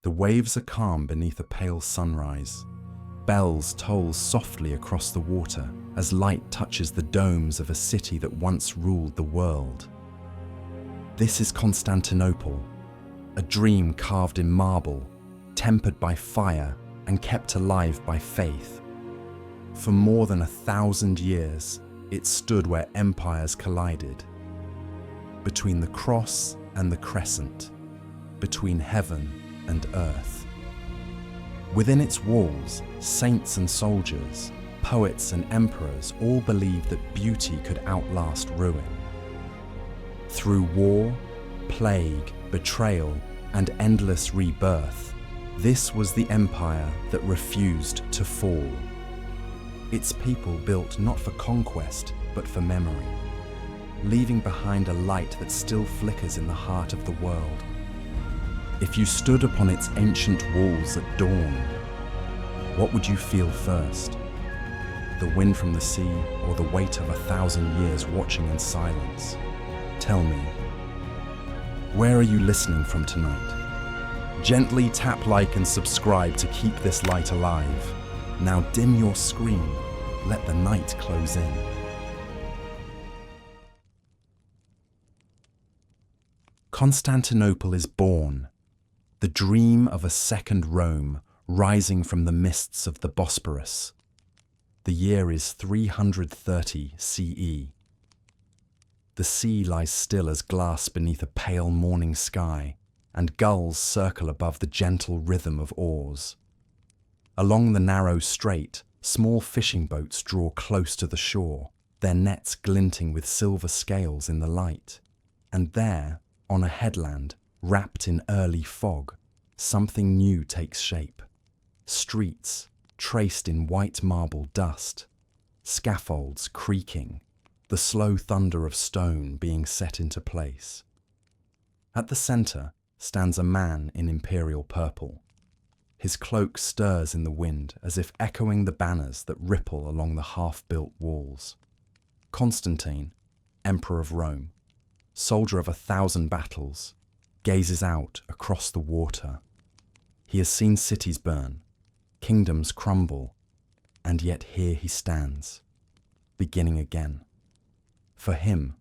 The waves are calm beneath a pale sunrise. Bells toll softly across the water as light touches the domes of a city that once ruled the world. This is Constantinople, a dream carved in marble, tempered by fire and kept alive by faith. For more than 1,000 years, it stood where empires collided. Between the cross and the crescent, between heaven and earth. Within its walls, saints and soldiers, poets and emperors all believed that beauty could outlast ruin. Through war, plague, betrayal, and endless rebirth, this was the empire that refused to fall. Its people built not for conquest, but for memory, leaving behind a light that still flickers in the heart of the world. If you stood upon its ancient walls at dawn, what would you feel first? The wind from the sea or the weight of 1,000 years watching in silence? Tell me, where are you listening from tonight? Gently tap like and subscribe to keep this light alive. Now dim your screen, let the night close in. Constantinople is born, the dream of a second Rome rising from the mists of the Bosporus. The year is 330 CE. The sea lies still as glass beneath a pale morning sky, and gulls circle above the gentle rhythm of oars. Along the narrow strait, small fishing boats draw close to the shore, their nets glinting with silver scales in the light. And there, on a headland, wrapped in early fog, something new takes shape. Streets, traced in white marble dust, scaffolds creaking, the slow thunder of stone being set into place. At the centre stands a man in imperial purple. His cloak stirs in the wind as if echoing the banners that ripple along the half-built walls. Constantine, Emperor of Rome, soldier of 1,000 battles, gazes out across the water. He has seen cities burn, kingdoms crumble, and yet here he stands, beginning again. For him,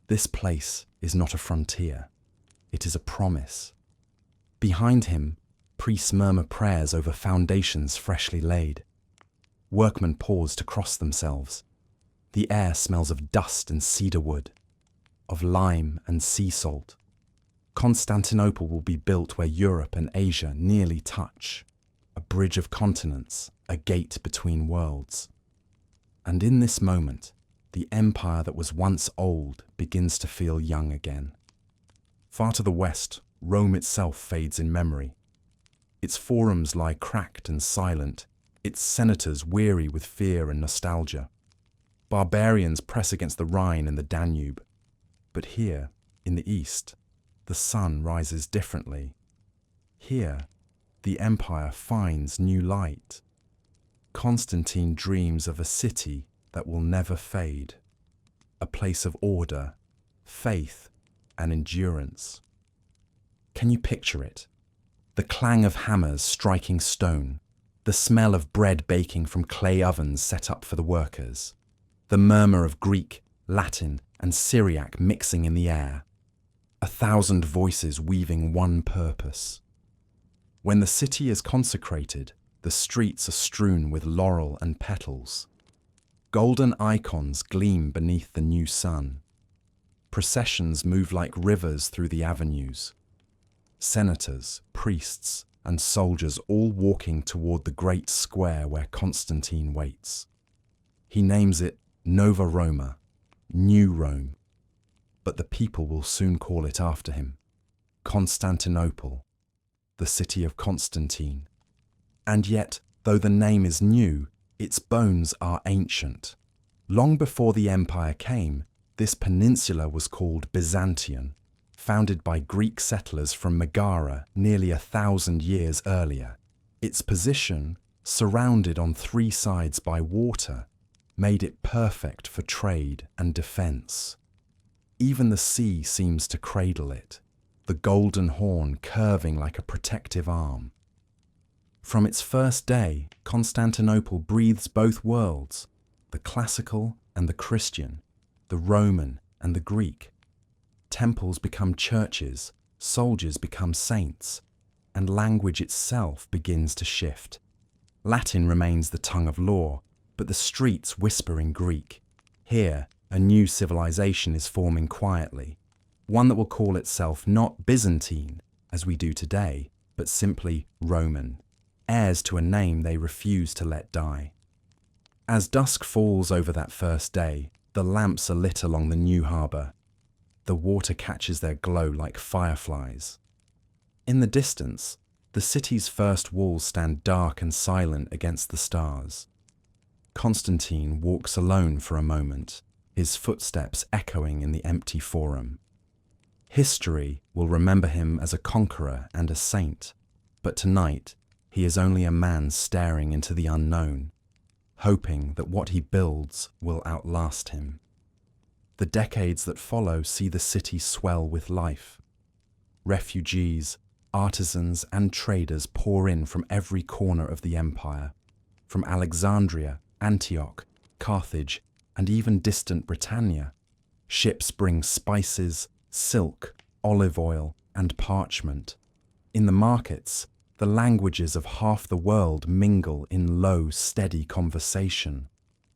this place is not a frontier, it is a promise. Behind him, priests murmur prayers over foundations freshly laid. Workmen pause to cross themselves. The air smells of dust and cedar wood, of lime and sea salt. Constantinople will be built where Europe and Asia nearly touch, a bridge of continents, a gate between worlds. And in this moment, the empire that was once old begins to feel young again. Far to the west, Rome itself fades in memory. Its forums lie cracked and silent, its senators weary with fear and nostalgia. Barbarians press against the Rhine and the Danube. But here, in the east, the sun rises differently. Here, the empire finds new light. Constantine dreams of a city that will never fade, a place of order, faith, and endurance. Can you picture it? The clang of hammers striking stone, the smell of bread baking from clay ovens set up for the workers, the murmur of Greek, Latin, and Syriac mixing in the air, 1,000 voices weaving one purpose. When the city is consecrated, the streets are strewn with laurel and petals. Golden icons gleam beneath the new sun. Processions move like rivers through the avenues. Senators, priests, and soldiers all walking toward the great square where Constantine waits. He names it Nova Roma, New Rome, but the people will soon call it after him, Constantinople, the city of Constantine. And yet, though the name is new, its bones are ancient. Long before the empire came, this peninsula was called Byzantium, founded by Greek settlers from Megara nearly 1,000 years earlier. Its position, surrounded on three sides by water, made it perfect for trade and defense. Even the sea seems to cradle it. the golden horn curving like a protective arm. From its first day, Constantinople breathes both worlds, the classical and the Christian, the Roman and the Greek. Temples become churches, soldiers become saints, and language itself begins to shift. Latin remains the tongue of law, but the streets whisper in Greek. Here, a new civilization is forming quietly, one that will call itself not Byzantine, as we do today, but simply Roman, heirs to a name they refuse to let die. As dusk falls over that first day, the lamps are lit along the new harbour. The water catches their glow like fireflies. In the distance, the city's first walls stand dark and silent against the stars. Constantine walks alone for a moment, his footsteps echoing in the empty forum. History will remember him as a conqueror and a saint, but tonight he is only a man staring into the unknown, hoping that what he builds will outlast him. The decades that follow see the city swell with life. Refugees, artisans and traders pour in from every corner of the empire, from Alexandria, Antioch, Carthage, and even distant Britannia. Ships bring spices, silk, olive oil, and parchment. In the markets, the languages of half the world mingle in low, steady conversation.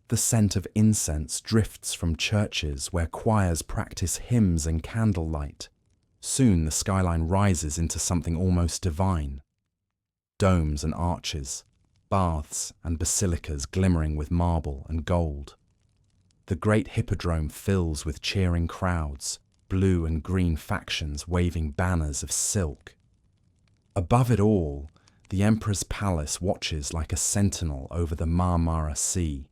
The scent of incense drifts from churches where choirs practice hymns in candlelight. Soon the skyline rises into something almost divine. Domes and arches, baths and basilicas glimmering with marble and gold. The great hippodrome fills with cheering crowds, blue and green factions waving banners of silk. Above it all, the emperor's palace watches like a sentinel over the Marmara Sea.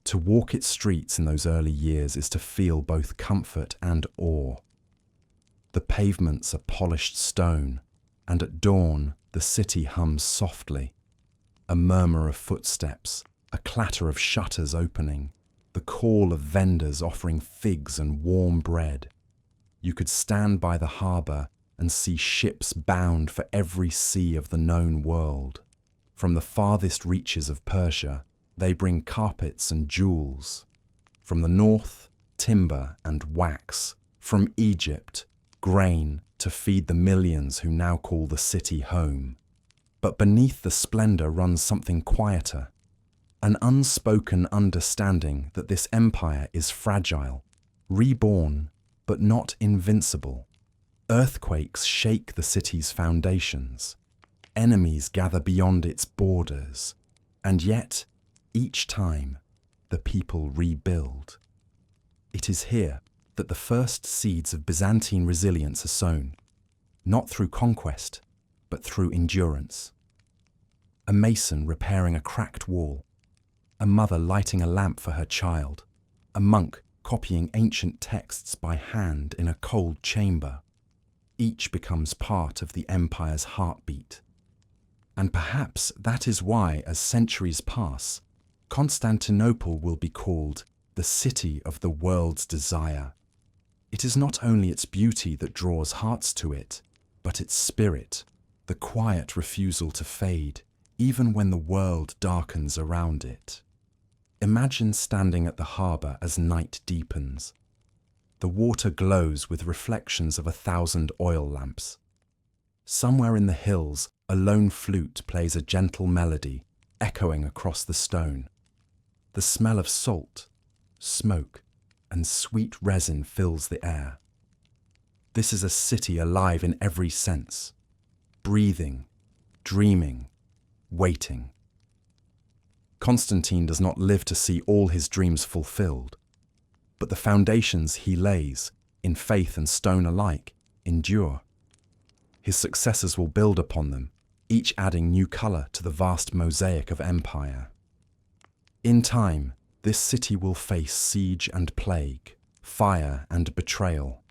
To walk its streets in those early years is to feel both comfort and awe. The pavements are polished stone, and at dawn the city hums softly. A murmur of footsteps, a clatter of shutters opening, the call of vendors offering figs and warm bread. You could stand by the harbour and see ships bound for every sea of the known world. From the farthest reaches of Persia, they bring carpets and jewels. From the north, timber and wax. From Egypt, grain to feed the millions who now call the city home. But beneath the splendour runs something quieter, an unspoken understanding that this empire is fragile, reborn, but not invincible. Earthquakes shake the city's foundations. Enemies gather beyond its borders, and yet, each time, the people rebuild. It is here that the first seeds of Byzantine resilience are sown, not through conquest, but through endurance. A mason repairing a cracked wall, a mother lighting a lamp for her child, a monk copying ancient texts by hand in a cold chamber. Each becomes part of the empire's heartbeat. And perhaps that is why, as centuries pass, Constantinople will be called the city of the world's desire. It is not only its beauty that draws hearts to it, but its spirit, the quiet refusal to fade, even when the world darkens around it. Imagine standing at the harbour as night deepens. The water glows with reflections of 1,000 oil lamps. Somewhere in the hills, a lone flute plays a gentle melody, echoing across the stone. The smell of salt, smoke, and sweet resin fills the air. This is a city alive in every sense, breathing, dreaming, waiting. Constantine does not live to see all his dreams fulfilled, but the foundations he lays, in faith and stone alike, endure. His successors will build upon them, each adding new colour to the vast mosaic of empire. In time, this city will face siege and plague, fire and betrayal,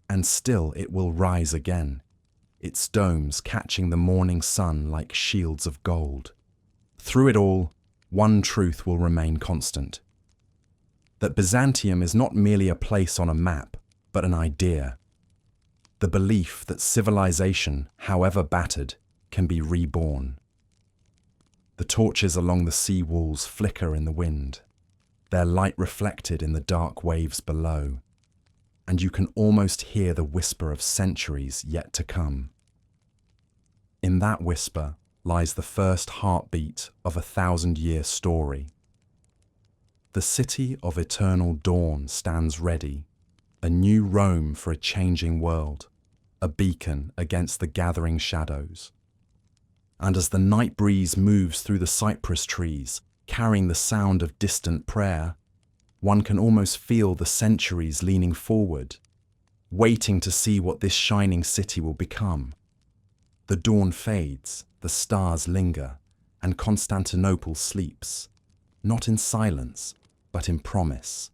and still it will rise again, its domes catching the morning sun like shields of gold. Through it all, one truth will remain constant: that Byzantium is not merely a place on a map, but an idea. the belief that civilization, however battered, can be reborn. The torches along the sea walls flicker in the wind, their light reflected in the dark waves below, and you can almost hear the whisper of centuries yet to come. In that whisper lies the first heartbeat of a 1,000-year story. The city of eternal dawn stands ready, a new Rome for a changing world, a beacon against the gathering shadows. And as the night breeze moves through the cypress trees, carrying the sound of distant prayer, one can almost feel the centuries leaning forward, waiting to see what this shining city will become. The dawn fades, the stars linger, and Constantinople sleeps, not in silence, but in promise.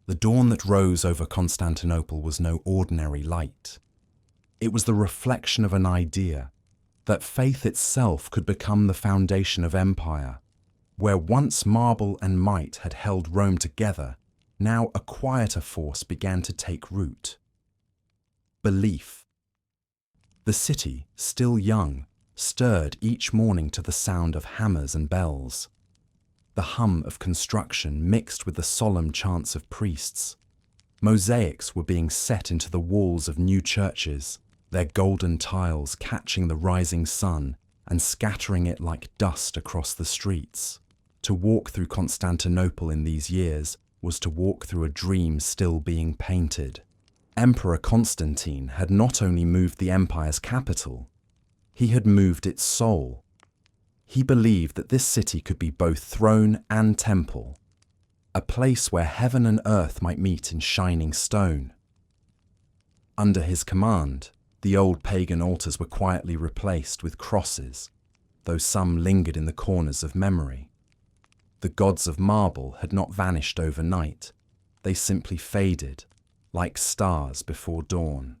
The dawn that rose over Constantinople was no ordinary light. It was the reflection of an idea that faith itself could become the foundation of empire. Where once marble and might had held Rome together, now a quieter force began to take root. Belief. The city, still young, stirred each morning to the sound of hammers and bells. The hum of construction mixed with the solemn chants of priests. Mosaics were being set into the walls of new churches, their golden tiles catching the rising sun and scattering it like dust across the streets. To walk through Constantinople in these years was to walk through a dream still being painted. Emperor Constantine had not only moved the empire's capital, he had moved its soul. He believed that this city could be both throne and temple, a place where heaven and earth might meet in shining stone. Under his command, the old pagan altars were quietly replaced with crosses, though some lingered in the corners of memory. The gods of marble had not vanished overnight. They simply faded, like stars before dawn.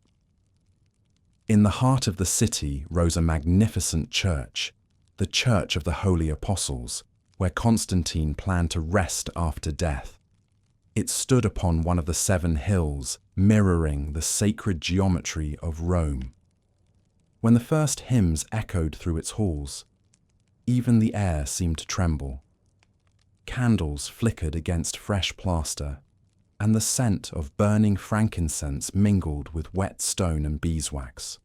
In the heart of the city rose a magnificent church, the Church of the Holy Apostles, where Constantine planned to rest after death. It stood upon one of the 7 hills, mirroring the sacred geometry of Rome. When the first hymns echoed through its halls, even the air seemed to tremble. Candles flickered against fresh plaster, and the scent of burning frankincense mingled with wet stone and beeswax.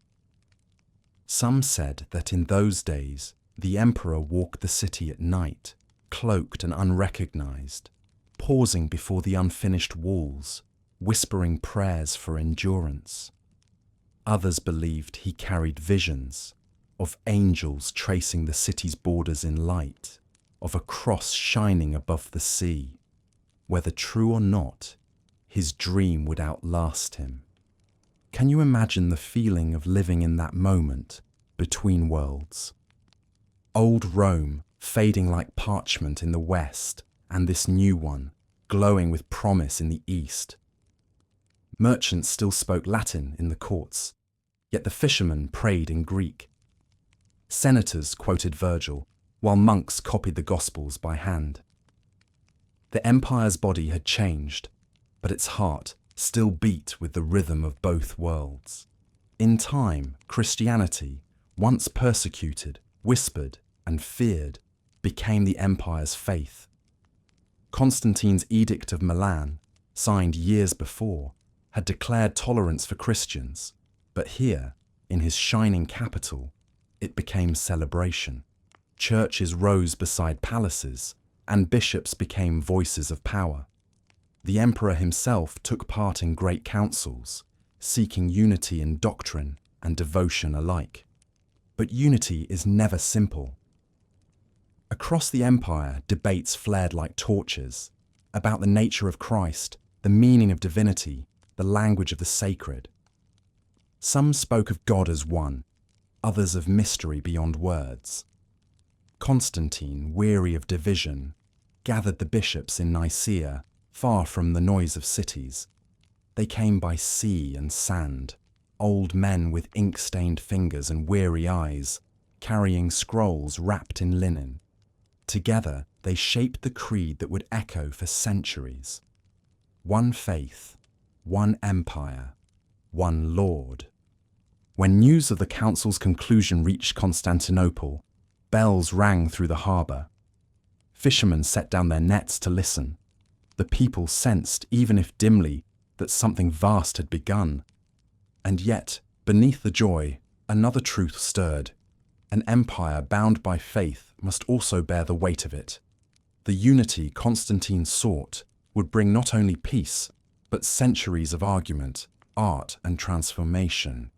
Some said that in those days the emperor walked the city at night, cloaked and unrecognized, pausing before the unfinished walls, whispering prayers for endurance. Others believed he carried visions of angels tracing the city's borders in light, of a cross shining above the sea. Whether true or not, his dream would outlast him. Can you imagine the feeling of living in that moment between worlds? Old Rome fading like parchment in the west, and this new one glowing with promise in the east. Merchants still spoke Latin in the courts, yet the fishermen prayed in Greek. Senators quoted Virgil, while monks copied the Gospels by hand. The empire's body had changed, but its heart still beat with the rhythm of both worlds. In time, Christianity, once persecuted, whispered, and feared, became the empire's faith. Constantine's Edict of Milan, signed years before, had declared tolerance for Christians, but here, in his shining capital, it became celebration. Churches rose beside palaces, and bishops became voices of power. The emperor himself took part in great councils, seeking unity in doctrine and devotion alike. But unity is never simple. Across the empire, debates flared like torches about the nature of Christ, the meaning of divinity, the language of the sacred. Some spoke of God as one, others of mystery beyond words. Constantine, weary of division, gathered the bishops in Nicaea, far from the noise of cities. They came by sea and sand, old men with ink-stained fingers and weary eyes, carrying scrolls wrapped in linen. Together, they shaped the creed that would echo for centuries. One faith, one empire, one lord. When news of the council's conclusion reached Constantinople, bells rang through the harbour. Fishermen set down their nets to listen. The people sensed, even if dimly, that something vast had begun. And yet, beneath the joy, another truth stirred. An empire bound by faith must also bear the weight of it. The unity Constantine sought would bring not only peace, but centuries of argument, art, and transformation.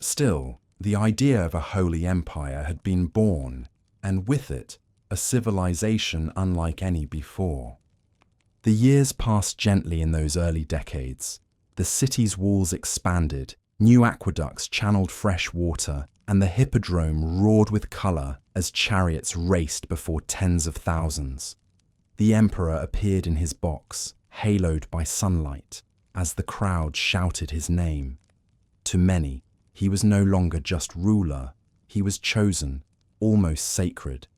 Still, the idea of a holy empire had been born, and with it, a civilization unlike any before. The years passed gently in those early decades. The city's walls expanded, new aqueducts channeled fresh water, and the hippodrome roared with colour as chariots raced before tens of thousands. The emperor appeared in his box, haloed by sunlight, as the crowd shouted his name. To many, he was no longer just ruler, he was chosen, almost sacred.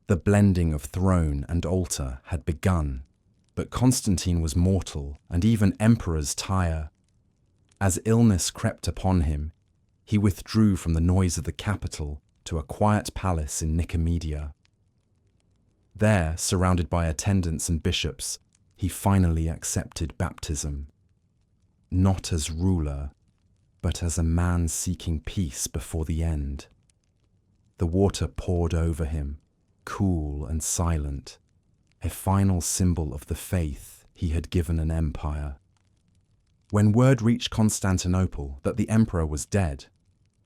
The blending of throne and altar had begun. But Constantine was mortal, and even emperors tire. As illness crept upon him, he withdrew from the noise of the capital to a quiet palace in Nicomedia. There, surrounded by attendants and bishops, he finally accepted baptism. Not as ruler, but as a man seeking peace before the end. The water poured over him, cool and silent, a final symbol of the faith he had given an empire. When word reached Constantinople that the emperor was dead,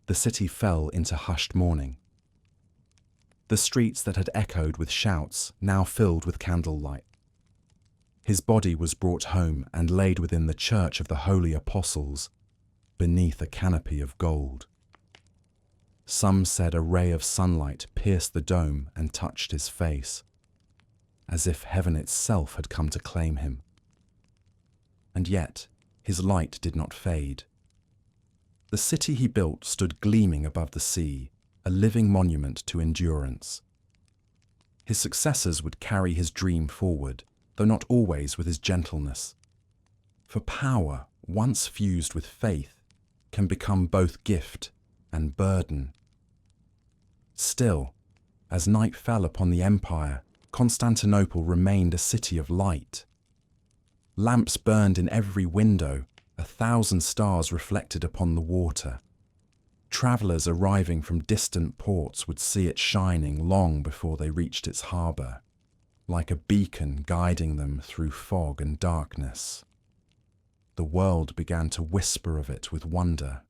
the city fell into hushed mourning. The streets that had echoed with shouts now filled with candlelight. His body was brought home and laid within the church of the Holy Apostles, beneath a canopy of gold. Some said a ray of sunlight pierced the dome and touched his face, as if heaven itself had come to claim him. And yet, his light did not fade. The city he built stood gleaming above the sea, a living monument to endurance. His successors would carry his dream forward, though not always with his gentleness. For power, once fused with faith, can become both gift and burden. Still, as night fell upon the empire, Constantinople remained a city of light. Lamps burned in every window, 1,000 stars reflected upon the water. Travellers arriving from distant ports would see it shining long before they reached its harbour, like a beacon guiding them through fog and darkness. The world began to whisper of it with wonder.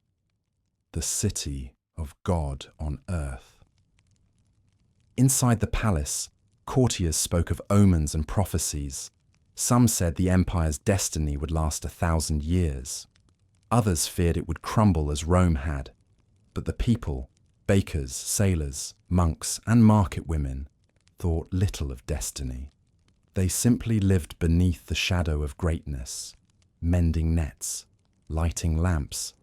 The city of God on earth. Inside the palace, courtiers spoke of omens and prophecies. Some said the empire's destiny would last 1,000 years. Others feared it would crumble as Rome had. But the people, bakers, sailors, monks, and market women, thought little of destiny. They simply lived beneath the shadow of greatness, mending nets, lighting lamps,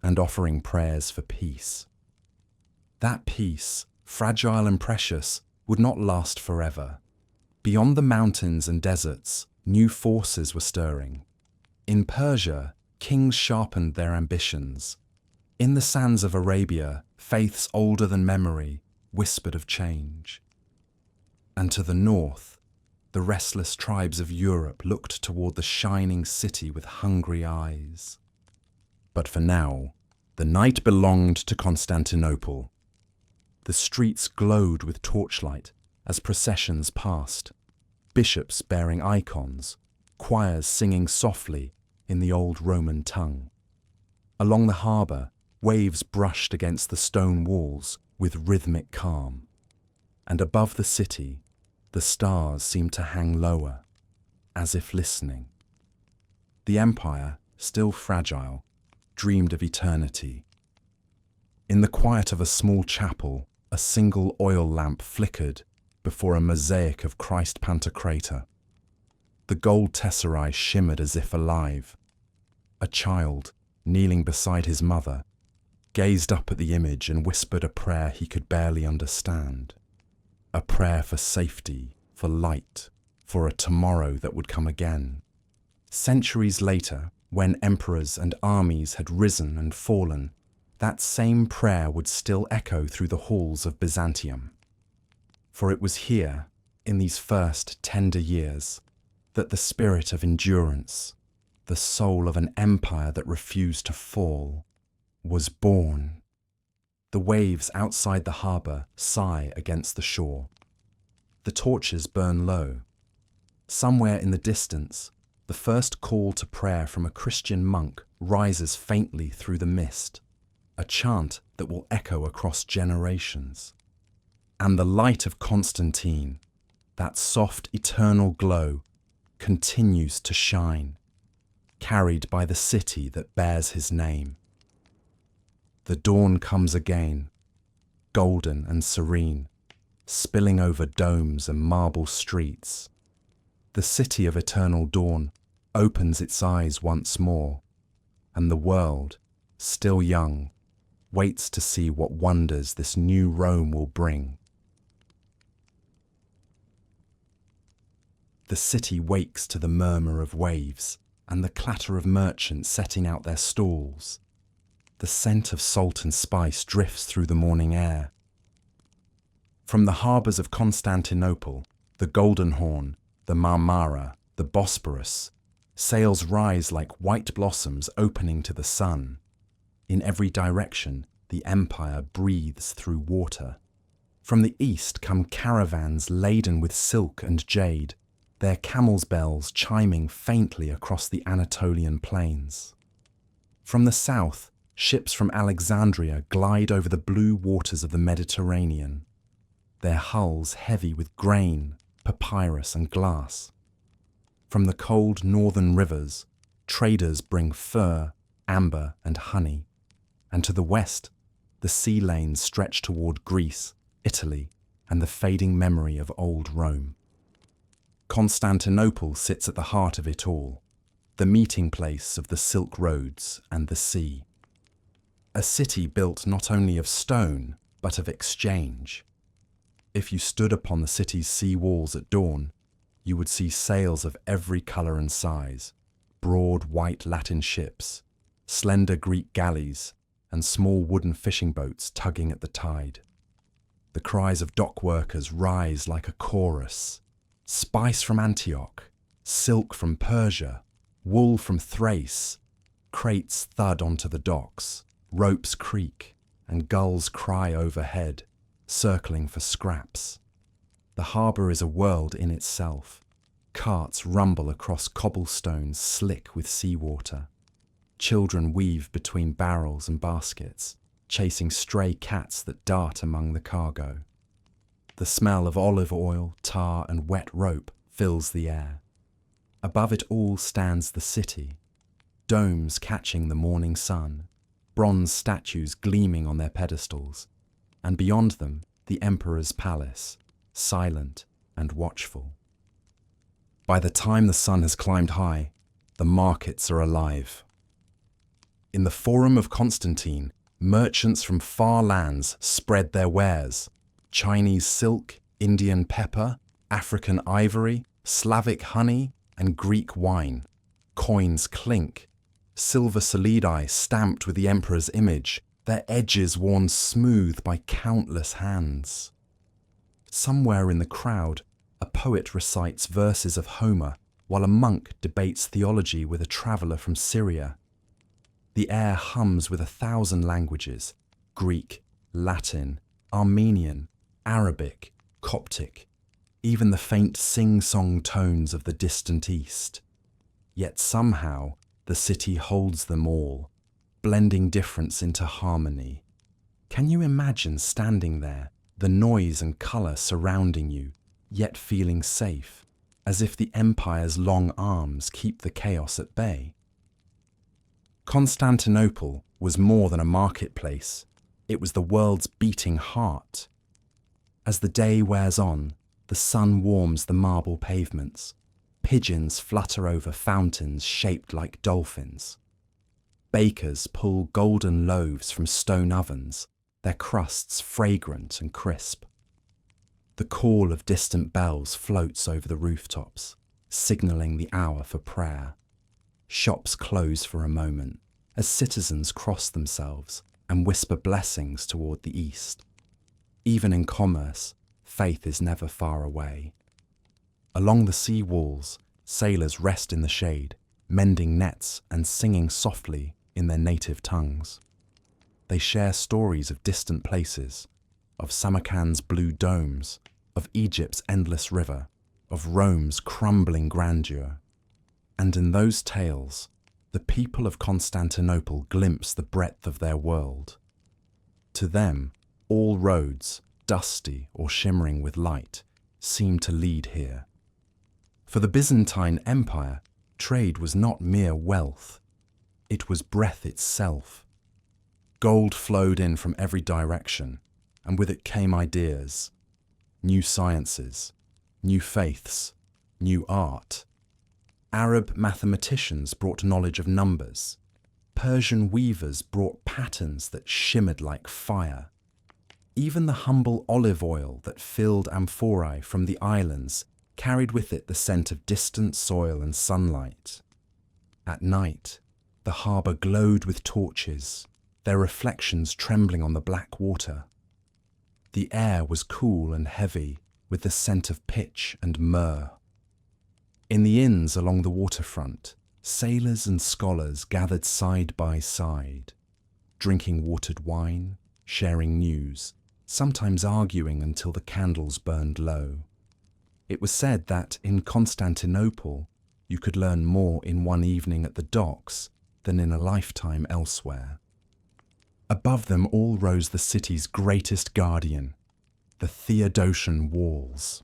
and offering prayers for peace. That peace, fragile and precious, would not last forever. Beyond the mountains and deserts, new forces were stirring. In Persia, kings sharpened their ambitions. In the sands of Arabia, faiths older than memory whispered of change. And to the north, the restless tribes of Europe looked toward the shining city with hungry eyes. But for now, the night belonged to Constantinople. The streets glowed with torchlight as processions passed, bishops bearing icons, choirs singing softly in the old Roman tongue. Along the harbour, waves brushed against the stone walls with rhythmic calm. And above the city, the stars seemed to hang lower, as if listening. The empire, still fragile, dreamed of eternity. In the quiet of a small chapel, a single oil lamp flickered before a mosaic of Christ Pantocrator. The gold tesserae shimmered as if alive. A child, kneeling beside his mother, gazed up at the image and whispered a prayer he could barely understand. A prayer for safety, for light, for a tomorrow that would come again. Centuries later, When emperors and armies had risen and fallen, that same prayer would still echo through the halls of Byzantium. For it was here, in these first tender years, that the spirit of endurance, the soul of an empire that refused to fall, was born. The waves outside the harbour sigh against the shore. The torches burn low. Somewhere in the distance, the first call to prayer from a Christian monk rises faintly through the mist, a chant that will echo across generations. And the light of Constantine, that soft eternal glow, continues to shine, carried by the city that bears his name. The dawn comes again, golden and serene, spilling over domes and marble streets. The city of eternal dawn opens its eyes once more, and the world, still young, waits to see what wonders this new Rome will bring. The city wakes to the murmur of waves and the clatter of merchants setting out their stalls. The scent of salt and spice drifts through the morning air. From the harbours of Constantinople, the Golden Horn, the Marmara, the Bosporus, sails rise like white blossoms opening to the sun. In every direction, the empire breathes through water. From the east come caravans laden with silk and jade, their camels' bells chiming faintly across the Anatolian plains. From the south, ships from Alexandria glide over the blue waters of the Mediterranean, their hulls heavy with grain, papyrus and glass. From the cold northern rivers, traders bring fur, amber and honey, and to the west, the sea lanes stretch toward Greece, Italy, and the fading memory of old Rome. Constantinople sits at the heart of it all, the meeting place of the Silk Roads and the sea. A city built not only of stone, but of exchange. If you stood upon the city's sea walls at dawn, you would see sails of every colour and size, broad white Latin ships, slender Greek galleys, and small wooden fishing boats tugging at the tide. The cries of dock workers rise like a chorus. Spice from Antioch, silk from Persia, wool from Thrace. Crates thud onto the docks, ropes creak, and gulls cry overhead, circling for scraps. The harbour is a world in itself. Carts rumble across cobblestones slick with seawater. Children weave between barrels and baskets, chasing stray cats that dart among the cargo. The smell of olive oil, tar and wet rope fills the air. Above it all stands the city, domes catching the morning sun, bronze statues gleaming on their pedestals, and beyond them the emperor's palace, silent and watchful. By the time the sun has climbed high, the markets are alive. In the Forum of Constantine, merchants from far lands spread their wares: Chinese silk, Indian pepper, African ivory, Slavic honey, and Greek wine. Coins clink, silver solidi stamped with the emperor's image, their edges worn smooth by countless hands. Somewhere in the crowd, a poet recites verses of Homer, while a monk debates theology with a traveller from Syria. The air hums with 1,000 languages: Greek, Latin, Armenian, Arabic, Coptic, even the faint sing-song tones of the distant east. Yet somehow the city holds them all, blending difference into harmony. Can you imagine standing there, the noise and colour surrounding you, yet feeling safe, as if the empire's long arms keep the chaos at bay? Constantinople was more than a marketplace. It was the world's beating heart. As the day wears on, the sun warms the marble pavements. Pigeons flutter over fountains shaped like dolphins. Bakers pull golden loaves from stone ovens, their crusts fragrant and crisp. The call of distant bells floats over the rooftops, signalling the hour for prayer. shops close for a moment as citizens cross themselves and whisper blessings toward the east. Even in commerce, faith is never far away. Along the sea walls, sailors rest in the shade, mending nets and singing softly in their native tongues. They share stories of distant places, of Samarkand's blue domes, of Egypt's endless river, of Rome's crumbling grandeur. And in those tales, the people of Constantinople glimpse the breadth of their world. To them, all roads, dusty or shimmering with light, seem to lead here. For the Byzantine Empire, trade was not mere wealth. It was breath itself. Gold flowed in from every direction, and with it came ideas, new sciences, new faiths, new art. Arab mathematicians brought knowledge of numbers. Persian weavers brought patterns that shimmered like fire. Even the humble olive oil that filled amphorae from the islands carried with it the scent of distant soil and sunlight. At night, the harbour glowed with torches, their reflections trembling on the black water. The air was cool and heavy, with the scent of pitch and myrrh. In the inns along the waterfront, sailors and scholars gathered side by side, drinking watered wine, sharing news, sometimes arguing until the candles burned low. It was said that in Constantinople, you could learn more in one evening at the docks than in a lifetime elsewhere. Above them all rose the city's greatest guardian, the Theodosian walls.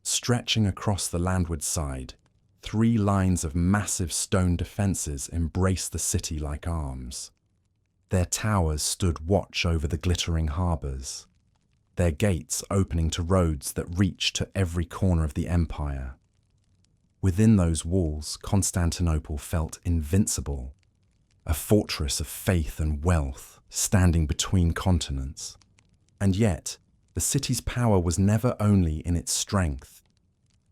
Stretching across the landward side, 3 lines of massive stone defences embraced the city like arms. Their towers stood watch over the glittering harbours, their gates opening to roads that reached to every corner of the empire. Within those walls, Constantinople felt invincible, a fortress of faith and wealth standing between continents. And yet, the city's power was never only in its strength.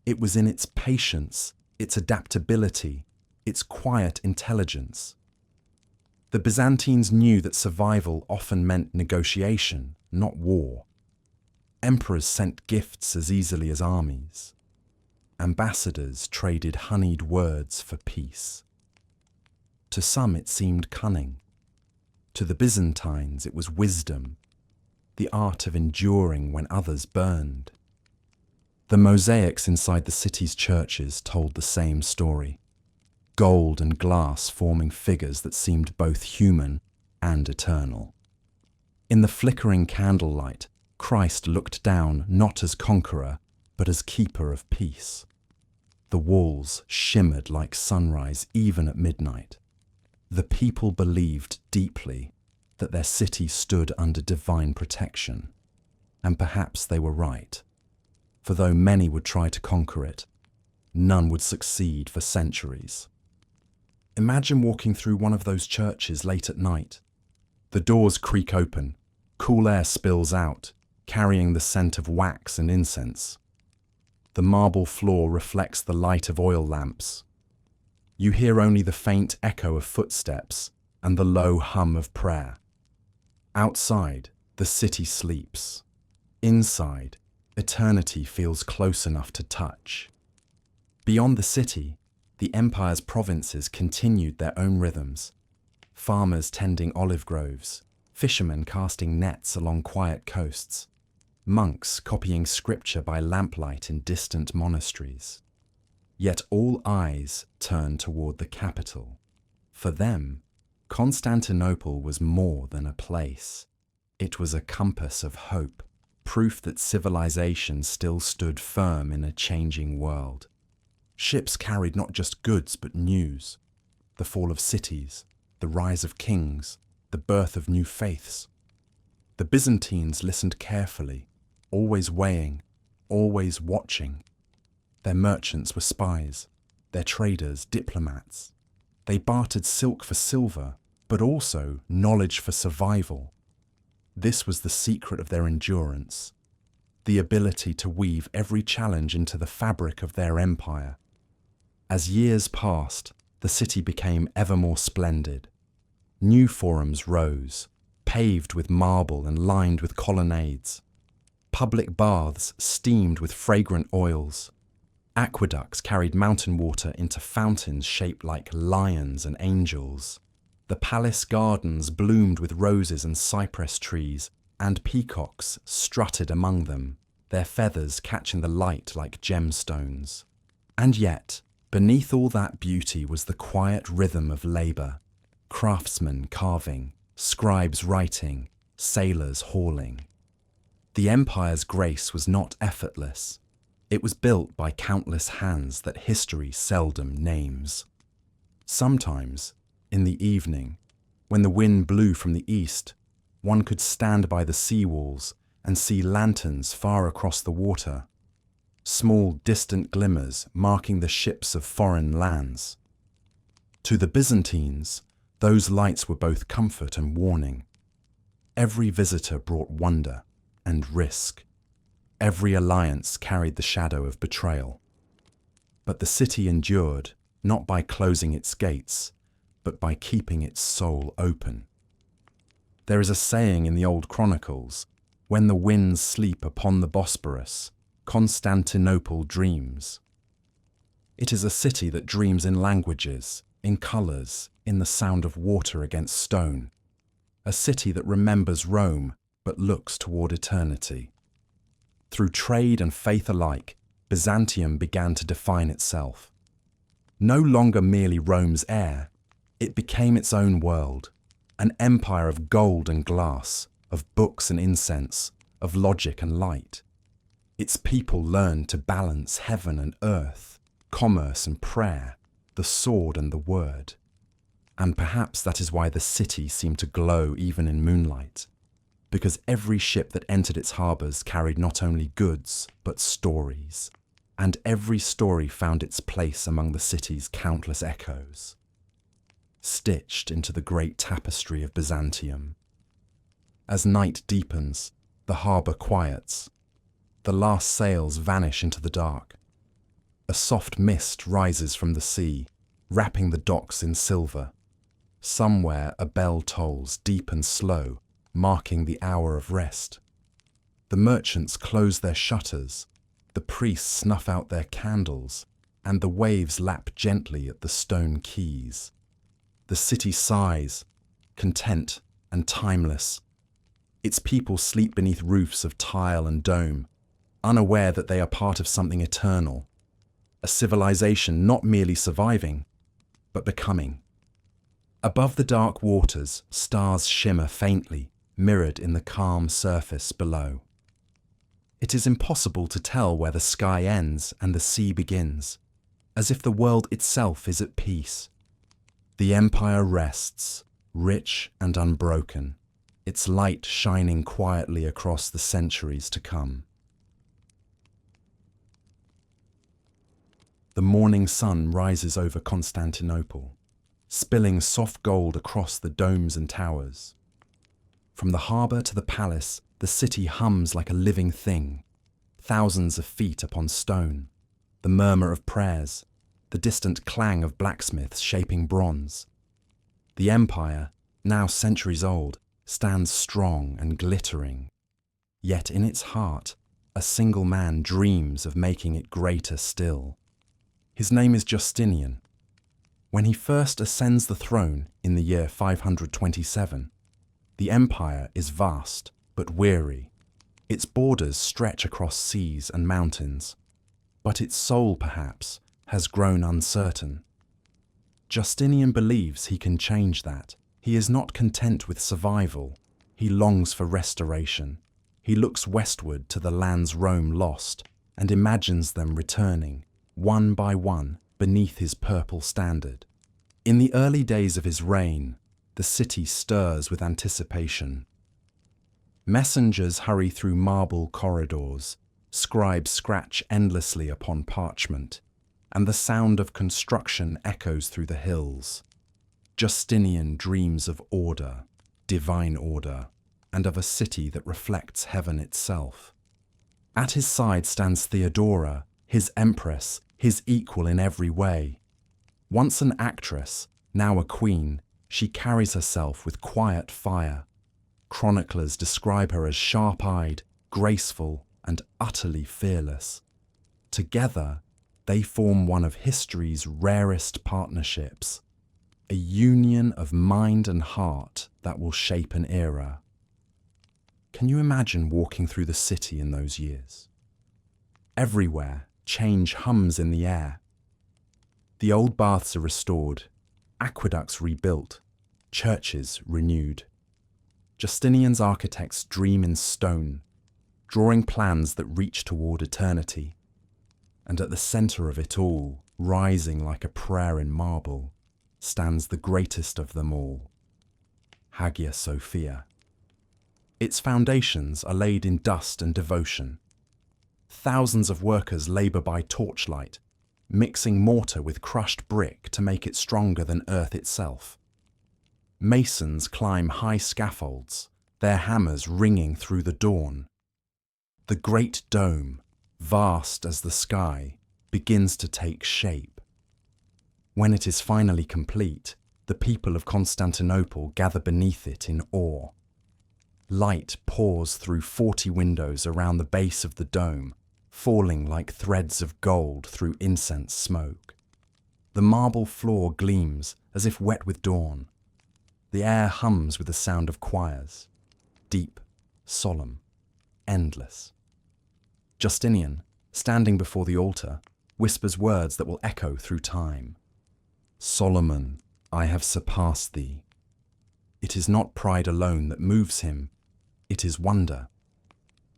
It was in its patience, its adaptability, its quiet intelligence. The Byzantines knew that survival often meant negotiation, not war. Emperors sent gifts as easily as armies. Ambassadors traded honeyed words for peace. To some it seemed cunning. To the Byzantines it was wisdom, the art of enduring when others burned. The mosaics inside the city's churches told the same story. Gold and glass forming figures that seemed both human and eternal. In the flickering candlelight, Christ looked down not as conqueror, but as keeper of peace. The walls shimmered like sunrise even at midnight. The people believed deeply that their city stood under divine protection, and perhaps they were right. For though many would try to conquer it, none would succeed for centuries. Imagine walking through one of those churches late at night. The doors creak open, cool air spills out, carrying the scent of wax and incense. The marble floor reflects the light of oil lamps. You hear only the faint echo of footsteps and the low hum of prayer. Outside, the city sleeps. Inside, eternity feels close enough to touch. Beyond the city, the empire's provinces continued their own rhythms. Farmers tending olive groves, fishermen casting nets along quiet coasts, monks copying scripture by lamplight in distant monasteries. Yet all eyes turned toward the capital. For them, Constantinople was more than a place. It was a compass of hope, proof that civilization still stood firm in a changing world. Ships carried not just goods but news, the fall of cities, the rise of kings, the birth of new faiths. The Byzantines listened carefully, always weighing, always watching. Their merchants were spies, their traders diplomats. They bartered silk for silver, but also knowledge for survival. This was the secret of their endurance, the ability to weave every challenge into the fabric of their empire. As years passed, the city became ever more splendid. New forums rose, paved with marble and lined with colonnades. Public baths steamed with fragrant oils. Aqueducts carried mountain water into fountains shaped like lions and angels. The palace gardens bloomed with roses and cypress trees, and peacocks strutted among them, their feathers catching the light like gemstones. And yet, beneath all that beauty was the quiet rhythm of labour, craftsmen carving, scribes writing, sailors hauling. The empire's grace was not effortless. It was built by countless hands that history seldom names. Sometimes, in the evening, when the wind blew from the east, one could stand by the sea walls and see lanterns far across the water, small distant glimmers marking the ships of foreign lands. To the Byzantines, those lights were both comfort and warning. Every visitor brought wonder and risk. Every alliance carried the shadow of betrayal. But the city endured, not by closing its gates, but by keeping its soul open. There is a saying in the old chronicles, "When the winds sleep upon the Bosporus, Constantinople dreams." It is a city that dreams in languages, in colours, in the sound of water against stone. A city that remembers Rome, but looks toward eternity. Through trade and faith alike, Byzantium began to define itself. No longer merely Rome's heir, it became its own world, an empire of gold and glass, of books and incense, of logic and light. Its people learned to balance heaven and earth, commerce and prayer, the sword and the word. And perhaps that is why the city seemed to glow even in moonlight, because every ship that entered its harbours carried not only goods, but stories, and every story found its place among the city's countless echoes, stitched into the great tapestry of Byzantium. As night deepens, the harbour quiets. The last sails vanish into the dark. A soft mist rises from the sea, wrapping the docks in silver. Somewhere a bell tolls deep and slow, marking the hour of rest. The merchants close their shutters, the priests snuff out their candles, and the waves lap gently at the stone quays. The city sighs, content and timeless. Its people sleep beneath roofs of tile and dome, unaware that they are part of something eternal, a civilization not merely surviving, but becoming. Above the dark waters, stars shimmer faintly, mirrored in the calm surface below. It is impossible to tell where the sky ends and the sea begins, as if the world itself is at peace. The empire rests, rich and unbroken, its light shining quietly across the centuries to come. The morning sun rises over Constantinople, spilling soft gold across the domes and towers. From the harbour to the palace, the city hums like a living thing, thousands of feet upon stone, the murmur of prayers, the distant clang of blacksmiths shaping bronze. The empire, now centuries old, stands strong and glittering. Yet in its heart, a single man dreams of making it greater still. His name is Justinian. When he first ascends the throne in the year 527, the empire is vast but weary. Its borders stretch across seas and mountains, but its soul, perhaps, has grown uncertain. Justinian believes he can change that. He is not content with survival. He longs for restoration. He looks westward to the lands Rome lost and imagines them returning, one by one, beneath his purple standard. In the early days of his reign, the city stirs with anticipation. Messengers hurry through marble corridors, scribes scratch endlessly upon parchment, and the sound of construction echoes through the hills. Justinian dreams of order, divine order, and of a city that reflects heaven itself. At his side stands Theodora, his empress, his equal in every way. Once an actress, now a queen, she carries herself with quiet fire. Chroniclers describe her as sharp-eyed, graceful, and utterly fearless. Together, they form one of history's rarest partnerships, a union of mind and heart that will shape an era. Can you imagine walking through the city in those years? Everywhere, change hums in the air. The old baths are restored, aqueducts rebuilt, churches renewed. Justinian's architects dream in stone, drawing plans that reach toward eternity. And at the center of it all, rising like a prayer in marble, stands the greatest of them all, Hagia Sophia. Its foundations are laid in dust and devotion. Thousands of workers labor by torchlight, mixing mortar with crushed brick to make it stronger than earth itself. Masons climb high scaffolds, their hammers ringing through the dawn. The great dome, vast as the sky, begins to take shape. When it is finally complete, the people of Constantinople gather beneath it in awe. Light pours through 40 windows around the base of the dome, falling like threads of gold through incense smoke. The marble floor gleams as if wet with dawn. The air hums with the sound of choirs, deep, solemn, endless. Justinian, standing before the altar, whispers words that will echo through time. Solomon, I have surpassed thee. It is not pride alone that moves him, it is wonder.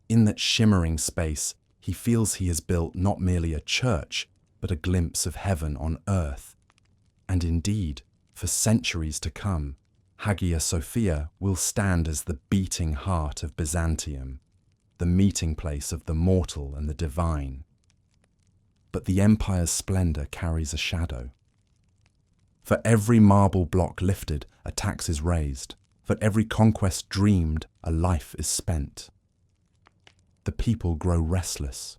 In that shimmering space, he feels he has built not merely a church, but a glimpse of heaven on earth. And indeed, for centuries to come, Hagia Sophia will stand as the beating heart of Byzantium, the meeting place of the mortal and the divine. But the empire's splendor carries a shadow. For every marble block lifted, a tax is raised. For every conquest dreamed, a life is spent. The people grow restless.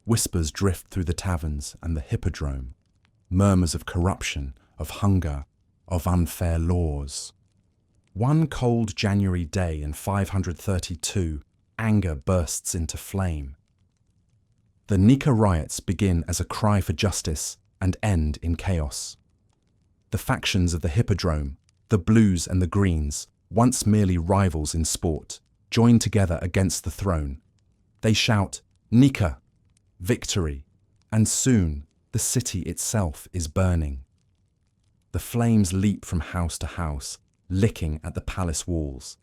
Whispers drift through the taverns and the hippodrome, murmurs of corruption, of hunger, of unfair laws. One cold January day in 532, anger bursts into flame. The Nika riots begin as a cry for justice and end in chaos. The factions of the hippodrome, the blues and the greens, once merely rivals in sport, join together against the throne. They shout, Nika, victory, and soon the city itself is burning. The flames leap from house to house, licking at the palace walls.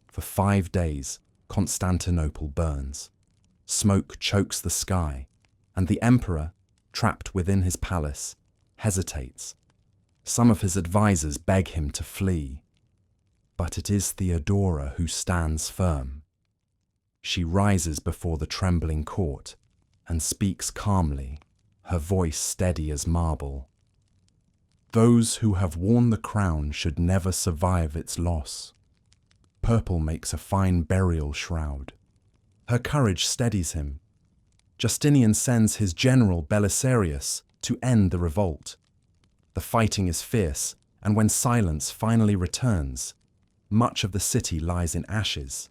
For 5 days, Constantinople burns. Smoke chokes the sky, and the emperor, trapped within his palace, hesitates. Some of his advisors beg him to flee. But it is Theodora who stands firm. She rises before the trembling court and speaks calmly, her voice steady as marble. Those who have worn the crown should never survive its loss. Purple makes a fine burial shroud. Her courage steadies him. Justinian sends his general Belisarius to end the revolt. The fighting is fierce, and when silence finally returns, much of the city lies in ashes.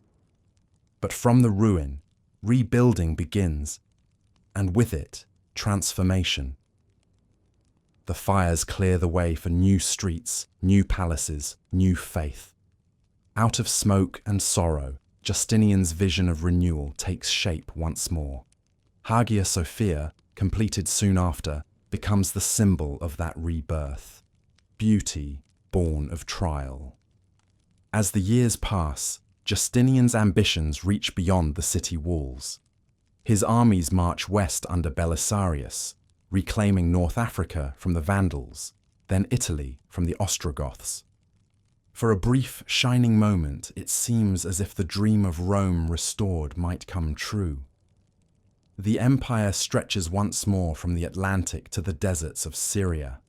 But from the ruin, rebuilding begins, and with it, transformation. The fires clear the way for new streets, new palaces, new faith. Out of smoke and sorrow, Justinian's vision of renewal takes shape once more. Hagia Sophia, completed soon after, becomes the symbol of that rebirth. Beauty born of trial. As the years pass, Justinian's ambitions reach beyond the city walls. His armies march west under Belisarius, reclaiming North Africa from the Vandals, then Italy from the Ostrogoths. For a brief, shining moment, it seems as if the dream of Rome restored might come true. The empire stretches once more from the Atlantic to the deserts of Syria.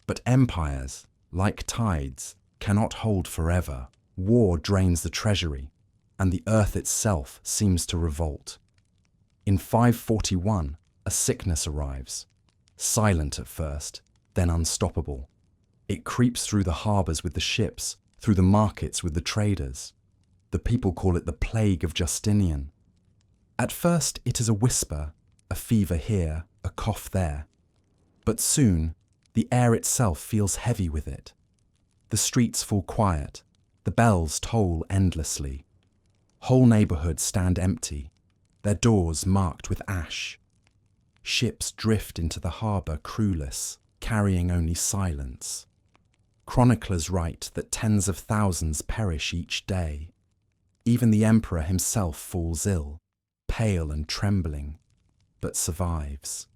But empires, like tides, cannot hold forever. War drains the treasury, and the earth itself seems to revolt. In 541, a sickness arrives. Silent at first, then unstoppable. It creeps through the harbours with the ships, through the markets with the traders. The people call it the plague of Justinian. At first it is a whisper, a fever here, a cough there. But soon the air itself feels heavy with it. The streets fall quiet, the bells toll endlessly. Whole neighbourhoods stand empty, their doors marked with ash. Ships drift into the harbour crewless, carrying only silence. Chroniclers write that tens of thousands perish each day. Even the emperor himself falls ill, pale and trembling, but survives.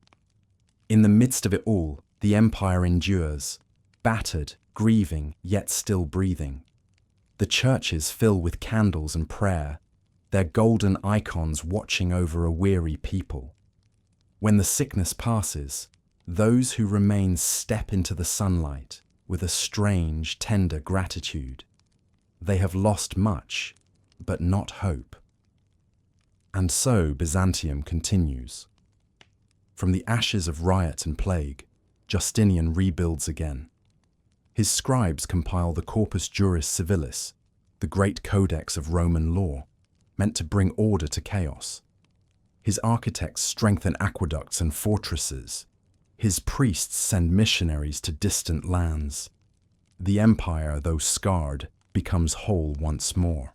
In the midst of it all, the empire endures, battered, grieving, yet still breathing. The churches fill with candles and prayer, their golden icons watching over a weary people. When the sickness passes, those who remain step into the sunlight with a strange, tender gratitude. They have lost much, but not hope. And so Byzantium continues. From the ashes of riot and plague, Justinian rebuilds again. His scribes compile the Corpus Juris Civilis, the great codex of Roman law, meant to bring order to chaos. His architects strengthen aqueducts and fortresses. His priests send missionaries to distant lands. The empire, though scarred, becomes whole once more.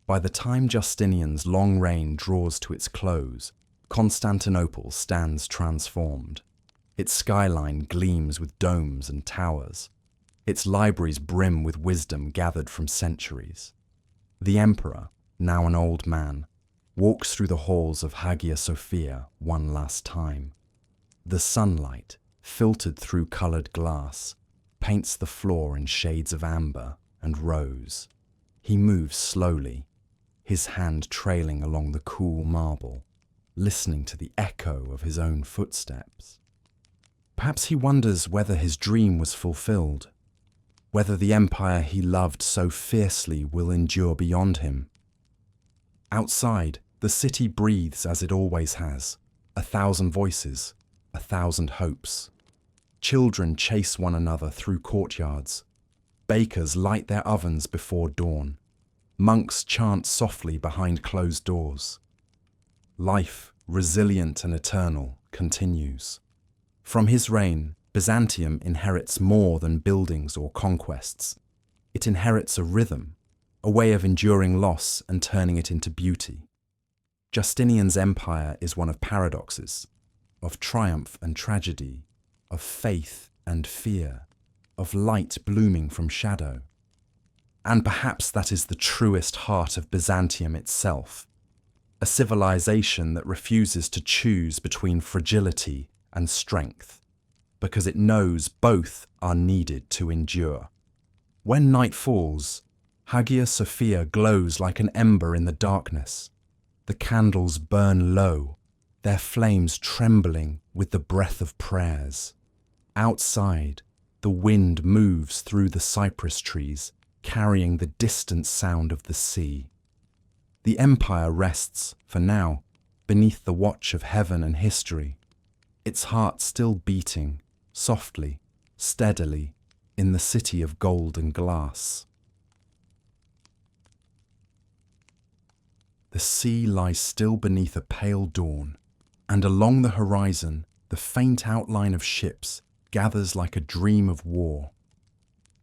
By the time Justinian's long reign draws to its close, Constantinople stands transformed. Its skyline gleams with domes and towers. Its libraries brim with wisdom gathered from centuries. The emperor, now an old man, walks through the halls of Hagia Sophia one last time. The sunlight, filtered through coloured glass, paints the floor in shades of amber and rose. He moves slowly, his hand trailing along the cool marble, listening to the echo of his own footsteps. Perhaps he wonders whether his dream was fulfilled, whether the empire he loved so fiercely will endure beyond him. Outside, the city breathes as it always has, 1,000 voices, 1,000 hopes. Children chase one another through courtyards. Bakers light their ovens before dawn. Monks chant softly behind closed doors. Life, resilient and eternal, continues. From his reign, Byzantium inherits more than buildings or conquests. It inherits a rhythm, a way of enduring loss and turning it into beauty. Justinian's empire is one of paradoxes, of triumph and tragedy, of faith and fear, of light blooming from shadow. And perhaps that is the truest heart of Byzantium itself, a civilization that refuses to choose between fragility and strength, because it knows both are needed to endure. When night falls, Hagia Sophia glows like an ember in the darkness. The candles burn low, their flames trembling with the breath of prayers. Outside, the wind moves through the cypress trees, carrying the distant sound of the sea. The empire rests, for now, beneath the watch of heaven and history, its heart still beating, softly, steadily, in the city of gold and glass. The sea lies still beneath a pale dawn, and along the horizon, the faint outline of ships gathers like a dream of war.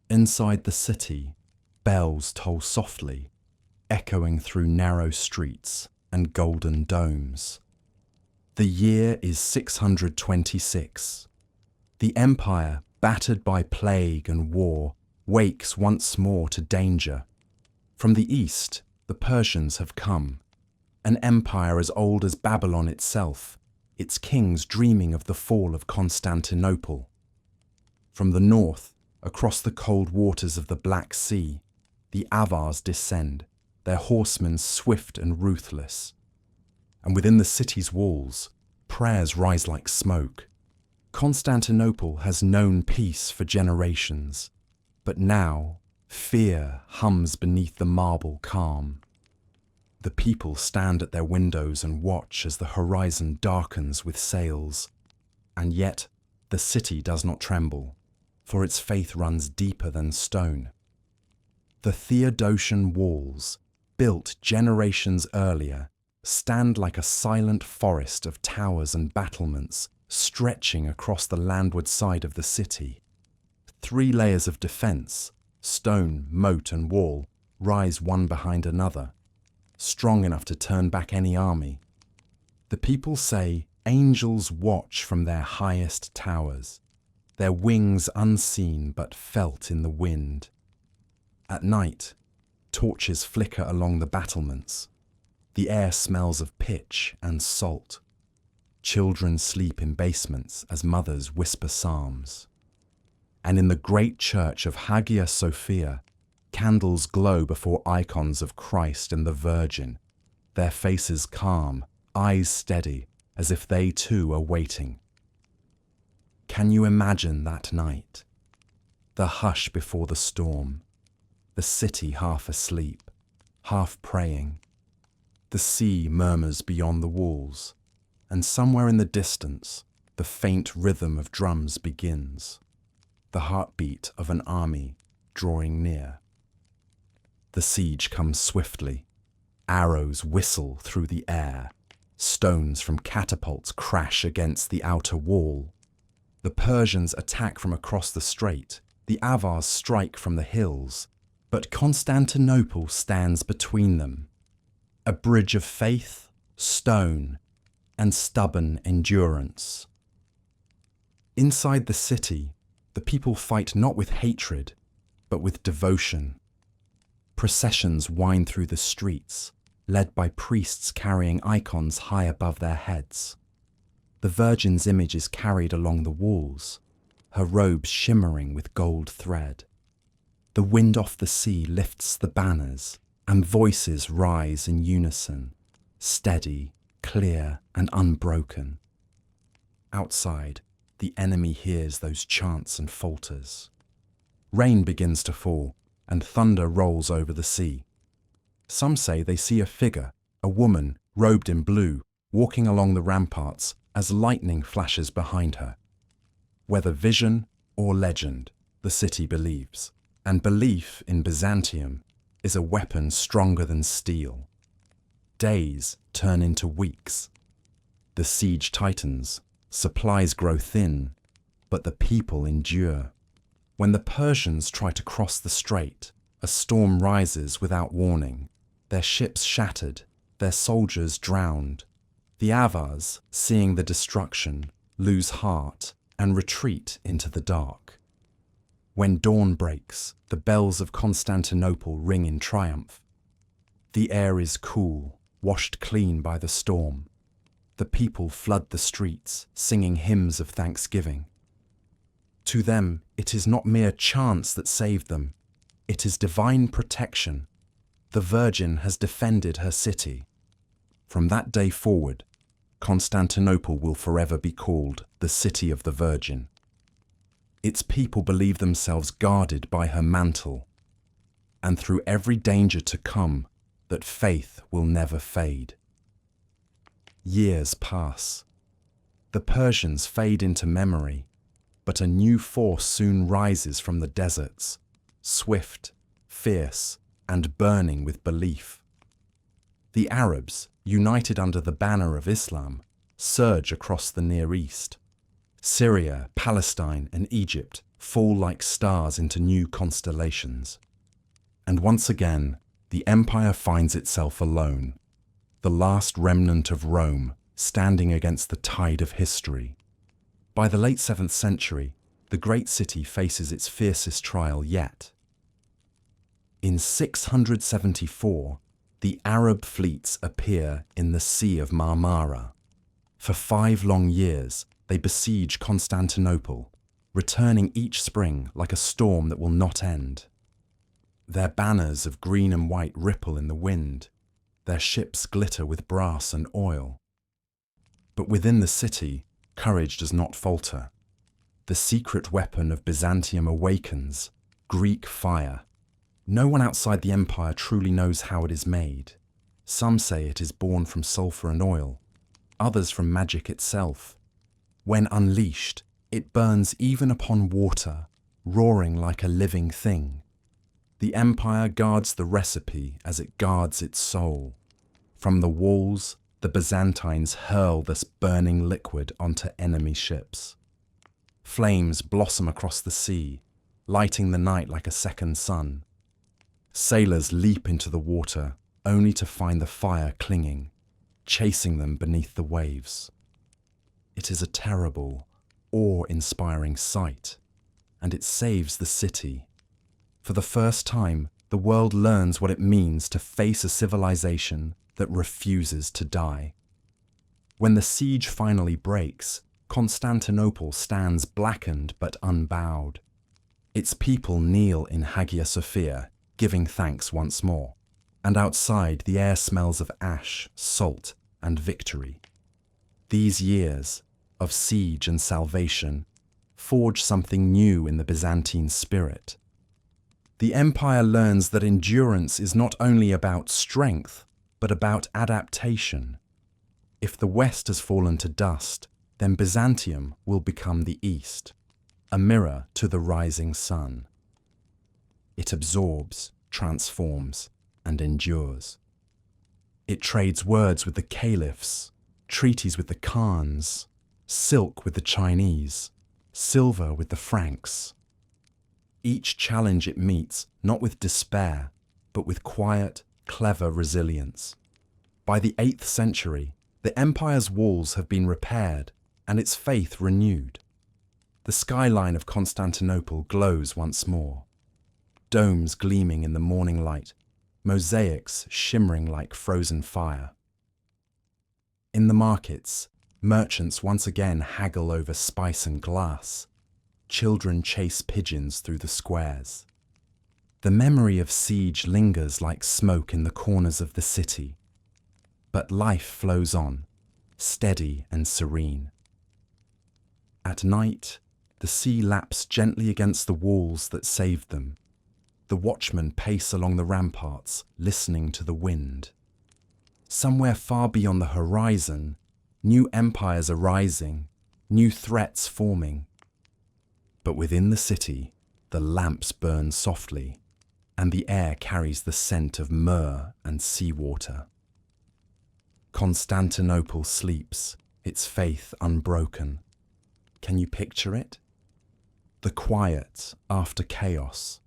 Inside the city, bells toll softly, echoing through narrow streets and golden domes. The year is 626. The empire, battered by plague and war, wakes once more to danger. From the east, the Persians have come, an empire as old as Babylon itself, its kings dreaming of the fall of Constantinople. From the north, across the cold waters of the Black Sea, the Avars descend, their horsemen swift and ruthless. And within the city's walls, prayers rise like smoke. Constantinople has known peace for generations, but now fear hums beneath the marble calm. The people stand at their windows and watch as the horizon darkens with sails, and yet the city does not tremble, for its faith runs deeper than stone. The Theodosian walls, built generations earlier, stand like a silent forest of towers and battlements stretching across the landward side of the city. 3 layers of defense, stone, moat and wall, rise one behind another, strong enough to turn back any army. The people say angels watch from their highest towers, their wings unseen but felt in the wind. At night, torches flicker along the battlements. The air smells of pitch and salt. Children sleep in basements as mothers whisper psalms. And in the great church of Hagia Sophia, candles glow before icons of Christ and the Virgin, their faces calm, eyes steady, as if they too are waiting. Can you imagine that night? The hush before the storm, the city half asleep, half praying. The sea murmurs beyond the walls, and somewhere in the distance, the faint rhythm of drums begins, the heartbeat of an army drawing near. The siege comes swiftly. Arrows whistle through the air. Stones from catapults crash against the outer wall. The Persians attack from across the strait. The Avars strike from the hills. But Constantinople stands between them. A bridge of faith, stone, and stubborn endurance. Inside the city, the people fight not with hatred, but with devotion. Processions wind through the streets, led by priests carrying icons high above their heads. The Virgin's image is carried along the walls, her robes shimmering with gold thread. The wind off the sea lifts the banners, and voices rise in unison, steady, clear, and unbroken. Outside, the enemy hears those chants and falters. Rain begins to fall, and thunder rolls over the sea. Some say they see a figure, a woman, robed in blue, walking along the ramparts as lightning flashes behind her. Whether vision or legend, the city believes, and belief in Byzantium is a weapon stronger than steel. Days turn into weeks. The siege tightens, supplies grow thin, but the people endure. When the Persians try to cross the strait, a storm rises without warning, their ships shattered, their soldiers drowned. The Avars, seeing the destruction, lose heart and retreat into the dark. When dawn breaks, the bells of Constantinople ring in triumph. The air is cool, washed clean by the storm. The people flood the streets, singing hymns of thanksgiving. To them, it is not mere chance that saved them. It is divine protection. The Virgin has defended her city. From that day forward, Constantinople will forever be called the City of the Virgin. Its people believe themselves guarded by her mantle, and through every danger to come, that faith will never fade. Years pass. The Persians fade into memory, but a new force soon rises from the deserts, swift, fierce, and burning with belief. The Arabs, united under the banner of Islam, surge across the Near East. Syria, Palestine, and Egypt fall like stars into new constellations. And once again, the empire finds itself alone, the last remnant of Rome standing against the tide of history. By the late 7th century, the great city faces its fiercest trial yet. In 674, the Arab fleets appear in the Sea of Marmara. For 5 long years, they besiege Constantinople, returning each spring like a storm that will not end. Their banners of green and white ripple in the wind. Their ships glitter with brass and oil. But within the city, courage does not falter. The secret weapon of Byzantium awakens, Greek fire. No one outside the empire truly knows how it is made. Some say it is born from sulfur and oil, others from magic itself. When unleashed, It burns even upon water, roaring like a living thing. The empire guards the recipe as it guards its soul. From the walls, the Byzantines hurl this burning liquid onto enemy ships. Flames blossom across the sea, lighting the night like a second sun. Sailors leap into the water, only to find the fire clinging, chasing them beneath the waves. It is a terrible, awe-inspiring sight, and it saves the city. For the first time, the world learns what it means to face a civilization that refuses to die. When the siege finally breaks, Constantinople stands blackened but unbowed. Its people kneel in Hagia Sophia, giving thanks once more, and outside the air smells of ash, salt, and victory. These years of siege and salvation forge something new in the Byzantine spirit. The empire learns that endurance is not only about strength, but about adaptation. If the West has fallen to dust, then Byzantium will become the East, a mirror to the rising sun. It absorbs, transforms, and endures. It trades words with the caliphs, treaties with the Khans, silk with the Chinese, silver with the Franks. Each challenge it meets, not with despair, but with quiet, clever resilience. By the 8th century, the empire's walls have been repaired and its faith renewed. The skyline of Constantinople glows once more, domes gleaming in the morning light, mosaics shimmering like frozen fire. In the markets, merchants once again haggle over spice and glass. Children chase pigeons through the squares. The memory of siege lingers like smoke in the corners of the city. But life flows on, steady and serene. At night, the sea laps gently against the walls that saved them. The watchmen pace along the ramparts, listening to the wind. Somewhere far beyond the horizon, new empires are rising, new threats forming. But within the city, the lamps burn softly, and the air carries the scent of myrrh and seawater. Constantinople sleeps, its faith unbroken. Can you picture it? The quiet after chaos.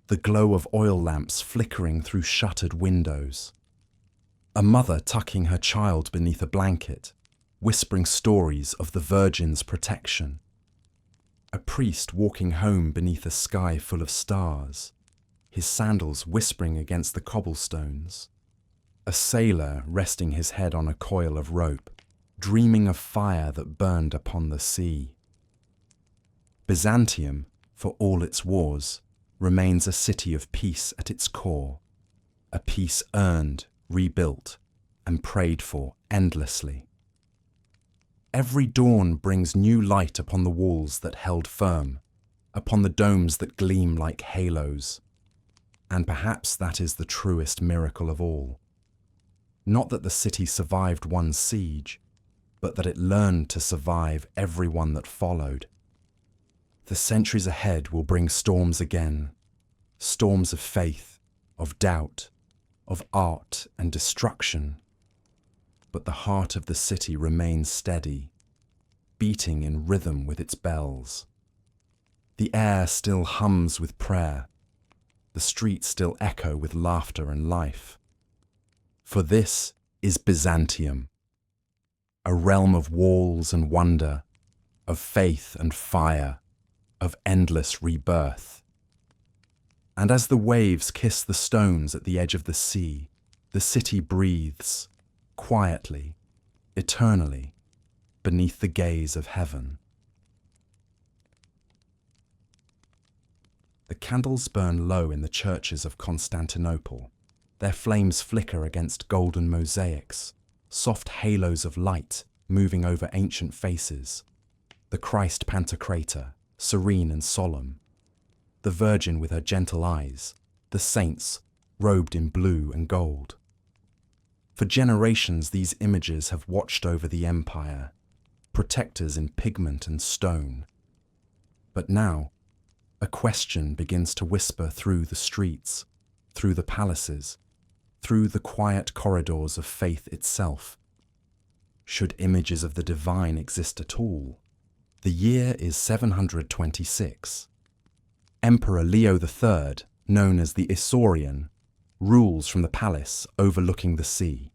The glow of oil lamps flickering through shuttered windows. A mother tucking her child beneath a blanket, whispering stories of the Virgin's protection. A priest walking home beneath a sky full of stars, his sandals whispering against the cobblestones. A sailor resting his head on a coil of rope, dreaming of fire that burned upon the sea. Byzantium, for all its wars, remains a city of peace at its core, a peace earned, rebuilt, and prayed for endlessly. Every dawn brings new light upon the walls that held firm, upon the domes that gleam like halos. And perhaps that is the truest miracle of all. Not that the city survived one siege, but that it learned to survive every one that followed. The centuries ahead will bring storms again, storms of faith, of doubt, of art and destruction. But the heart of the city remains steady, beating in rhythm with its bells. The air still hums with prayer, the streets still echo with laughter and life. For this is Byzantium, a realm of walls and wonder, of faith and fire, of endless rebirth. And as the waves kiss the stones at the edge of the sea, the city breathes, quietly, eternally, beneath the gaze of heaven. The candles burn low in the churches of Constantinople. Their flames flicker against golden mosaics, soft halos of light moving over ancient faces. The Christ Pantocrator, serene and solemn. The Virgin with her gentle eyes. The saints, robed in blue and gold. For generations, these images have watched over the empire, protectors in pigment and stone. But now, a question begins to whisper through the streets, through the palaces, through the quiet corridors of faith itself. Should images of the divine exist at all? The year is 726. Emperor Leo III, known as the Isaurian, rules from the palace overlooking the sea.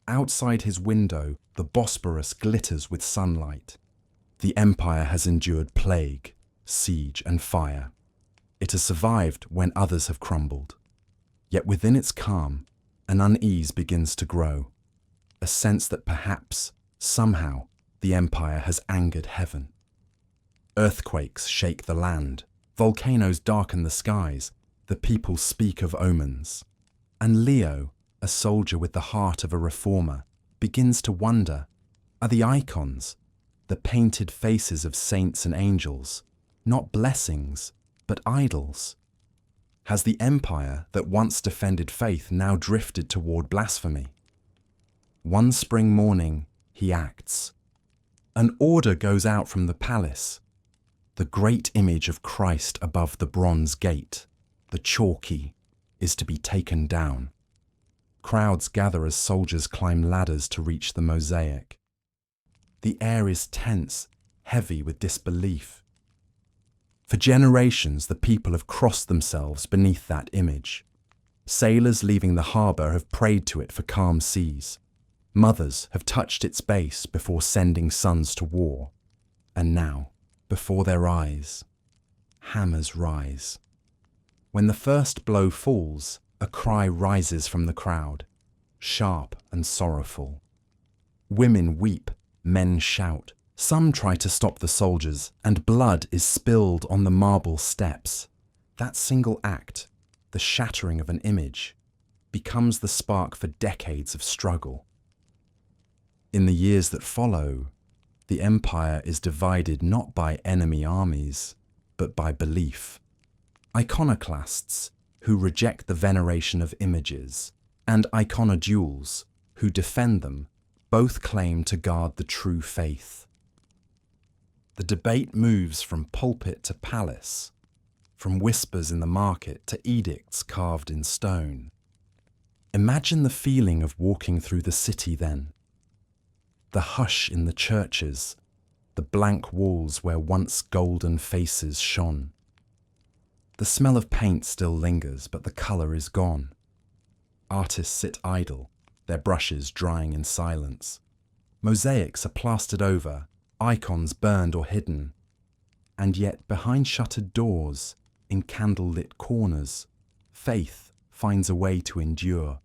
Outside his window, the Bosporus glitters with sunlight. The empire has endured plague, siege, and fire. It has survived when others have crumbled. Yet within its calm, an unease begins to grow, a sense that perhaps, somehow, the empire has angered heaven. Earthquakes shake the land, volcanoes darken the skies, the people speak of omens. And Leo, a soldier with the heart of a reformer, begins to wonder, are the icons, the painted faces of saints and angels, not blessings, but idols? Has the empire that once defended faith now drifted toward blasphemy? One spring morning, he acts. An order goes out from the palace. The great image of Christ above the bronze gate, the chalky, is to be taken down. Crowds gather as soldiers climb ladders to reach the mosaic. The air is tense, heavy with disbelief. For generations, the people have crossed themselves beneath that image. Sailors leaving the harbour have prayed to it for calm seas. Mothers have touched its base before sending sons to war. And now, before their eyes, hammers rise. When the first blow falls, a cry rises from the crowd, sharp and sorrowful. Women weep, men shout. Some try to stop the soldiers, and blood is spilled on the marble steps. That single act, the shattering of an image, becomes the spark for decades of struggle. In the years that follow, the empire is divided not by enemy armies, but by belief. Iconoclasts, who reject the veneration of images, and iconodules, who defend them, both claim to guard the true faith. The debate moves from pulpit to palace, from whispers in the market to edicts carved in stone. Imagine the feeling of walking through the city then. The hush in the churches, the blank walls where once golden faces shone. The smell of paint still lingers, but the colour is gone. Artists sit idle, their brushes drying in silence. Mosaics are plastered over, icons burned or hidden. And yet behind shuttered doors, in candle-lit corners, faith finds a way to endure.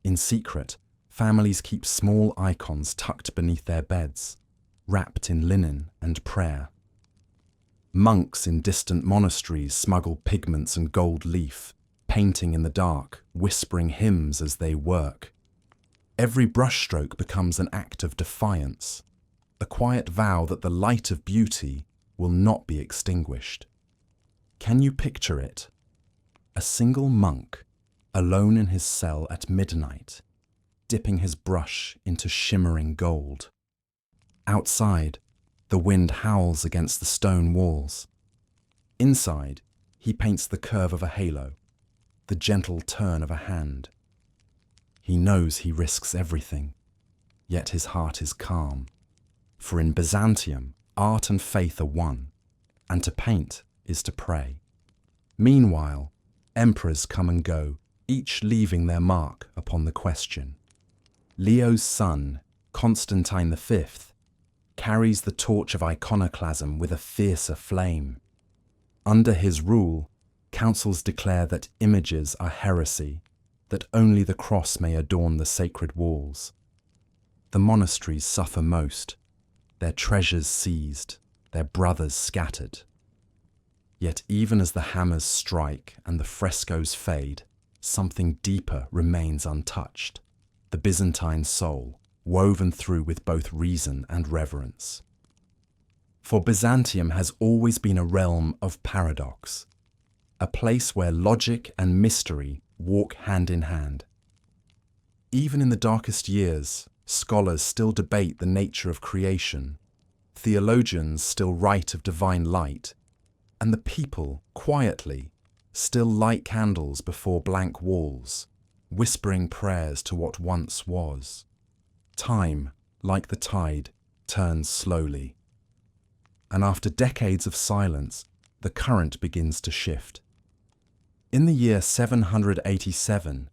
In secret, families keep small icons tucked beneath their beds, wrapped in linen and prayer. Monks in distant monasteries smuggle pigments and gold leaf, painting in the dark, whispering hymns as they work. Every brushstroke becomes an act of defiance, a quiet vow that the light of beauty will not be extinguished. Can you picture it? A single monk, alone in his cell at midnight, dipping his brush into shimmering gold. Outside, the wind howls against the stone walls. Inside, he paints the curve of a halo, the gentle turn of a hand. He knows he risks everything, yet his heart is calm. For in Byzantium, art and faith are one, and to paint is to pray. Meanwhile, emperors come and go, each leaving their mark upon the question. Leo's son, Constantine V, carries the torch of iconoclasm with a fiercer flame. Under his rule, councils declare that images are heresy, that only the cross may adorn the sacred walls. The monasteries suffer most, their treasures seized, their brothers scattered. Yet even as the hammers strike and the frescoes fade, something deeper remains untouched, the Byzantine soul, woven through with both reason and reverence. For Byzantium has always been a realm of paradox, a place where logic and mystery walk hand in hand. Even in the darkest years, Scholars still debate the nature of creation. Theologians still write of divine light. And the people, quietly, still light candles before blank walls, whispering prayers to what once was. Time, like the tide, turns slowly. And after decades of silence, the current begins to shift. In the year 787,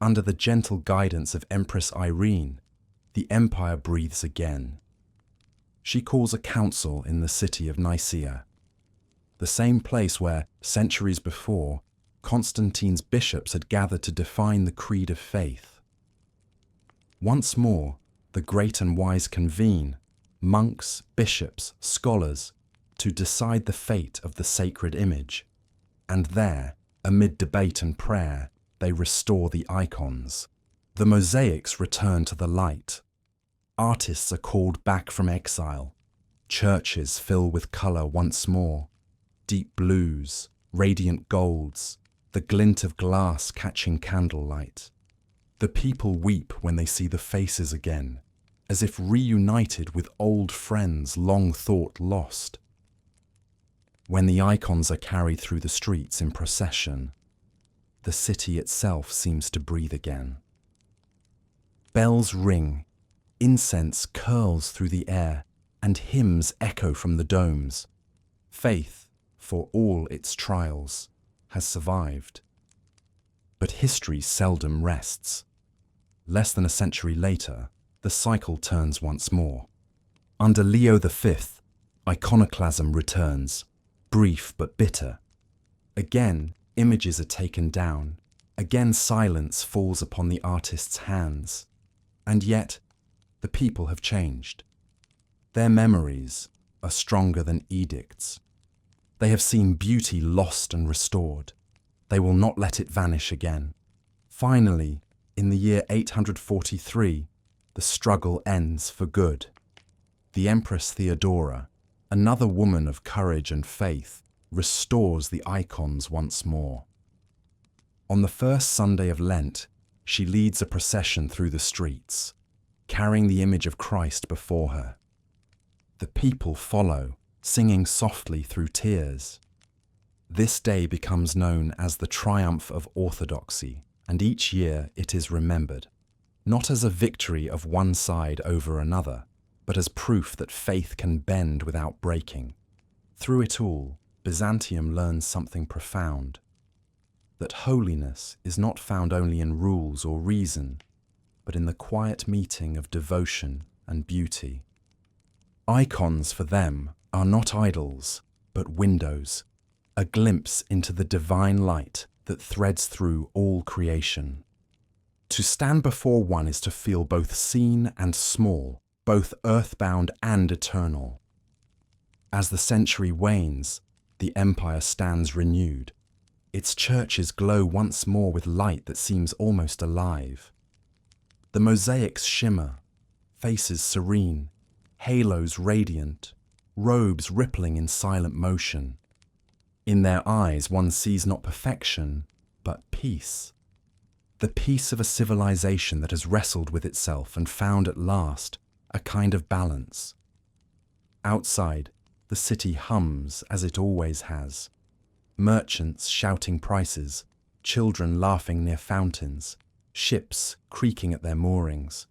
under the gentle guidance of Empress Irene, the empire breathes again. She calls a council in the city of Nicaea, the same place where, centuries before, Constantine's bishops had gathered to define the creed of faith. Once more, the great and wise convene, monks, bishops, scholars, to decide the fate of the sacred image. And there, amid debate and prayer, they restore the icons. The mosaics return to the light. Artists are called back from exile. Churches fill with colour once more. Deep blues, radiant golds, the glint of glass catching candlelight. The people weep when they see the faces again, as if reunited with old friends long thought lost. When the icons are carried through the streets in procession, the city itself seems to breathe again. Bells ring, incense curls through the air, and hymns echo from the domes. Faith, for all its trials, has survived. But history seldom rests. Less than a century later, the cycle turns once more. Under Leo V, iconoclasm returns, brief but bitter. Again, images are taken down. Again, silence falls upon the artist's hands. And yet, the people have changed. Their memories are stronger than edicts. They have seen beauty lost and restored. They will not let it vanish again. Finally, in the year 843, the struggle ends for good. The Empress Theodora, another woman of courage and faith, restores the icons once more. On the first Sunday of Lent, she leads a procession through the streets, carrying the image of Christ before her. The people follow, singing softly through tears. This day becomes known as the triumph of orthodoxy, and each year it is remembered, not as a victory of one side over another, but as proof that faith can bend without breaking. Through it all, Byzantium learns something profound, that holiness is not found only in rules or reason, but in the quiet meeting of devotion and beauty. Icons for them are not idols, but windows, a glimpse into the divine light that threads through all creation. To stand before one is to feel both seen and small, both earthbound and eternal. As the century wanes, the empire stands renewed. Its churches glow once more with light that seems almost alive. The mosaics shimmer, faces serene, halos radiant, robes rippling in silent motion. In their eyes one sees not perfection, but peace. The peace of a civilization that has wrestled with itself and found at last a kind of balance. Outside, the city hums as it always has. Merchants shouting prices, children laughing near fountains, ships creaking at their moorings.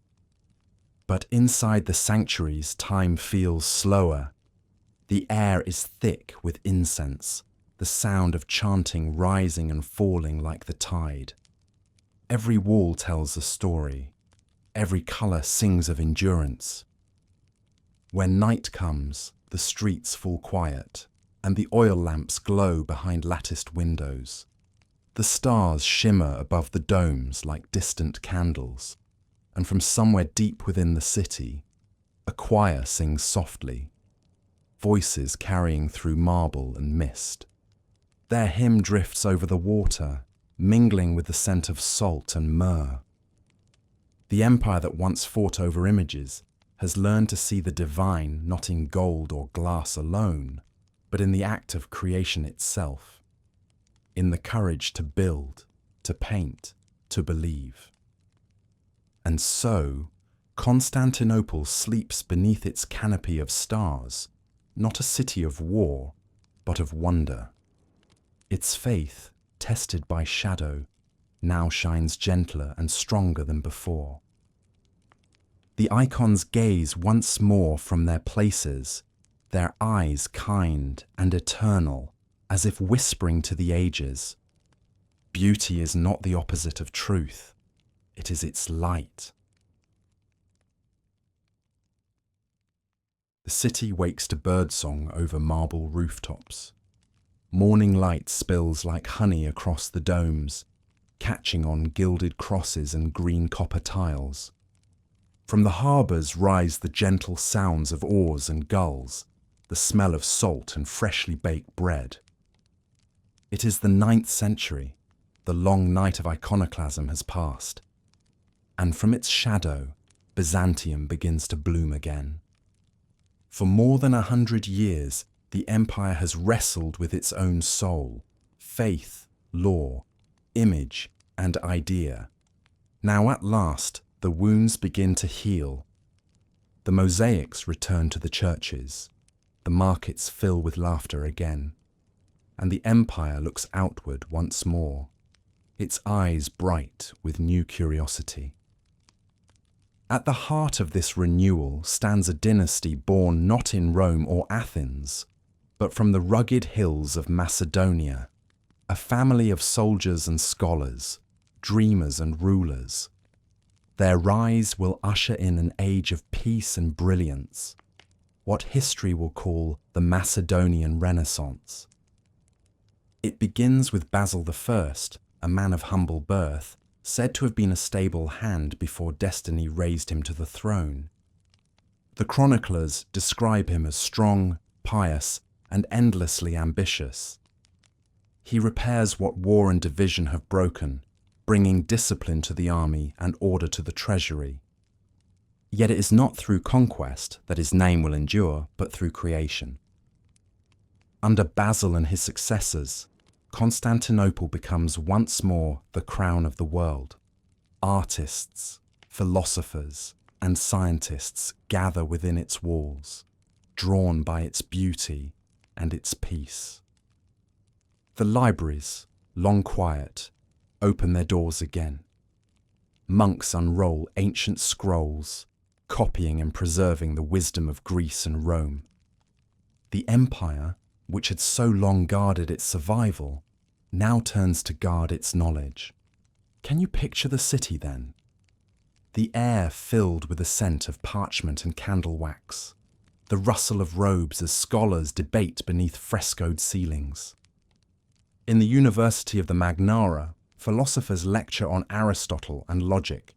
But inside the sanctuaries, time feels slower. The air is thick with incense, the sound of chanting rising and falling like the tide. Every wall tells a story. Every colour sings of endurance. When night comes, the streets fall quiet, and the oil lamps glow behind latticed windows. The stars shimmer above the domes like distant candles, and from somewhere deep within the city, a choir sings softly, voices carrying through marble and mist. Their hymn drifts over the water, mingling with the scent of salt and myrrh. The empire that once fought over images has learned to see the divine not in gold or glass alone, but in the act of creation itself, in the courage to build, to paint, to believe. And so, Constantinople sleeps beneath its canopy of stars, not a city of war, but of wonder. Its faith, tested by shadow, now shines gentler and stronger than before. The icons gaze once more from their places, their eyes kind and eternal, as if whispering to the ages. Beauty is not the opposite of truth, it is its light. The city wakes to birdsong over marble rooftops. Morning light spills like honey across the domes, catching on gilded crosses and green copper tiles. From the harbours rise the gentle sounds of oars and gulls, the smell of salt and freshly baked bread. It is the 9th century, the long night of iconoclasm has passed, and from its shadow, Byzantium begins to bloom again. For more than 100 years, the empire has wrestled with its own soul, faith, law, image, and idea. Now at last, the wounds begin to heal. The mosaics return to the churches, the markets fill with laughter again, and the empire looks outward once more, its eyes bright with new curiosity. At the heart of this renewal stands a dynasty born not in Rome or Athens, but from the rugged hills of Macedonia, a family of soldiers and scholars, dreamers and rulers. Their rise will usher in an age of peace and brilliance, what history will call the Macedonian Renaissance. It begins with Basil I, a man of humble birth, said to have been a stable hand before destiny raised him to the throne. The chroniclers describe him as strong, pious, and endlessly ambitious. He repairs what war and division have broken, bringing discipline to the army and order to the treasury. Yet it is not through conquest that his name will endure, but through creation. Under Basil and his successors, Constantinople becomes once more the crown of the world. Artists, philosophers, and scientists gather within its walls, drawn by its beauty and its peace. The libraries, long quiet, open their doors again. Monks unroll ancient scrolls, copying and preserving the wisdom of Greece and Rome. The empire, which had so long guarded its survival, now turns to guard its knowledge. Can you picture the city then? The air filled with the scent of parchment and candle wax, the rustle of robes as scholars debate beneath frescoed ceilings. In the University of the Magnara, philosophers lecture on Aristotle and logic.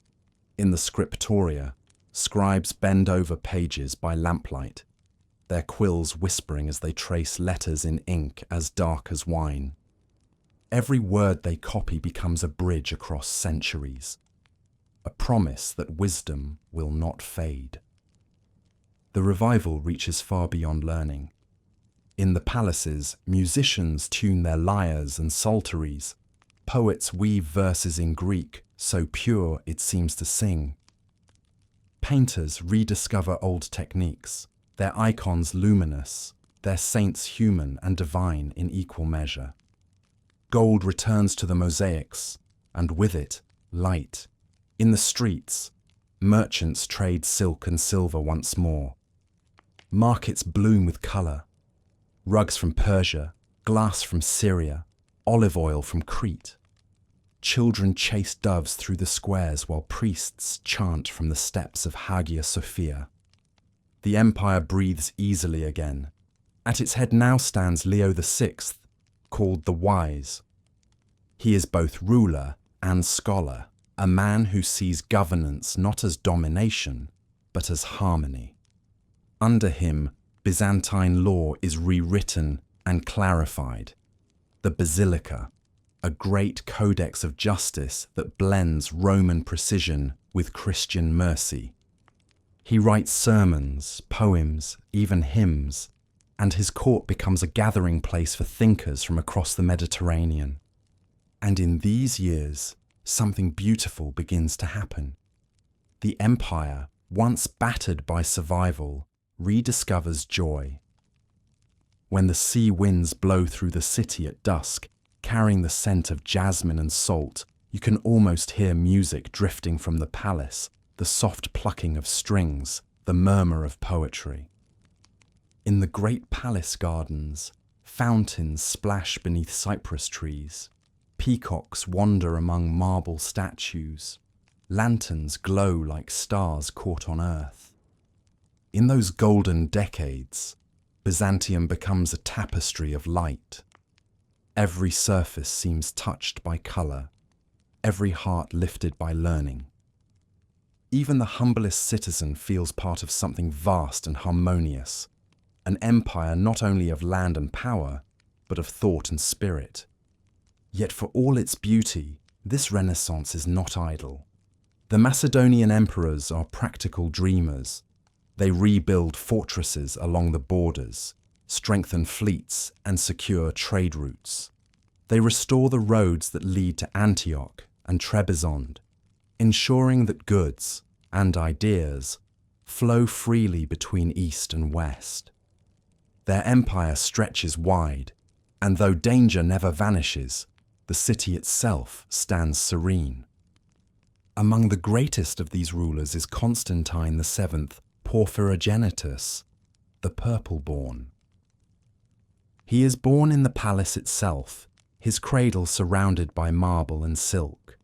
In the scriptoria, scribes bend over pages by lamplight, their quills whispering as they trace letters in ink as dark as wine. Every word they copy becomes a bridge across centuries, a promise that wisdom will not fade. The revival reaches far beyond learning. In the palaces, musicians tune their lyres and psalteries. Poets weave verses in Greek, so pure it seems to sing. Painters rediscover old techniques, their icons luminous, their saints human and divine in equal measure. Gold returns to the mosaics, and with it, light. In the streets, merchants trade silk and silver once more. Markets bloom with colour. Rugs from Persia, glass from Syria, olive oil from Crete. Children chase doves through the squares while priests chant from the steps of Hagia Sophia. The empire breathes easily again. At its head now stands Leo VI, called the Wise. He is both ruler and scholar, a man who sees governance not as domination, but as harmony. Under him, Byzantine law is rewritten and clarified. The Basilica, a great codex of justice that blends Roman precision with Christian mercy. He writes sermons, poems, even hymns, and his court becomes a gathering place for thinkers from across the Mediterranean. And in these years, something beautiful begins to happen. The empire, once battered by survival, rediscovers joy. When the sea winds blow through the city at dusk, carrying the scent of jasmine and salt, you can almost hear music drifting from the palace, the soft plucking of strings, the murmur of poetry. In the great palace gardens, fountains splash beneath cypress trees, peacocks wander among marble statues, lanterns glow like stars caught on earth. In those golden decades, Byzantium becomes a tapestry of light. Every surface seems touched by colour, every heart lifted by learning. Even the humblest citizen feels part of something vast and harmonious, an empire not only of land and power, but of thought and spirit. Yet for all its beauty, this Renaissance is not idle. The Macedonian emperors are practical dreamers. They rebuild fortresses along the borders, strengthen fleets, and secure trade routes. They restore the roads that lead to Antioch and Trebizond, ensuring that goods and ideas flow freely between East and West. Their empire stretches wide, and though danger never vanishes, the city itself stands serene. Among the greatest of these rulers is Constantine VII Porphyrogenitus, the purple-born. He is born in the palace itself, his cradle surrounded by marble and silk.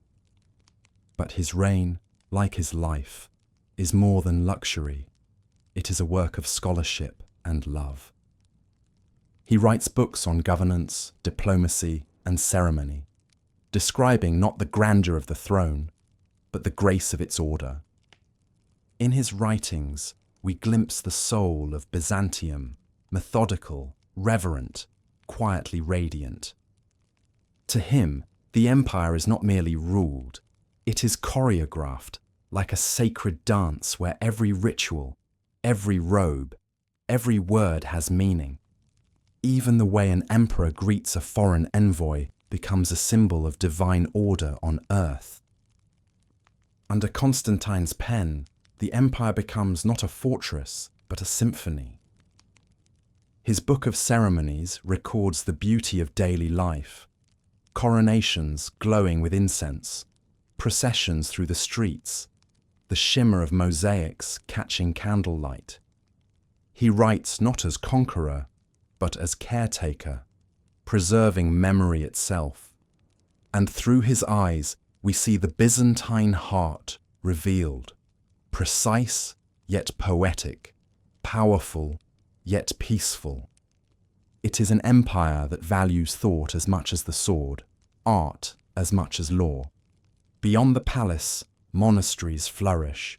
But his reign, like his life, is more than luxury. It is a work of scholarship and love. He writes books on governance, diplomacy, and ceremony, describing not the grandeur of the throne, but the grace of its order. In his writings, we glimpse the soul of Byzantium, methodical, reverent, quietly radiant. To him, the empire is not merely ruled, it is choreographed like a sacred dance where every ritual, every robe, every word has meaning. Even the way an emperor greets a foreign envoy becomes a symbol of divine order on earth. Under Constantine's pen, the empire becomes not a fortress, but a symphony. His book of ceremonies records the beauty of daily life, coronations glowing with incense, processions through the streets, the shimmer of mosaics catching candlelight. He writes not as conqueror, but as caretaker, preserving memory itself. And through his eyes, we see the Byzantine heart revealed, precise yet poetic, powerful yet peaceful. It is an empire that values thought as much as the sword, art as much as law. Beyond the palace, monasteries flourish.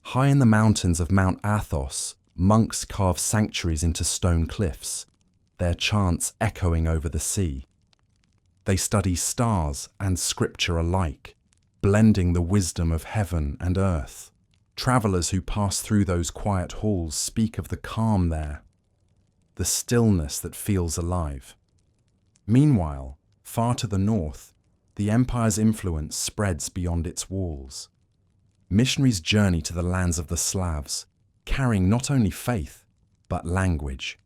High in the mountains of Mount Athos, monks carve sanctuaries into stone cliffs, their chants echoing over the sea. They study stars and scripture alike, blending the wisdom of heaven and earth. Travelers who pass through those quiet halls speak of the calm there, the stillness that feels alive. Meanwhile, far to the north, the empire's influence spreads beyond its walls. Missionaries journey to the lands of the Slavs, carrying not only faith, but language.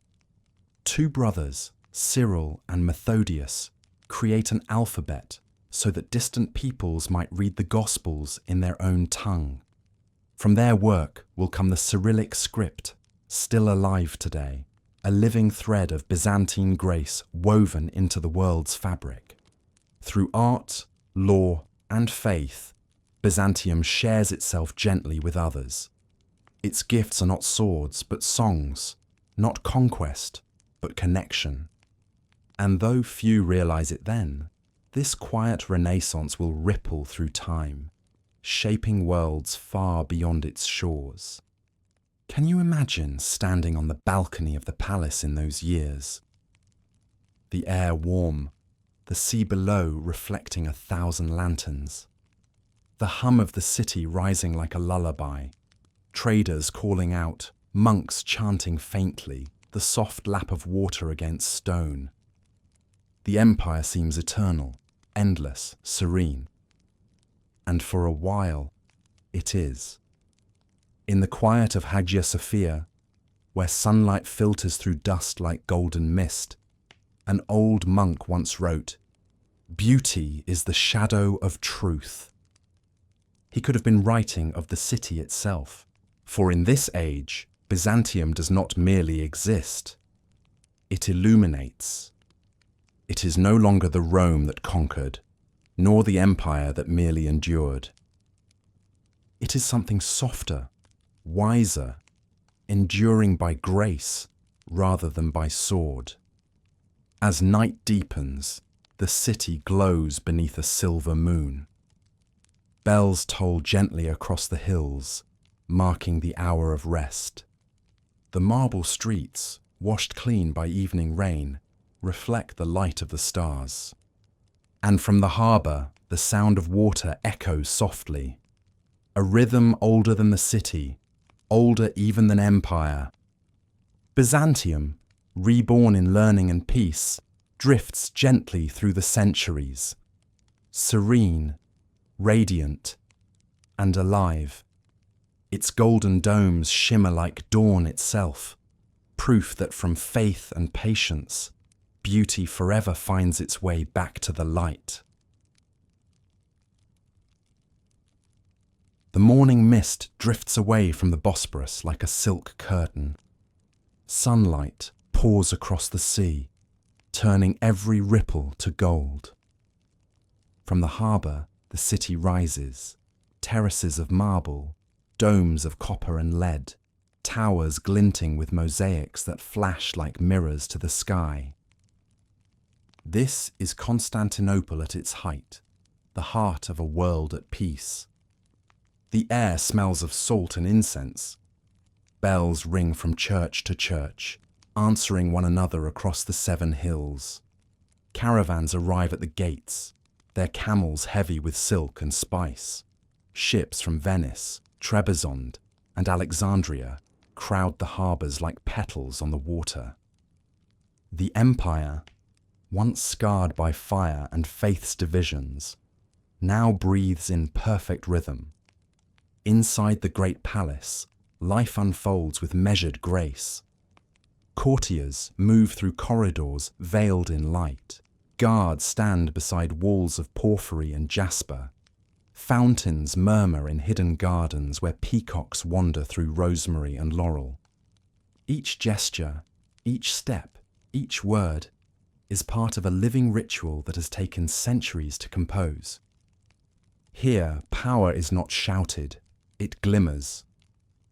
Two brothers, Cyril and Methodius, create an alphabet so that distant peoples might read the Gospels in their own tongue. From their work will come the Cyrillic script, still alive today, a living thread of Byzantine grace woven into the world's fabric. Through art, law, and faith, Byzantium shares itself gently with others. Its gifts are not swords, but songs, not conquest, but connection. And though few realize it then, this quiet renaissance will ripple through time, shaping worlds far beyond its shores. Can you imagine standing on the balcony of the palace in those years? The air warm, the sea below reflecting 1,000 lanterns, the hum of the city rising like a lullaby, traders calling out, monks chanting faintly, the soft lap of water against stone. The empire seems eternal, endless, serene. And for a while, it is. In the quiet of Hagia Sophia, where sunlight filters through dust like golden mist, an old monk once wrote, "Beauty is the shadow of truth." He could have been writing of the city itself, for in this age, Byzantium does not merely exist. It illuminates. It is no longer the Rome that conquered, nor the empire that merely endured. It is something softer, wiser, enduring by grace rather than by sword. As night deepens, the city glows beneath a silver moon. Bells toll gently across the hills, marking the hour of rest. The marble streets, washed clean by evening rain, reflect the light of the stars. And from the harbour, the sound of water echoes softly. A rhythm older than the city, older even than empire. Byzantium, reborn in learning and peace, drifts gently through the centuries, serene, radiant, and alive. Its golden domes shimmer like dawn itself, proof that from faith and patience, beauty forever finds its way back to the light. The morning mist drifts away from the Bosporus like a silk curtain. Sunlight pours across the sea, turning every ripple to gold. From the harbour, the city rises, terraces of marble, domes of copper and lead, towers glinting with mosaics that flash like mirrors to the sky. This is Constantinople at its height, the heart of a world at peace. The air smells of salt and incense. Bells ring from church to church, answering one another across the 7 hills. Caravans arrive at the gates, their camels heavy with silk and spice. Ships from Venice, Trebizond, and Alexandria crowd the harbours like petals on the water. The empire, once scarred by fire and faith's divisions, now breathes in perfect rhythm. Inside the great palace, life unfolds with measured grace. Courtiers move through corridors veiled in light. Guards stand beside walls of porphyry and jasper. Fountains murmur in hidden gardens where peacocks wander through rosemary and laurel. Each gesture, each step, each word is part of a living ritual that has taken centuries to compose. Here, power is not shouted, it glimmers.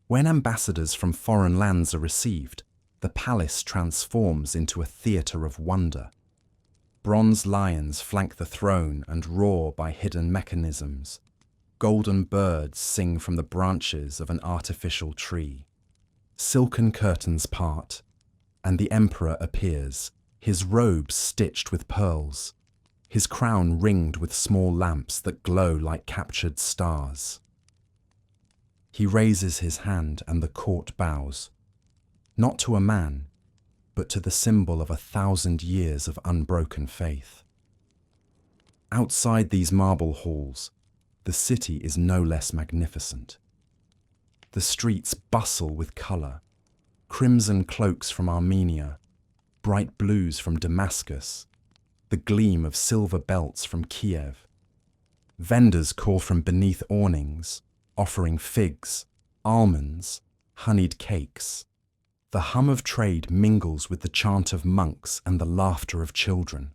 When ambassadors from foreign lands are received, the palace transforms into a theatre of wonder. Bronze lions flank the throne and roar by hidden mechanisms. Golden birds sing from the branches of an artificial tree. Silken curtains part, and the emperor appears, his robes stitched with pearls, his crown ringed with small lamps that glow like captured stars. He raises his hand and the court bows, not to a man, but to the symbol of 1,000 years of unbroken faith. Outside these marble halls, the city is no less magnificent. The streets bustle with colour, crimson cloaks from Armenia, bright blues from Damascus, the gleam of silver belts from Kiev. Vendors call from beneath awnings, offering figs, almonds, honeyed cakes. The hum of trade mingles with the chant of monks and the laughter of children.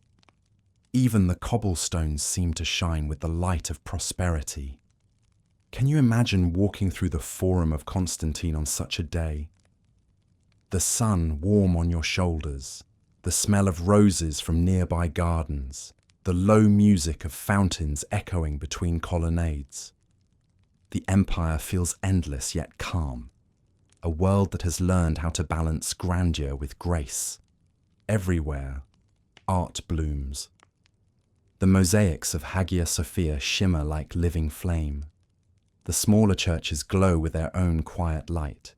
Even the cobblestones seem to shine with the light of prosperity. Can you imagine walking through the Forum of Constantine on such a day? The sun warm on your shoulders, the smell of roses from nearby gardens, the low music of fountains echoing between colonnades. The empire feels endless yet calm, a world that has learned how to balance grandeur with grace. Everywhere, art blooms. The mosaics of Hagia Sophia shimmer like living flame. The smaller churches glow with their own quiet light.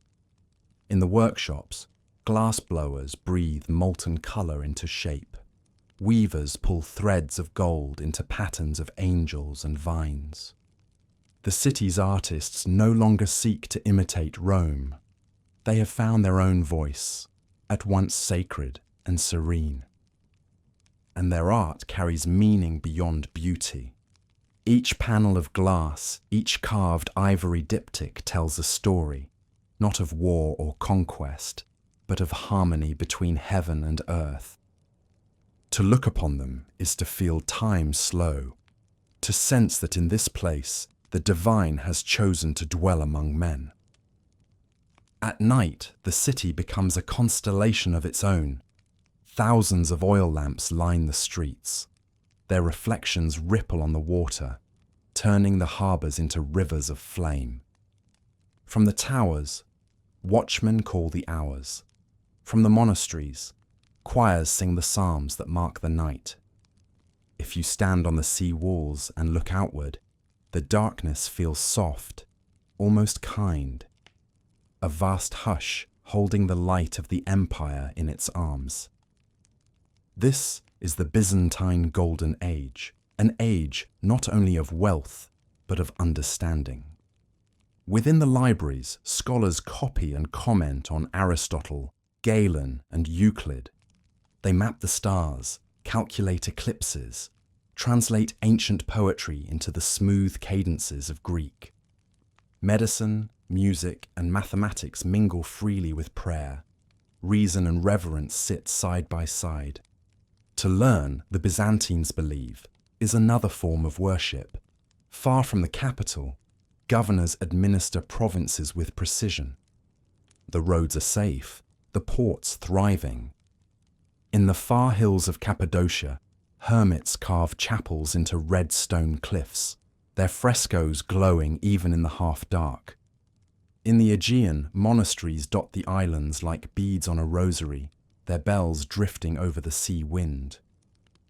In the workshops, glass blowers breathe molten colour into shape. Weavers pull threads of gold into patterns of angels and vines. The city's artists no longer seek to imitate Rome. They have found their own voice, at once sacred and serene. And their art carries meaning beyond beauty. Each panel of glass, each carved ivory diptych tells a story, not of war or conquest, but of harmony between heaven and earth. To look upon them is to feel time slow, to sense that in this place the divine has chosen to dwell among men. At night, the city becomes a constellation of its own. Thousands of oil lamps line the streets. Their reflections ripple on the water, turning the harbours into rivers of flame. From the towers, watchmen call the hours. From the monasteries, choirs sing the psalms that mark the night. If you stand on the sea walls and look outward, the darkness feels soft, almost kind. A vast hush holding the light of the empire in its arms. This is the Byzantine Golden Age, an age not only of wealth, but of understanding. Within the libraries, scholars copy and comment on Aristotle, Galen, and Euclid. They map the stars, calculate eclipses, translate ancient poetry into the smooth cadences of Greek. Medicine, music, and mathematics mingle freely with prayer. Reason and reverence sit side by side. To learn, the Byzantines believe, is another form of worship. Far from the capital, governors administer provinces with precision. The roads are safe, the ports thriving. In the far hills of Cappadocia, hermits carve chapels into red stone cliffs, their frescoes glowing even in the half-dark. In the Aegean, monasteries dot the islands like beads on a rosary, their bells drifting over the sea wind.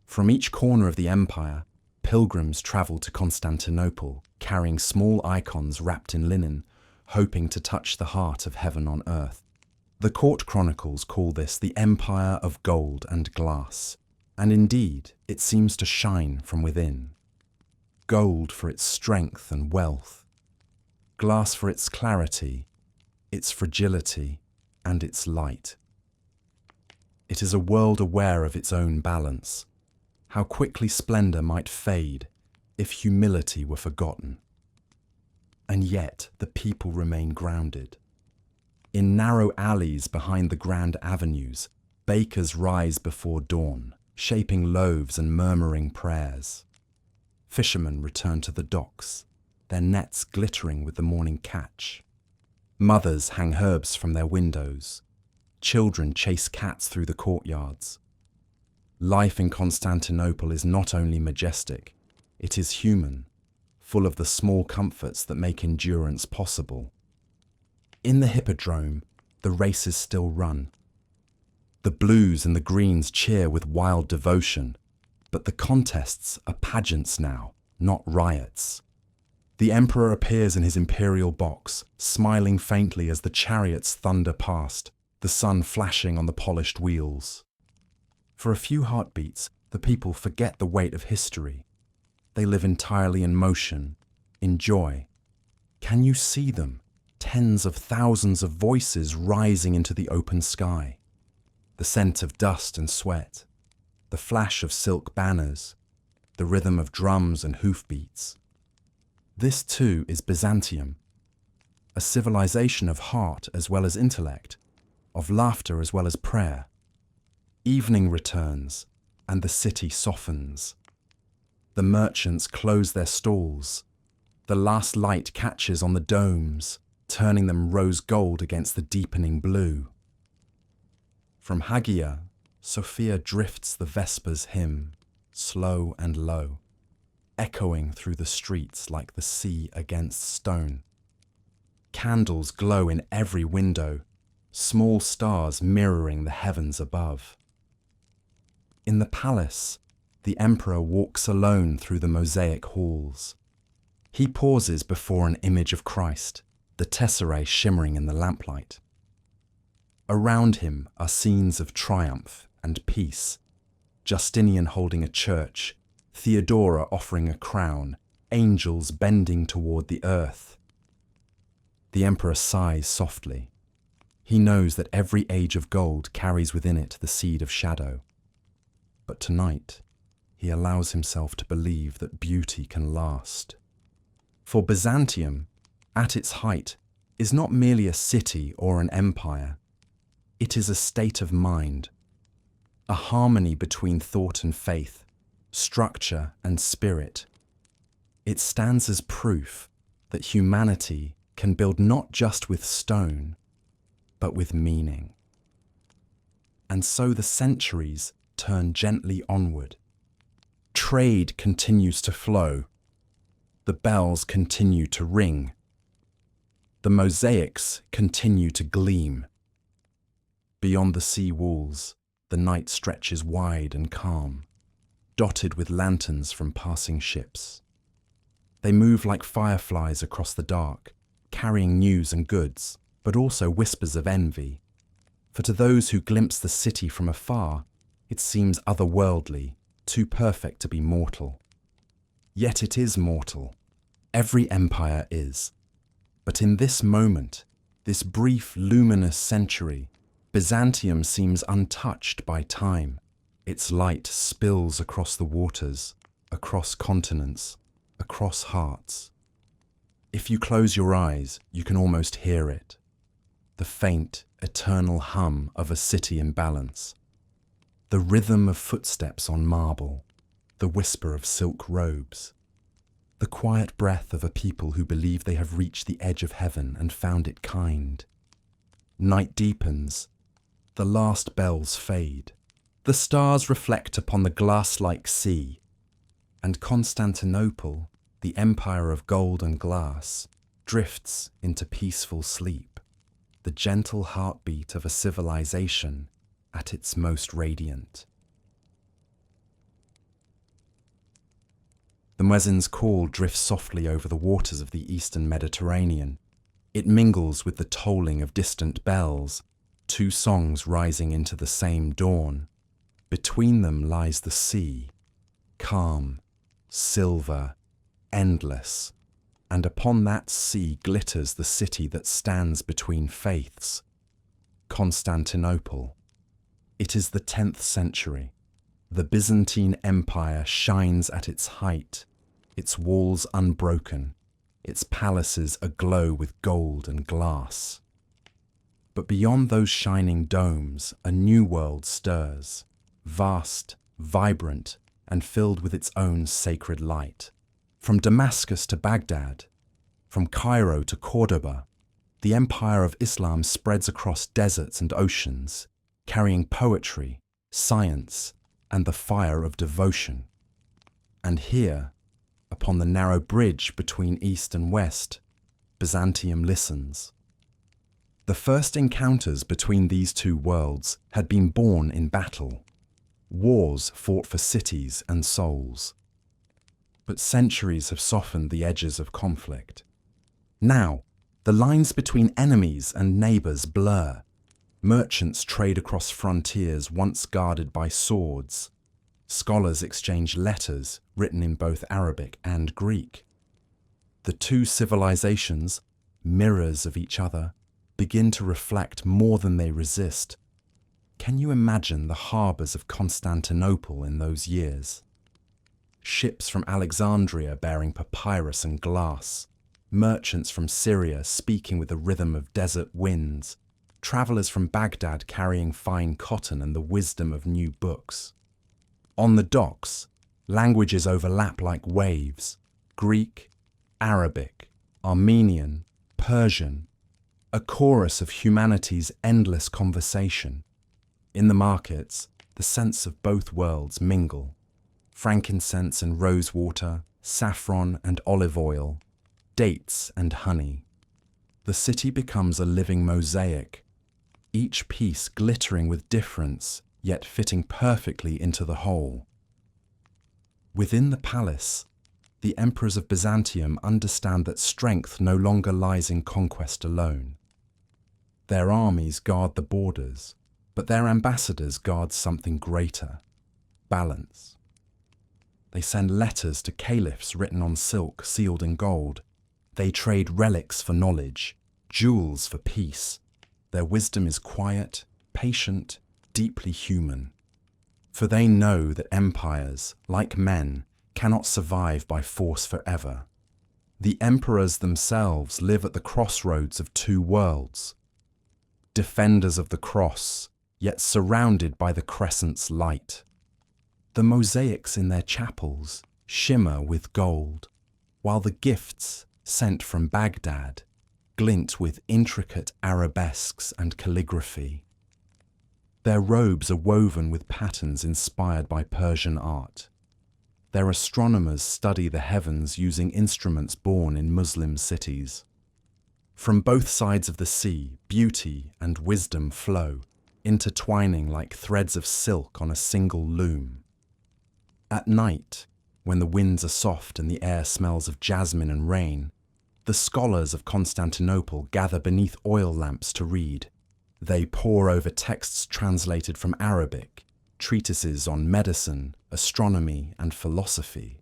From each corner of the empire, pilgrims travel to Constantinople, carrying small icons wrapped in linen, hoping to touch the heart of heaven on earth. The court chronicles call this the Empire of Gold and Glass, and indeed, it seems to shine from within. Gold for its strength and wealth, glass for its clarity, its fragility, and its light. It is a world aware of its own balance, how quickly splendor might fade if humility were forgotten. And yet the people remain grounded. In narrow alleys behind the grand avenues, bakers rise before dawn, shaping loaves and murmuring prayers. Fishermen return to the docks, their nets glittering with the morning catch. Mothers hang herbs from their windows. Children chase cats through the courtyards. Life in Constantinople is not only majestic, it is human, full of the small comforts that make endurance possible. In the hippodrome, the races still run. The blues and the greens cheer with wild devotion, but the contests are pageants now, not riots. The emperor appears in his imperial box, smiling faintly as the chariots thunder past, the sun flashing on the polished wheels. For a few heartbeats, the people forget the weight of history. They live entirely in motion, in joy. Can you see them? Tens of thousands of voices rising into the open sky. The scent of dust and sweat. The flash of silk banners. The rhythm of drums and hoofbeats. This too is Byzantium, a civilization of heart as well as intellect, of laughter as well as prayer. Evening returns, and the city softens. The merchants close their stalls. The last light catches on the domes, turning them rose gold against the deepening blue. From Hagia, Sophia drifts the Vespers hymn, slow and low, echoing through the streets like the sea against stone. Candles glow in every window, small stars mirroring the heavens above. In the palace, the emperor walks alone through the mosaic halls. He pauses before an image of Christ, the tesserae shimmering in the lamplight. Around him are scenes of triumph and peace, Justinian holding a church, Theodora offering a crown, angels bending toward the earth. The emperor sighs softly. He knows that every age of gold carries within it the seed of shadow. But tonight, he allows himself to believe that beauty can last. For Byzantium, at its height, is not merely a city or an empire. It is a state of mind, a harmony between thought and faith, structure and spirit. It stands as proof that humanity can build not just with stone, but with meaning. And so the centuries turn gently onward. Trade continues to flow. The bells continue to ring. The mosaics continue to gleam. Beyond the sea walls, the night stretches wide and calm, dotted with lanterns from passing ships. They move like fireflies across the dark, carrying news and goods, but also whispers of envy. For to those who glimpse the city from afar, it seems otherworldly, too perfect to be mortal. Yet it is mortal. Every empire is. But in this moment, this brief luminous century, Byzantium seems untouched by time. Its light spills across the waters, across continents, across hearts. If you close your eyes, you can almost hear it. The faint, eternal hum of a city in balance. The rhythm of footsteps on marble. The whisper of silk robes. The quiet breath of a people who believe they have reached the edge of heaven and found it kind. Night deepens. The last bells fade. The stars reflect upon the glass-like sea. And Constantinople, the empire of gold and glass, drifts into peaceful sleep, the gentle heartbeat of a civilization at its most radiant. The muezzin's call drifts softly over the waters of the eastern Mediterranean. It mingles with the tolling of distant bells, two songs rising into the same dawn. Between them lies the sea, calm, silver, endless, and upon that sea glitters the city that stands between faiths, Constantinople. It is the 10th century. The Byzantine Empire shines at its height, its walls unbroken, its palaces aglow with gold and glass. But beyond those shining domes, a new world stirs, vast, vibrant, and filled with its own sacred light. From Damascus to Baghdad, from Cairo to Cordoba, the empire of Islam spreads across deserts and oceans, carrying poetry, science, and the fire of devotion. And here, upon the narrow bridge between East and West, Byzantium listens. The first encounters between these two worlds had been born in battle. Wars fought for cities and souls. But centuries have softened the edges of conflict. Now, the lines between enemies and neighbors blur. Merchants trade across frontiers once guarded by swords. Scholars exchange letters written in both Arabic and Greek. The two civilizations, mirrors of each other, begin to reflect more than they resist. Can you imagine the harbours of Constantinople in those years? Ships from Alexandria bearing papyrus and glass, merchants from Syria speaking with the rhythm of desert winds, travellers from Baghdad carrying fine cotton and the wisdom of new books. On the docks, languages overlap like waves: Greek, Arabic, Armenian, Persian, a chorus of humanity's endless conversation. In the markets, the scents of both worlds mingle: frankincense and rosewater, saffron and olive oil, dates and honey. The city becomes a living mosaic, each piece glittering with difference, yet fitting perfectly into the whole. Within the palace, the emperors of Byzantium understand that strength no longer lies in conquest alone. Their armies guard the borders, but their ambassadors guard something greater: balance. They send letters to caliphs written on silk, sealed in gold. They trade relics for knowledge, jewels for peace. Their wisdom is quiet, patient, deeply human. For they know that empires, like men, cannot survive by force forever. The emperors themselves live at the crossroads of two worlds, defenders of the cross, yet surrounded by the crescent's light. The mosaics in their chapels shimmer with gold, while the gifts sent from Baghdad glint with intricate arabesques and calligraphy. Their robes are woven with patterns inspired by Persian art. Their astronomers study the heavens using instruments born in Muslim cities. From both sides of the sea, beauty and wisdom flow, intertwining like threads of silk on a single loom. At night, when the winds are soft and the air smells of jasmine and rain, the scholars of Constantinople gather beneath oil lamps to read. They pore over texts translated from Arabic, treatises on medicine, astronomy, and philosophy.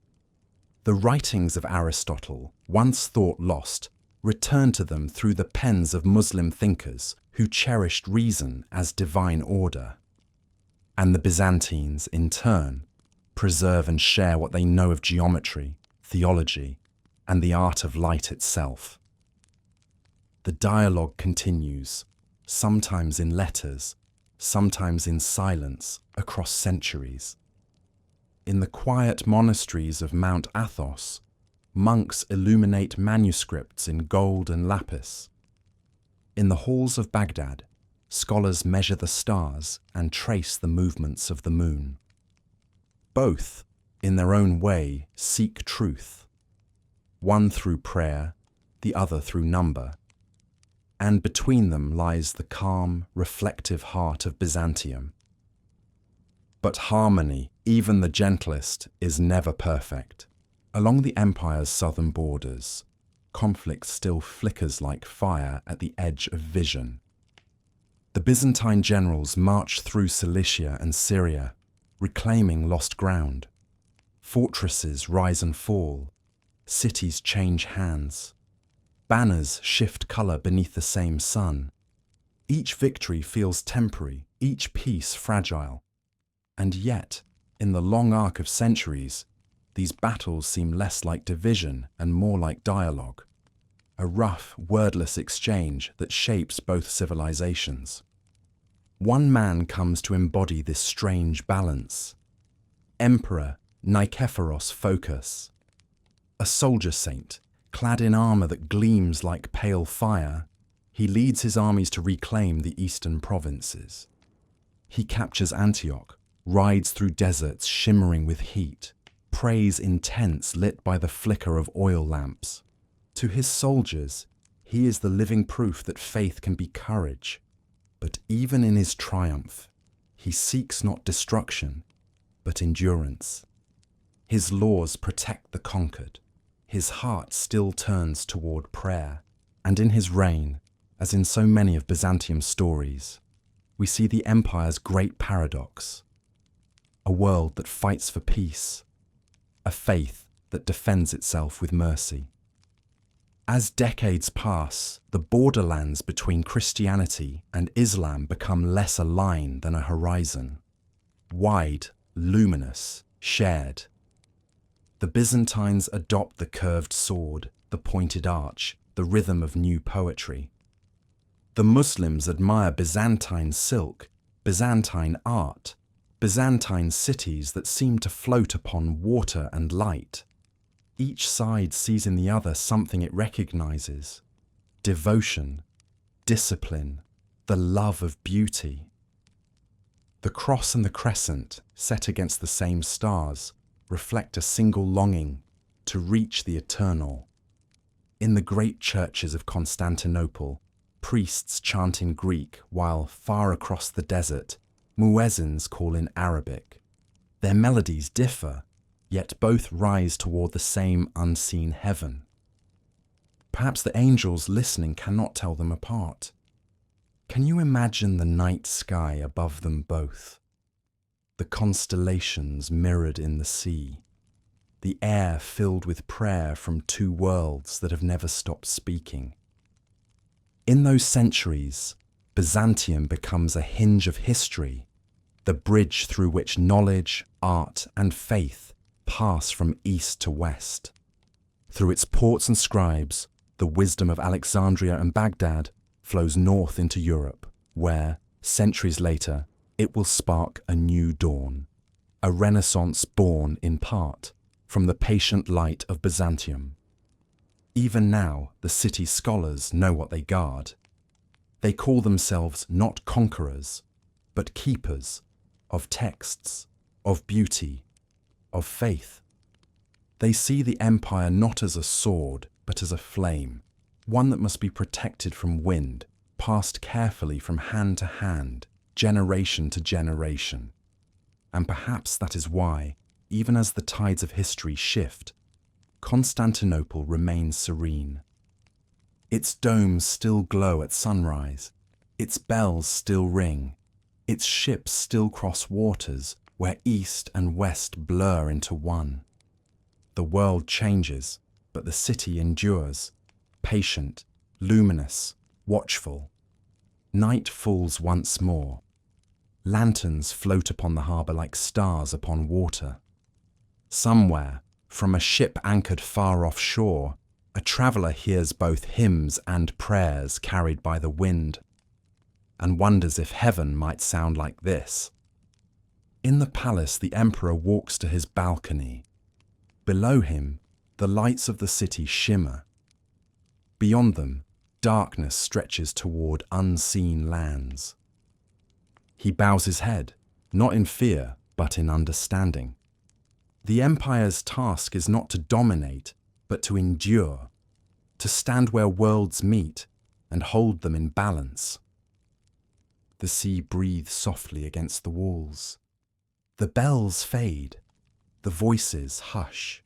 The writings of Aristotle, once thought lost, return to them through the pens of Muslim thinkers who cherished reason as divine order. And the Byzantines, in turn, preserve and share what they know of geometry, theology, and the art of light itself. The dialogue continues, sometimes in letters, sometimes in silence, across centuries. In the quiet monasteries of Mount Athos, monks illuminate manuscripts in gold and lapis. In the halls of Baghdad, scholars measure the stars and trace the movements of the moon. Both, in their own way, seek truth, one through prayer, the other through number. And between them lies the calm, reflective heart of Byzantium. But harmony, even the gentlest, is never perfect. Along the empire's southern borders, conflict still flickers like fire at the edge of vision. The Byzantine generals march through Cilicia and Syria, reclaiming lost ground. Fortresses rise and fall, cities change hands. Banners shift colour beneath the same sun. Each victory feels temporary, each peace fragile. And yet, in the long arc of centuries, these battles seem less like division and more like dialogue, a rough, wordless exchange that shapes both civilizations. One man comes to embody this strange balance. Emperor Nikephoros Phocas, a soldier saint, clad in armour that gleams like pale fire, he leads his armies to reclaim the eastern provinces. He captures Antioch, rides through deserts shimmering with heat, prays intense lit by the flicker of oil lamps. To his soldiers, he is the living proof that faith can be courage. But even in his triumph, he seeks not destruction, but endurance. His laws protect the conquered. His heart still turns toward prayer, and in his reign, as in so many of Byzantium's stories, we see the empire's great paradox: a world that fights for peace, a faith that defends itself with mercy. As decades pass, the borderlands between Christianity and Islam become less a line than a horizon. Wide, luminous, shared. The Byzantines adopt the curved sword, the pointed arch, the rhythm of new poetry. The Muslims admire Byzantine silk, Byzantine art, Byzantine cities that seem to float upon water and light. Each side sees in the other something it recognizes: devotion, discipline, the love of beauty. The cross and the crescent, set against the same stars, reflect a single longing to reach the eternal. In the great churches of Constantinople, priests chant in Greek while, far across the desert, muezzins call in Arabic. Their melodies differ, yet both rise toward the same unseen heaven. Perhaps the angels listening cannot tell them apart. Can you imagine the night sky above them both? The constellations mirrored in the sea, the air filled with prayer from two worlds that have never stopped speaking. In those centuries, Byzantium becomes a hinge of history, the bridge through which knowledge, art, and faith pass from east to west. Through its ports and scribes, the wisdom of Alexandria and Baghdad flows north into Europe, where, centuries later, it will spark a new dawn, a renaissance born, in part, from the patient light of Byzantium. Even now, the city's scholars know what they guard. They call themselves not conquerors, but keepers of texts, of beauty, of faith. They see the empire not as a sword, but as a flame, one that must be protected from wind, passed carefully from hand to hand, generation to generation. And perhaps that is why, even as the tides of history shift, Constantinople remains serene. Its domes still glow at sunrise, its bells still ring, its ships still cross waters where east and west blur into one. The world changes, but the city endures, patient, luminous, watchful. Night falls once more. Lanterns float upon the harbour like stars upon water. Somewhere, from a ship anchored far offshore, a traveller hears both hymns and prayers carried by the wind, and wonders if heaven might sound like this. In the palace, the emperor walks to his balcony. Below him, the lights of the city shimmer. Beyond them, darkness stretches toward unseen lands. He bows his head, not in fear, but in understanding. The empire's task is not to dominate, but to endure, to stand where worlds meet and hold them in balance. The sea breathes softly against the walls. The bells fade, the voices hush.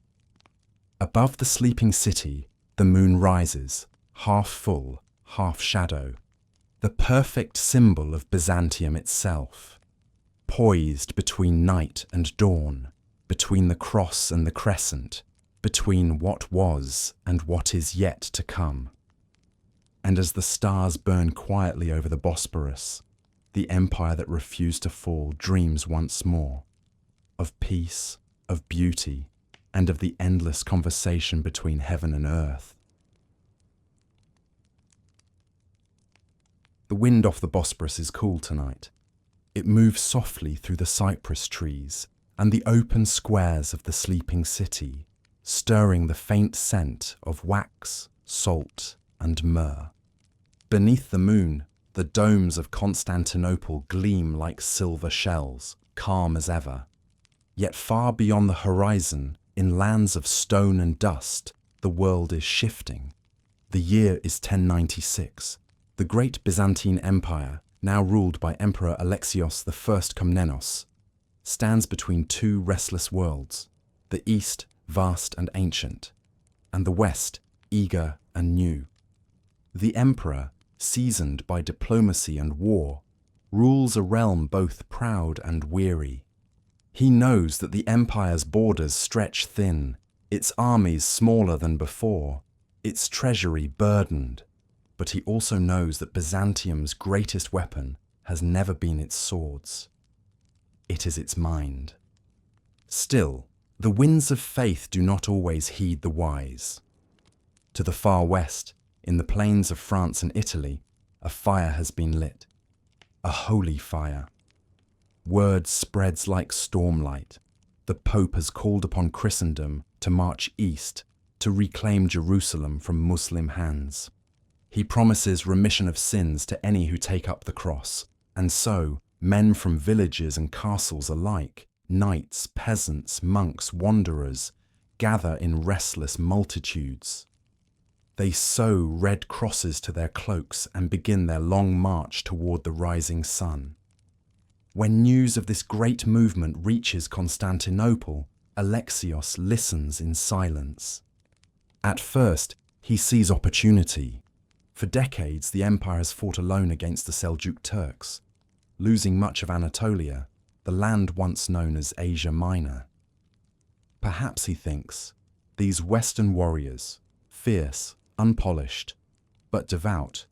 Above the sleeping city, the moon rises, half full, half shadow, the perfect symbol of Byzantium itself, poised between night and dawn, between the cross and the crescent, between what was and what is yet to come. And as the stars burn quietly over the Bosporus, the empire that refused to fall dreams once more of peace, of beauty, and of the endless conversation between heaven and earth. The wind off the Bosporus is cool tonight. It moves softly through the cypress trees and the open squares of the sleeping city, stirring the faint scent of wax, salt, and myrrh. Beneath the moon, the domes of Constantinople gleam like silver shells, calm as ever. Yet far beyond the horizon, in lands of stone and dust, the world is shifting. The year is 1096. The great Byzantine Empire, now ruled by Emperor Alexios I Komnenos, stands between two restless worlds, the East vast and ancient, and the West eager and new. The emperor, seasoned by diplomacy and war, rules a realm both proud and weary. He knows that the empire's borders stretch thin, its armies smaller than before, its treasury burdened, but he also knows that Byzantium's greatest weapon has never been its swords. It is its mind. Still, the winds of faith do not always heed the wise. To the far west, in the plains of France and Italy, a fire has been lit. A holy fire. Word spreads like stormlight. The Pope has called upon Christendom to march east, to reclaim Jerusalem from Muslim hands. He promises remission of sins to any who take up the cross, and so men from villages and castles alike, knights, peasants, monks, wanderers, gather in restless multitudes. They sew red crosses to their cloaks and begin their long march toward the rising sun. When news of this great movement reaches Constantinople, Alexios listens in silence. At first, he sees opportunity. For decades, the empire has fought alone against the Seljuk Turks, losing much of Anatolia, the land once known as Asia Minor. Perhaps, he thinks, these Western warriors, fierce, unpolished, but devout,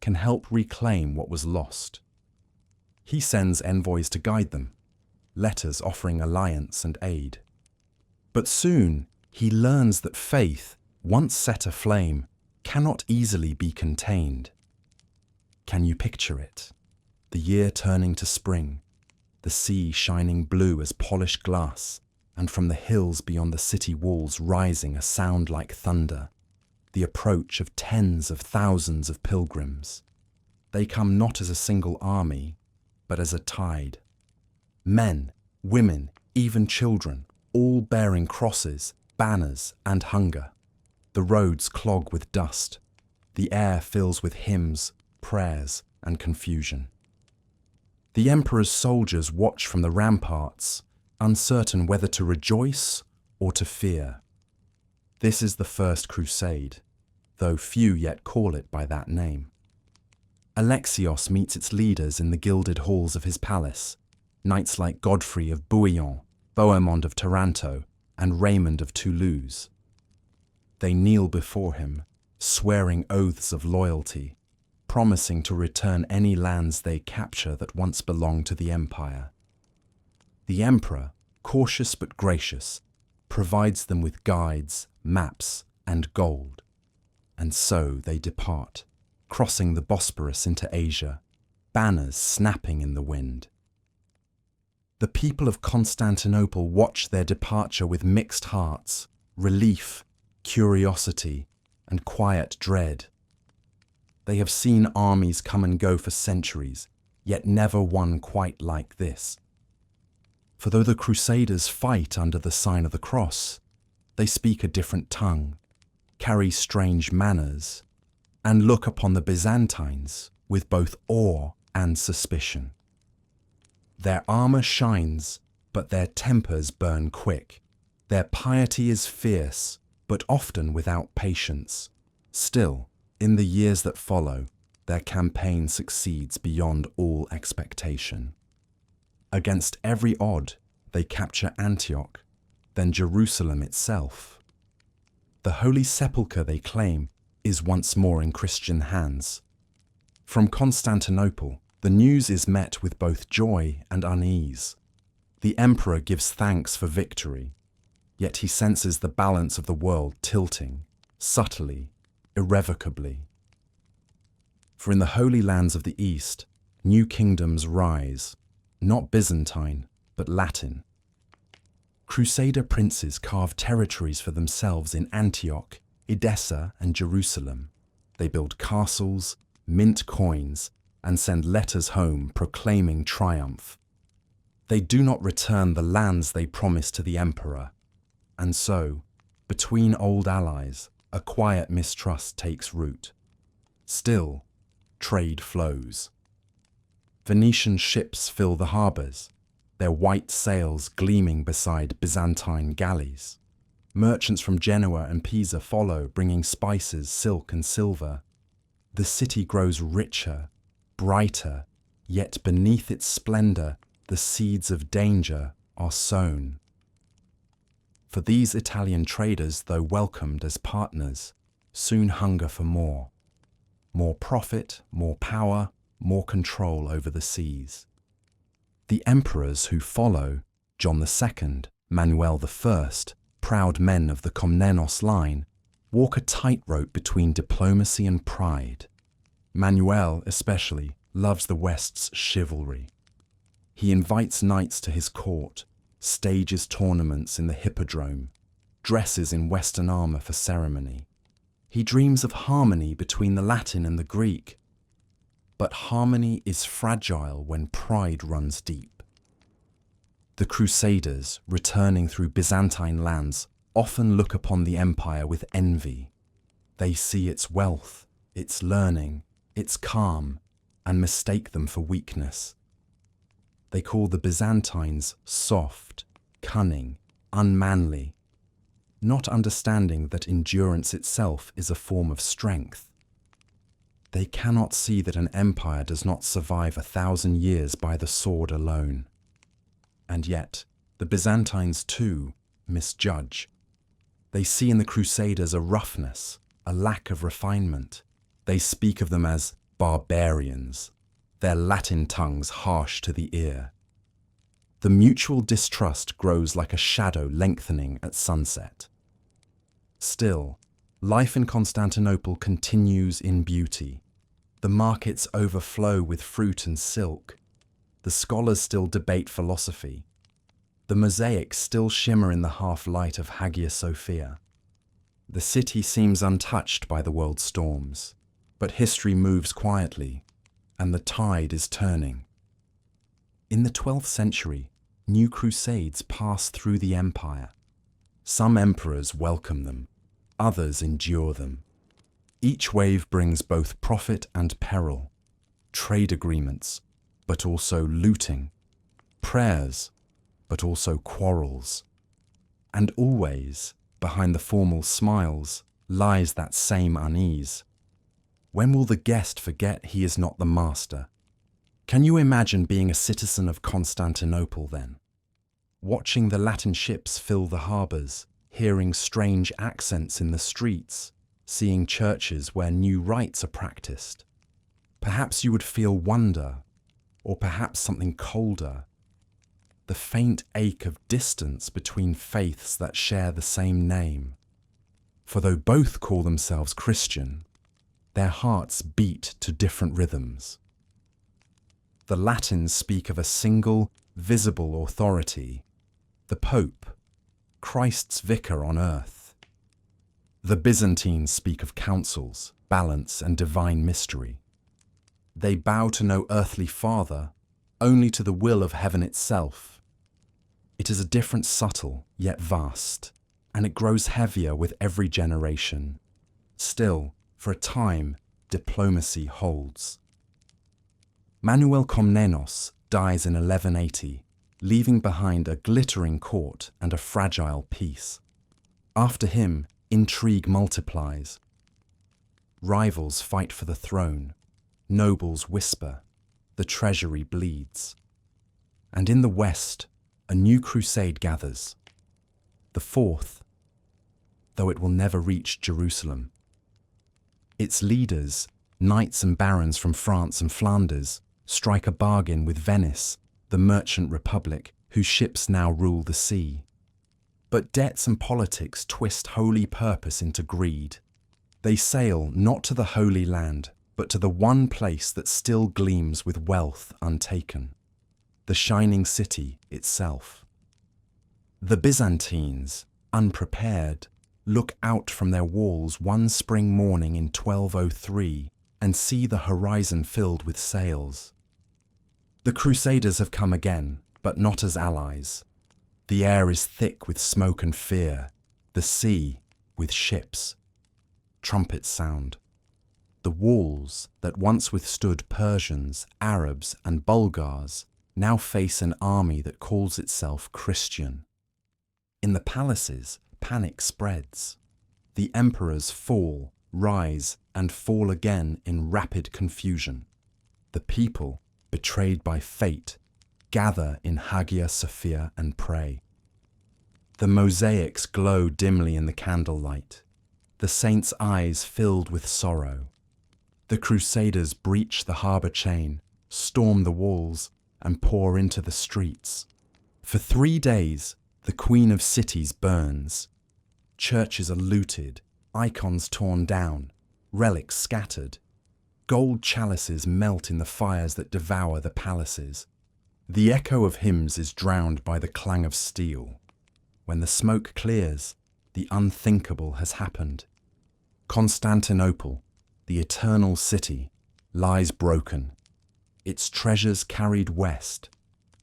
can help reclaim what was lost. He sends envoys to guide them, letters offering alliance and aid. But soon he learns that faith, once set aflame, cannot easily be contained. Can you picture it? The year turning to spring, the sea shining blue as polished glass, and from the hills beyond the city walls rising a sound like thunder, the approach of tens of thousands of pilgrims. They come not as a single army, but as a tide. Men, women, even children, all bearing crosses, banners, and hunger. The roads clog with dust. The air fills with hymns, prayers, and confusion. The emperor's soldiers watch from the ramparts, uncertain whether to rejoice or to fear. This is the First Crusade, though few yet call it by that name. Alexios meets its leaders in the gilded halls of his palace, knights like Godfrey of Bouillon, Bohemond of Taranto, and Raymond of Toulouse. They kneel before him, swearing oaths of loyalty, promising to return any lands they capture that once belonged to the empire. The emperor, cautious but gracious, provides them with guides, maps, and gold. And so they depart, crossing the Bosporus into Asia, banners snapping in the wind. The people of Constantinople watch their departure with mixed hearts, relief, curiosity, and quiet dread. They have seen armies come and go for centuries, yet never one quite like this. For though the Crusaders fight under the sign of the cross, they speak a different tongue, carry strange manners, and look upon the Byzantines with both awe and suspicion. Their armour shines, but their tempers burn quick. Their piety is fierce, but often without patience. Still, in the years that follow, their campaign succeeds beyond all expectation. Against every odd, they capture Antioch, then Jerusalem itself. The Holy Sepulchre, they claim, is once more in Christian hands. From Constantinople, the news is met with both joy and unease. The emperor gives thanks for victory, yet he senses the balance of the world tilting, subtly, irrevocably. For in the holy lands of the East, new kingdoms rise, not Byzantine, but Latin. Crusader princes carve territories for themselves in Antioch, Edessa, and Jerusalem. They build castles, mint coins, and send letters home proclaiming triumph. They do not return the lands they promised to the emperor, and so, between old allies, a quiet mistrust takes root. Still, trade flows. Venetian ships fill the harbours, their white sails gleaming beside Byzantine galleys. Merchants from Genoa and Pisa follow, bringing spices, silk, and silver. The city grows richer, brighter, yet beneath its splendour, the seeds of danger are sown. For these Italian traders, though welcomed as partners, soon hunger for more. More profit, more power, more control over the seas. The emperors who follow, John II, Manuel I, proud men of the Komnenos line, walk a tightrope between diplomacy and pride. Manuel, especially, loves the West's chivalry. He invites knights to his court, stages tournaments in the hippodrome, dresses in Western armour for ceremony. He dreams of harmony between the Latin and the Greek. But harmony is fragile when pride runs deep. The Crusaders, returning through Byzantine lands, often look upon the empire with envy. They see its wealth, its learning, its calm, and mistake them for weakness. They call the Byzantines soft, cunning, unmanly, not understanding that endurance itself is a form of strength. They cannot see that an empire does not survive 1,000 years by the sword alone. And yet, the Byzantines too, misjudge. They see in the Crusaders a roughness, a lack of refinement. They speak of them as barbarians, their Latin tongues harsh to the ear. The mutual distrust grows like a shadow lengthening at sunset. Still, life in Constantinople continues in beauty. The markets overflow with fruit and silk. The scholars still debate philosophy. The mosaics still shimmer in the half-light of Hagia Sophia. The city seems untouched by the world's storms, but history moves quietly, and the tide is turning. In the 12th century, new crusades pass through the empire. Some emperors welcome them, others endure them. Each wave brings both profit and peril, trade agreements, but also looting, prayers, but also quarrels. And always, behind the formal smiles, lies that same unease. When will the guest forget he is not the master? Can you imagine being a citizen of Constantinople then? Watching the Latin ships fill the harbours, hearing strange accents in the streets, seeing churches where new rites are practiced. Perhaps you would feel wonder, or perhaps something colder. The faint ache of distance between faiths that share the same name. For though both call themselves Christian, their hearts beat to different rhythms. The Latins speak of a single, visible authority, the Pope, Christ's vicar on earth. The Byzantines speak of councils, balance, and divine mystery. They bow to no earthly father, only to the will of heaven itself. It is a difference subtle, yet vast, and it grows heavier with every generation. Still, for a time, diplomacy holds. Manuel Komnenos dies in 1180, leaving behind a glittering court and a fragile peace. After him, intrigue multiplies. Rivals fight for the throne, nobles whisper, the treasury bleeds. And in the west, a new crusade gathers. The fourth, though it will never reach Jerusalem. Its leaders, knights and barons from France and Flanders, strike a bargain with Venice, the merchant republic whose ships now rule the sea. But debts and politics twist holy purpose into greed. They sail not to the Holy Land, but to the one place that still gleams with wealth untaken, the shining city itself. The Byzantines, unprepared, look out from their walls one spring morning in 1203 and see the horizon filled with sails. The Crusaders have come again, but not as allies. The air is thick with smoke and fear, the sea with ships. Trumpets sound. The walls that once withstood Persians, Arabs, and Bulgars now face an army that calls itself Christian. In the palaces, panic spreads. The emperors fall, rise, and fall again in rapid confusion. The people, betrayed by fate, gather in Hagia Sophia and pray. The mosaics glow dimly in the candlelight, the saints' eyes filled with sorrow. The Crusaders breach the harbour chain, storm the walls, and pour into the streets. For 3 days, the Queen of Cities burns. Churches are looted, icons torn down, relics scattered. Gold chalices melt in the fires that devour the palaces. The echo of hymns is drowned by the clang of steel. When the smoke clears, the unthinkable has happened. Constantinople, the eternal city, lies broken. Its treasures carried west,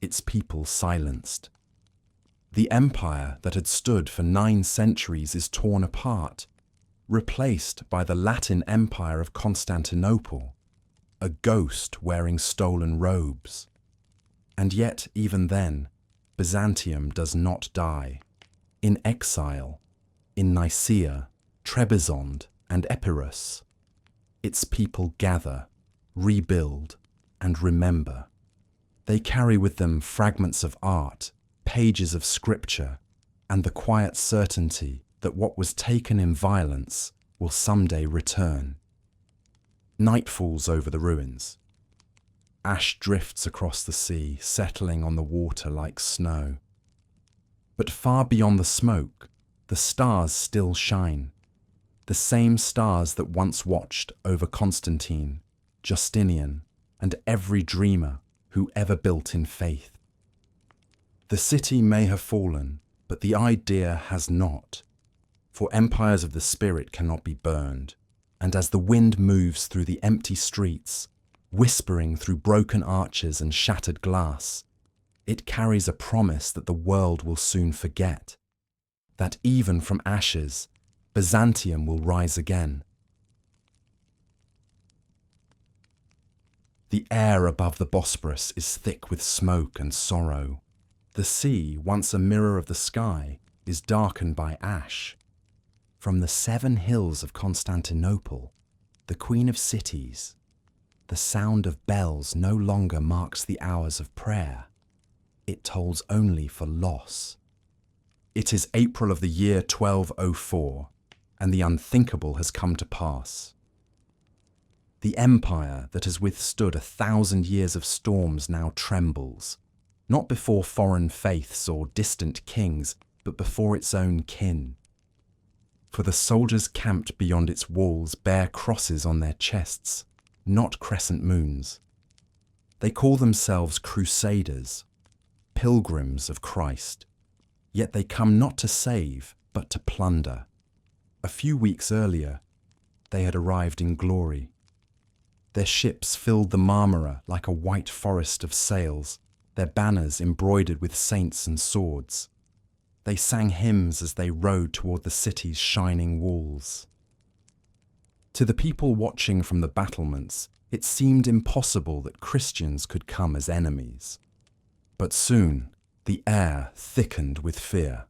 its people silenced. The empire that had stood for 9 centuries is torn apart, replaced by the Latin Empire of Constantinople, a ghost wearing stolen robes. And yet, even then, Byzantium does not die. In exile, in Nicaea, Trebizond, and Epirus, its people gather, rebuild, and remember. They carry with them fragments of art, pages of scripture, and the quiet certainty that what was taken in violence will someday return. Night falls over the ruins. Ash drifts across the sea, settling on the water like snow. But far beyond the smoke, the stars still shine. The same stars that once watched over Constantine, Justinian, and every dreamer who ever built in faith. The city may have fallen, but the idea has not. For empires of the spirit cannot be burned, and as the wind moves through the empty streets, whispering through broken arches and shattered glass, it carries a promise that the world will soon forget, that even from ashes, Byzantium will rise again. The air above the Bosporus is thick with smoke and sorrow. The sea, once a mirror of the sky, is darkened by ash. From the 7 hills of Constantinople, the queen of cities, the sound of bells no longer marks the hours of prayer. It tolls only for loss. It is April of the year 1204, and the unthinkable has come to pass. The empire that has withstood 1,000 years of storms now trembles, not before foreign faiths or distant kings, but before its own kin. For the soldiers camped beyond its walls bear crosses on their chests, not crescent moons. They call themselves Crusaders, pilgrims of Christ, yet they come not to save, but to plunder. A few weeks earlier, they had arrived in glory. Their ships filled the Marmara like a white forest of sails, their banners embroidered with saints and swords. They sang hymns as they rode toward the city's shining walls. To the people watching from the battlements, it seemed impossible that Christians could come as enemies. But soon, the air thickened with fear.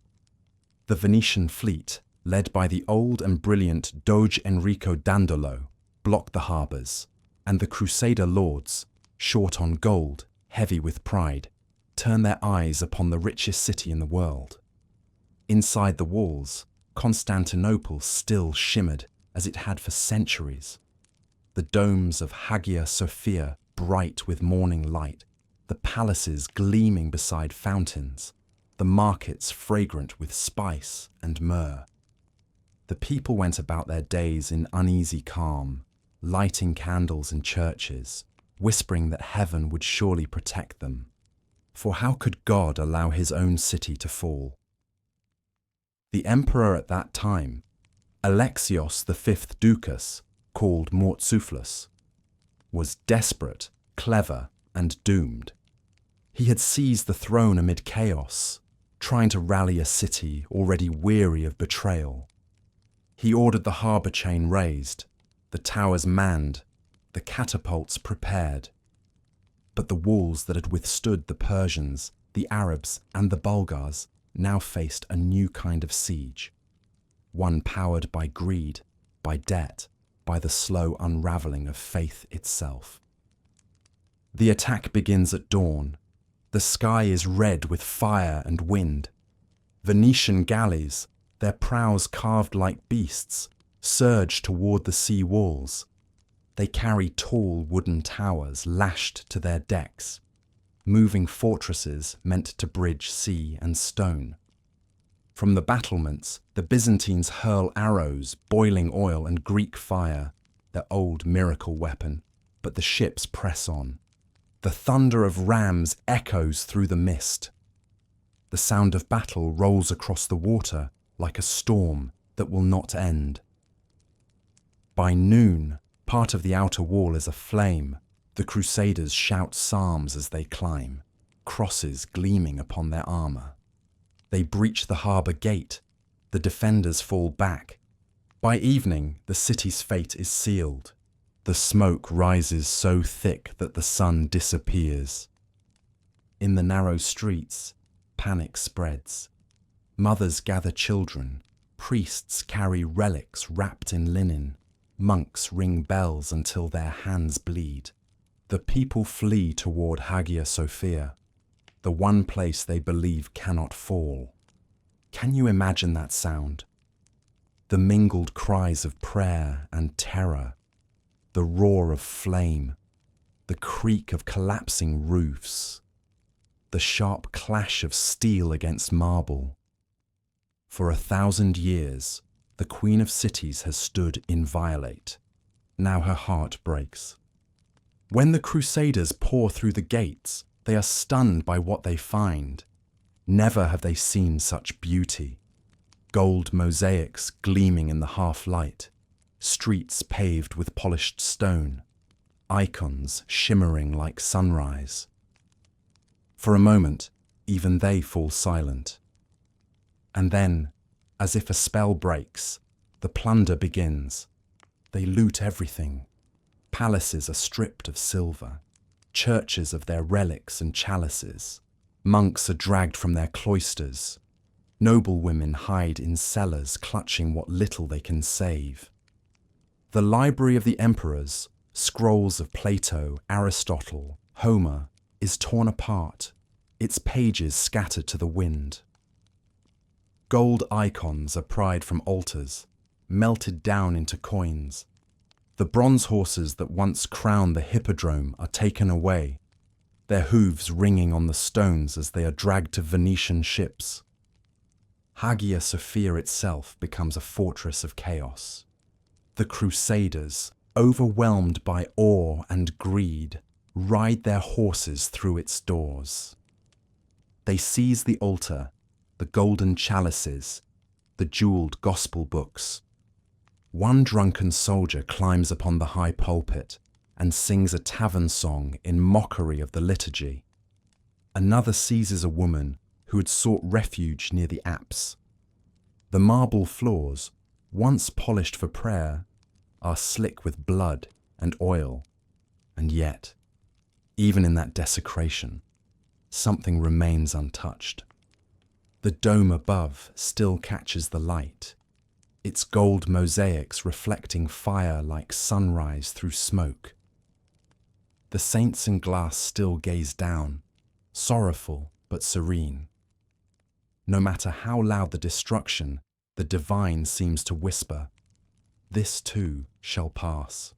The Venetian fleet, led by the old and brilliant Doge Enrico Dandolo, blocked the harbours, and the Crusader lords, short on gold, heavy with pride, turned their eyes upon the richest city in the world. Inside the walls, Constantinople still shimmered as it had for centuries. The domes of Hagia Sophia bright with morning light, the palaces gleaming beside fountains, the markets fragrant with spice and myrrh. The people went about their days in uneasy calm, lighting candles in churches, whispering that heaven would surely protect them. For how could God allow his own city to fall? The emperor at that time, Alexios V Ducas, called Murtzouphlos, was desperate, clever, and doomed. He had seized the throne amid chaos, trying to rally a city already weary of betrayal. He ordered the harbour chain raised, the towers manned, the catapults prepared. But the walls that had withstood the Persians, the Arabs, and the Bulgars now faced a new kind of siege, one powered by greed, by debt, by the slow unravelling of faith itself. The attack begins at dawn. The sky is red with fire and wind. Venetian galleys, their prows carved like beasts, surge toward the sea walls. They carry tall wooden towers lashed to their decks, moving fortresses meant to bridge sea and stone. From the battlements, the Byzantines hurl arrows, boiling oil, and Greek fire, their old miracle weapon, but the ships press on. The thunder of rams echoes through the mist. The sound of battle rolls across the water like a storm that will not end. By noon, part of the outer wall is aflame. The Crusaders shout psalms as they climb, crosses gleaming upon their armour. They breach the harbour gate. The defenders fall back. By evening, the city's fate is sealed. The smoke rises so thick that the sun disappears. In the narrow streets, panic spreads. Mothers gather children. Priests carry relics wrapped in linen. Monks ring bells until their hands bleed. The people flee toward Hagia Sophia, the one place they believe cannot fall. Can you imagine that sound? The mingled cries of prayer and terror, the roar of flame, the creak of collapsing roofs, the sharp clash of steel against marble. For 1,000 years, the Queen of Cities has stood inviolate. Now her heart breaks. When the Crusaders pour through the gates, they are stunned by what they find. Never have they seen such beauty. Gold mosaics gleaming in the half-light, streets paved with polished stone, icons shimmering like sunrise. For a moment, even they fall silent. And then, as if a spell breaks, the plunder begins. They loot everything. Palaces are stripped of silver, churches of their relics and chalices. Monks are dragged from their cloisters. Noble women hide in cellars, clutching what little they can save. The library of the emperors, scrolls of Plato, Aristotle, Homer, is torn apart, its pages scattered to the wind. Gold icons are pried from altars, melted down into coins. The bronze horses that once crowned the hippodrome are taken away, their hooves ringing on the stones as they are dragged to Venetian ships. Hagia Sophia itself becomes a fortress of chaos. The Crusaders, overwhelmed by awe and greed, ride their horses through its doors. They seize the altar, the golden chalices, the jeweled gospel books. One drunken soldier climbs upon the high pulpit and sings a tavern song in mockery of the liturgy. Another seizes a woman who had sought refuge near the apse. The marble floors, once polished for prayer, are slick with blood and oil. And yet, even in that desecration, something remains untouched. The dome above still catches the light, its gold mosaics reflecting fire like sunrise through smoke. The saints in glass still gaze down, sorrowful but serene. No matter how loud the destruction, the divine seems to whisper, "This too shall pass."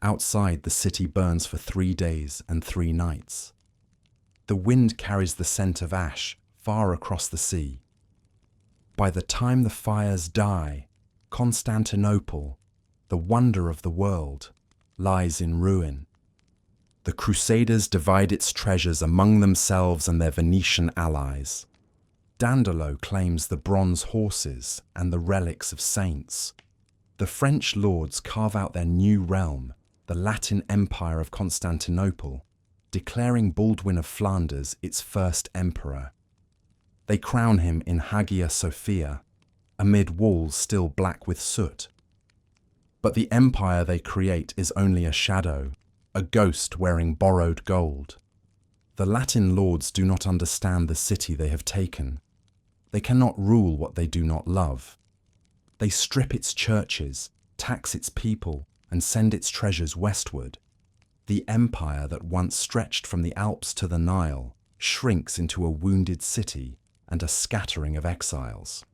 Outside, the city burns for 3 days and 3 nights. The wind carries the scent of ash far across the sea. By the time the fires die, Constantinople, the wonder of the world, lies in ruin. The Crusaders divide its treasures among themselves and their Venetian allies. Dandolo claims the bronze horses and the relics of saints. The French lords carve out their new realm, the Latin Empire of Constantinople, declaring Baldwin of Flanders its first emperor. They crown him in Hagia Sophia, amid walls still black with soot. But the empire they create is only a shadow, a ghost wearing borrowed gold. The Latin lords do not understand the city they have taken. They cannot rule what they do not love. They strip its churches, tax its people, and send its treasures westward. The empire that once stretched from the Alps to the Nile shrinks into a wounded city and a scattering of exiles.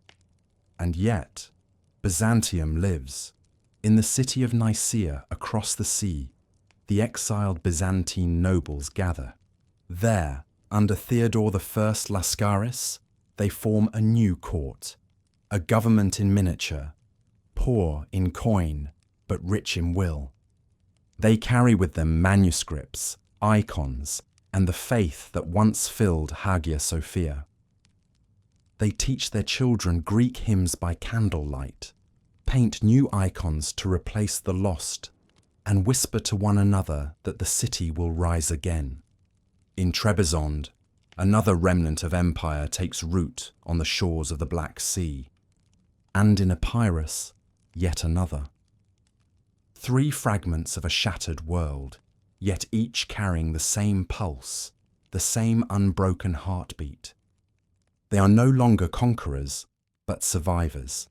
And yet, Byzantium lives. In the city of Nicaea, across the sea, the exiled Byzantine nobles gather. There, under Theodore I Lascaris, they form a new court, a government in miniature, poor in coin, but rich in will. They carry with them manuscripts, icons, and the faith that once filled Hagia Sophia. They teach their children Greek hymns by candlelight, paint new icons to replace the lost, and whisper to one another that the city will rise again. In Trebizond, another remnant of empire takes root on the shores of the Black Sea, and in Epirus, yet another. 3 fragments of a shattered world, yet each carrying the same pulse, the same unbroken heartbeat. They are no longer conquerors, but survivors,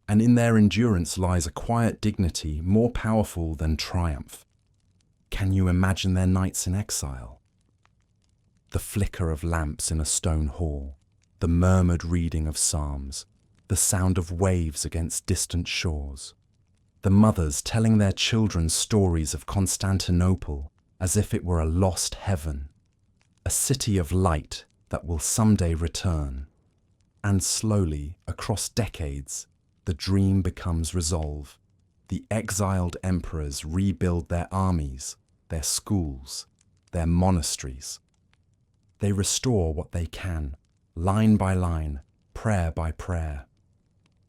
and in their endurance lies a quiet dignity more powerful than triumph. Can you imagine their nights in exile? The flicker of lamps in a stone hall, the murmured reading of psalms, the sound of waves against distant shores, the mothers telling their children stories of Constantinople as if it were a lost heaven, a city of light that will someday return. And slowly, across decades, the dream becomes resolve. The exiled emperors rebuild their armies, their schools, their monasteries. They restore what they can, line by line, prayer by prayer.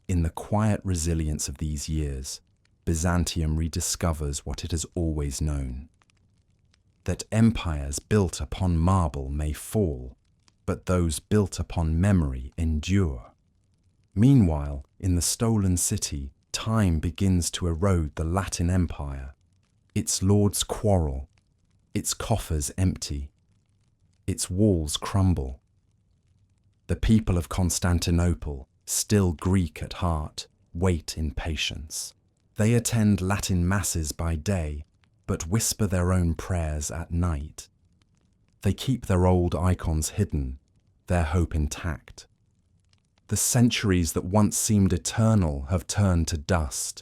In the quiet resilience of these years, Byzantium rediscovers what it has always known: that empires built upon marble may fall, but those built upon memory endure. Meanwhile, in the stolen city, time begins to erode the Latin Empire. Its lords quarrel, its coffers empty, its walls crumble. The people of Constantinople, still Greek at heart, wait in patience. They attend Latin masses by day, but whisper their own prayers at night. They keep their old icons hidden, their hope intact. The centuries that once seemed eternal have turned to dust,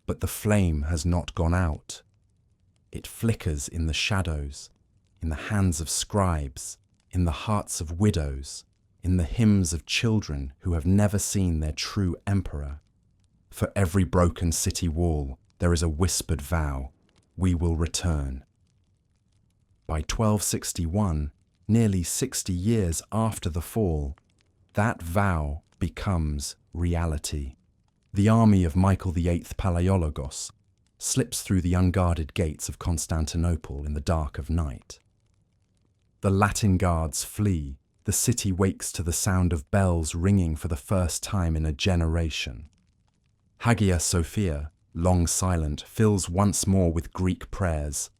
but the flame has not gone out. It flickers in the shadows, in the hands of scribes, in the hearts of widows, in the hymns of children who have never seen their true emperor. For every broken city wall, there is a whispered vow: we will return. By 1261, nearly 60 years after the fall, that vow becomes reality. The army of Michael VIII Palaiologos slips through the unguarded gates of Constantinople in the dark of night. The Latin guards flee. The city wakes to the sound of bells ringing for the first time in a generation. Hagia Sophia, long silent, fills once more with Greek prayers.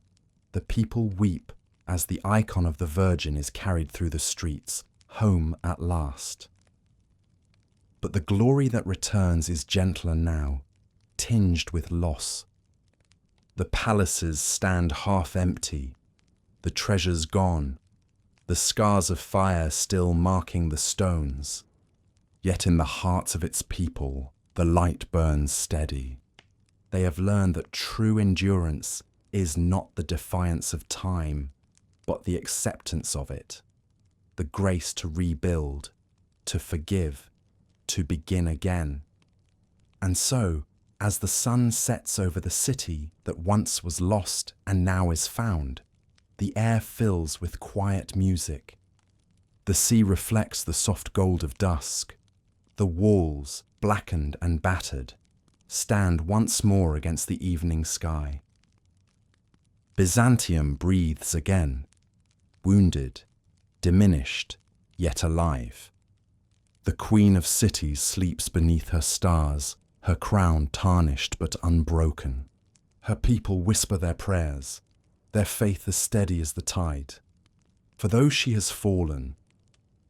The people weep as the icon of the Virgin is carried through the streets, home at last. But the glory that returns is gentler now, tinged with loss. The palaces stand half empty, the treasures gone, the scars of fire still marking the stones. Yet in the hearts of its people, the light burns steady. They have learned that true endurance is not the defiance of time, but the acceptance of it, the grace to rebuild, to forgive, to begin again. And so, as the sun sets over the city that once was lost and now is found, the air fills with quiet music. The sea reflects the soft gold of dusk. The walls, blackened and battered, stand once more against the evening sky. Byzantium breathes again, wounded, diminished, yet alive. The queen of cities sleeps beneath her stars, her crown tarnished but unbroken. Her people whisper their prayers, their faith as steady as the tide. For though she has fallen,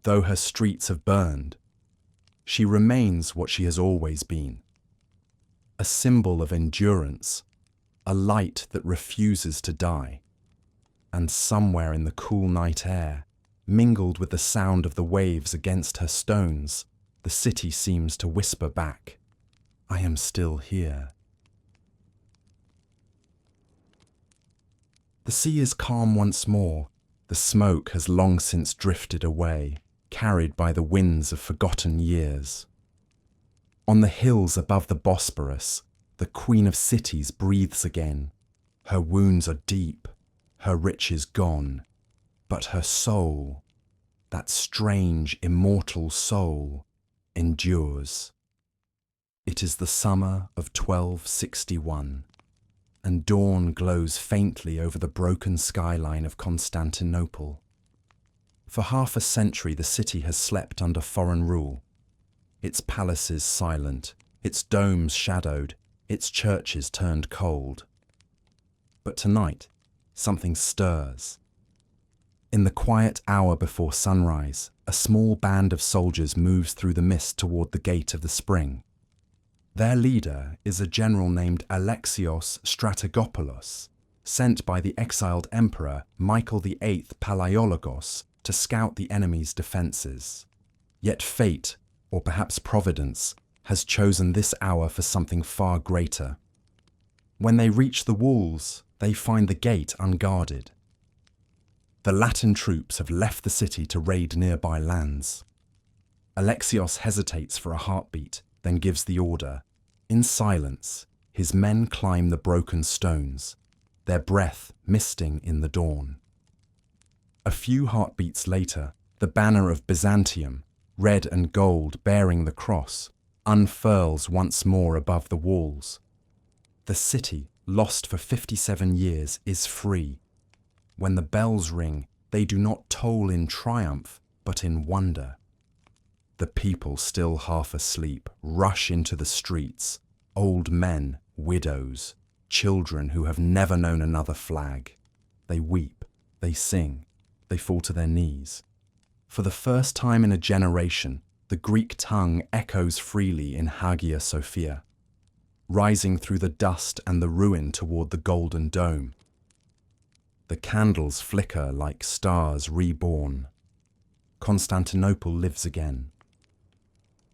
though her streets have burned, she remains what she has always been. A symbol of endurance, a light that refuses to die. And somewhere in the cool night air, mingled with the sound of the waves against her stones, the city seems to whisper back, I am still here. The sea is calm once more. The smoke has long since drifted away, carried by the winds of forgotten years. On the hills above the Bosporus, the Queen of Cities breathes again. Her wounds are deep, her riches gone, but her soul, that strange, immortal soul, endures. It is the summer of 1261. And dawn glows faintly over the broken skyline of Constantinople. For half a century the city has slept under foreign rule, its palaces silent, its domes shadowed, its churches turned cold. But tonight, something stirs. In the quiet hour before sunrise, a small band of soldiers moves through the mist toward the gate of the spring. Their leader is a general named Alexios Strategopoulos, sent by the exiled emperor Michael VIII Palaiologos to scout the enemy's defences. Yet fate, or perhaps providence, has chosen this hour for something far greater. When they reach the walls, they find the gate unguarded. The Latin troops have left the city to raid nearby lands. Alexios hesitates for a heartbeat, then gives the order. In silence, his men climb the broken stones, their breath misting in the dawn. A few heartbeats later, the banner of Byzantium, red and gold bearing the cross, unfurls once more above the walls. The city, lost for 57 years, is free. When the bells ring, they do not toll in triumph, but in wonder. The people, still half asleep, rush into the streets, old men, widows, children who have never known another flag. They weep, they sing, they fall to their knees. For the first time in a generation, the Greek tongue echoes freely in Hagia Sophia, rising through the dust and the ruin toward the golden dome. The candles flicker like stars reborn. Constantinople lives again.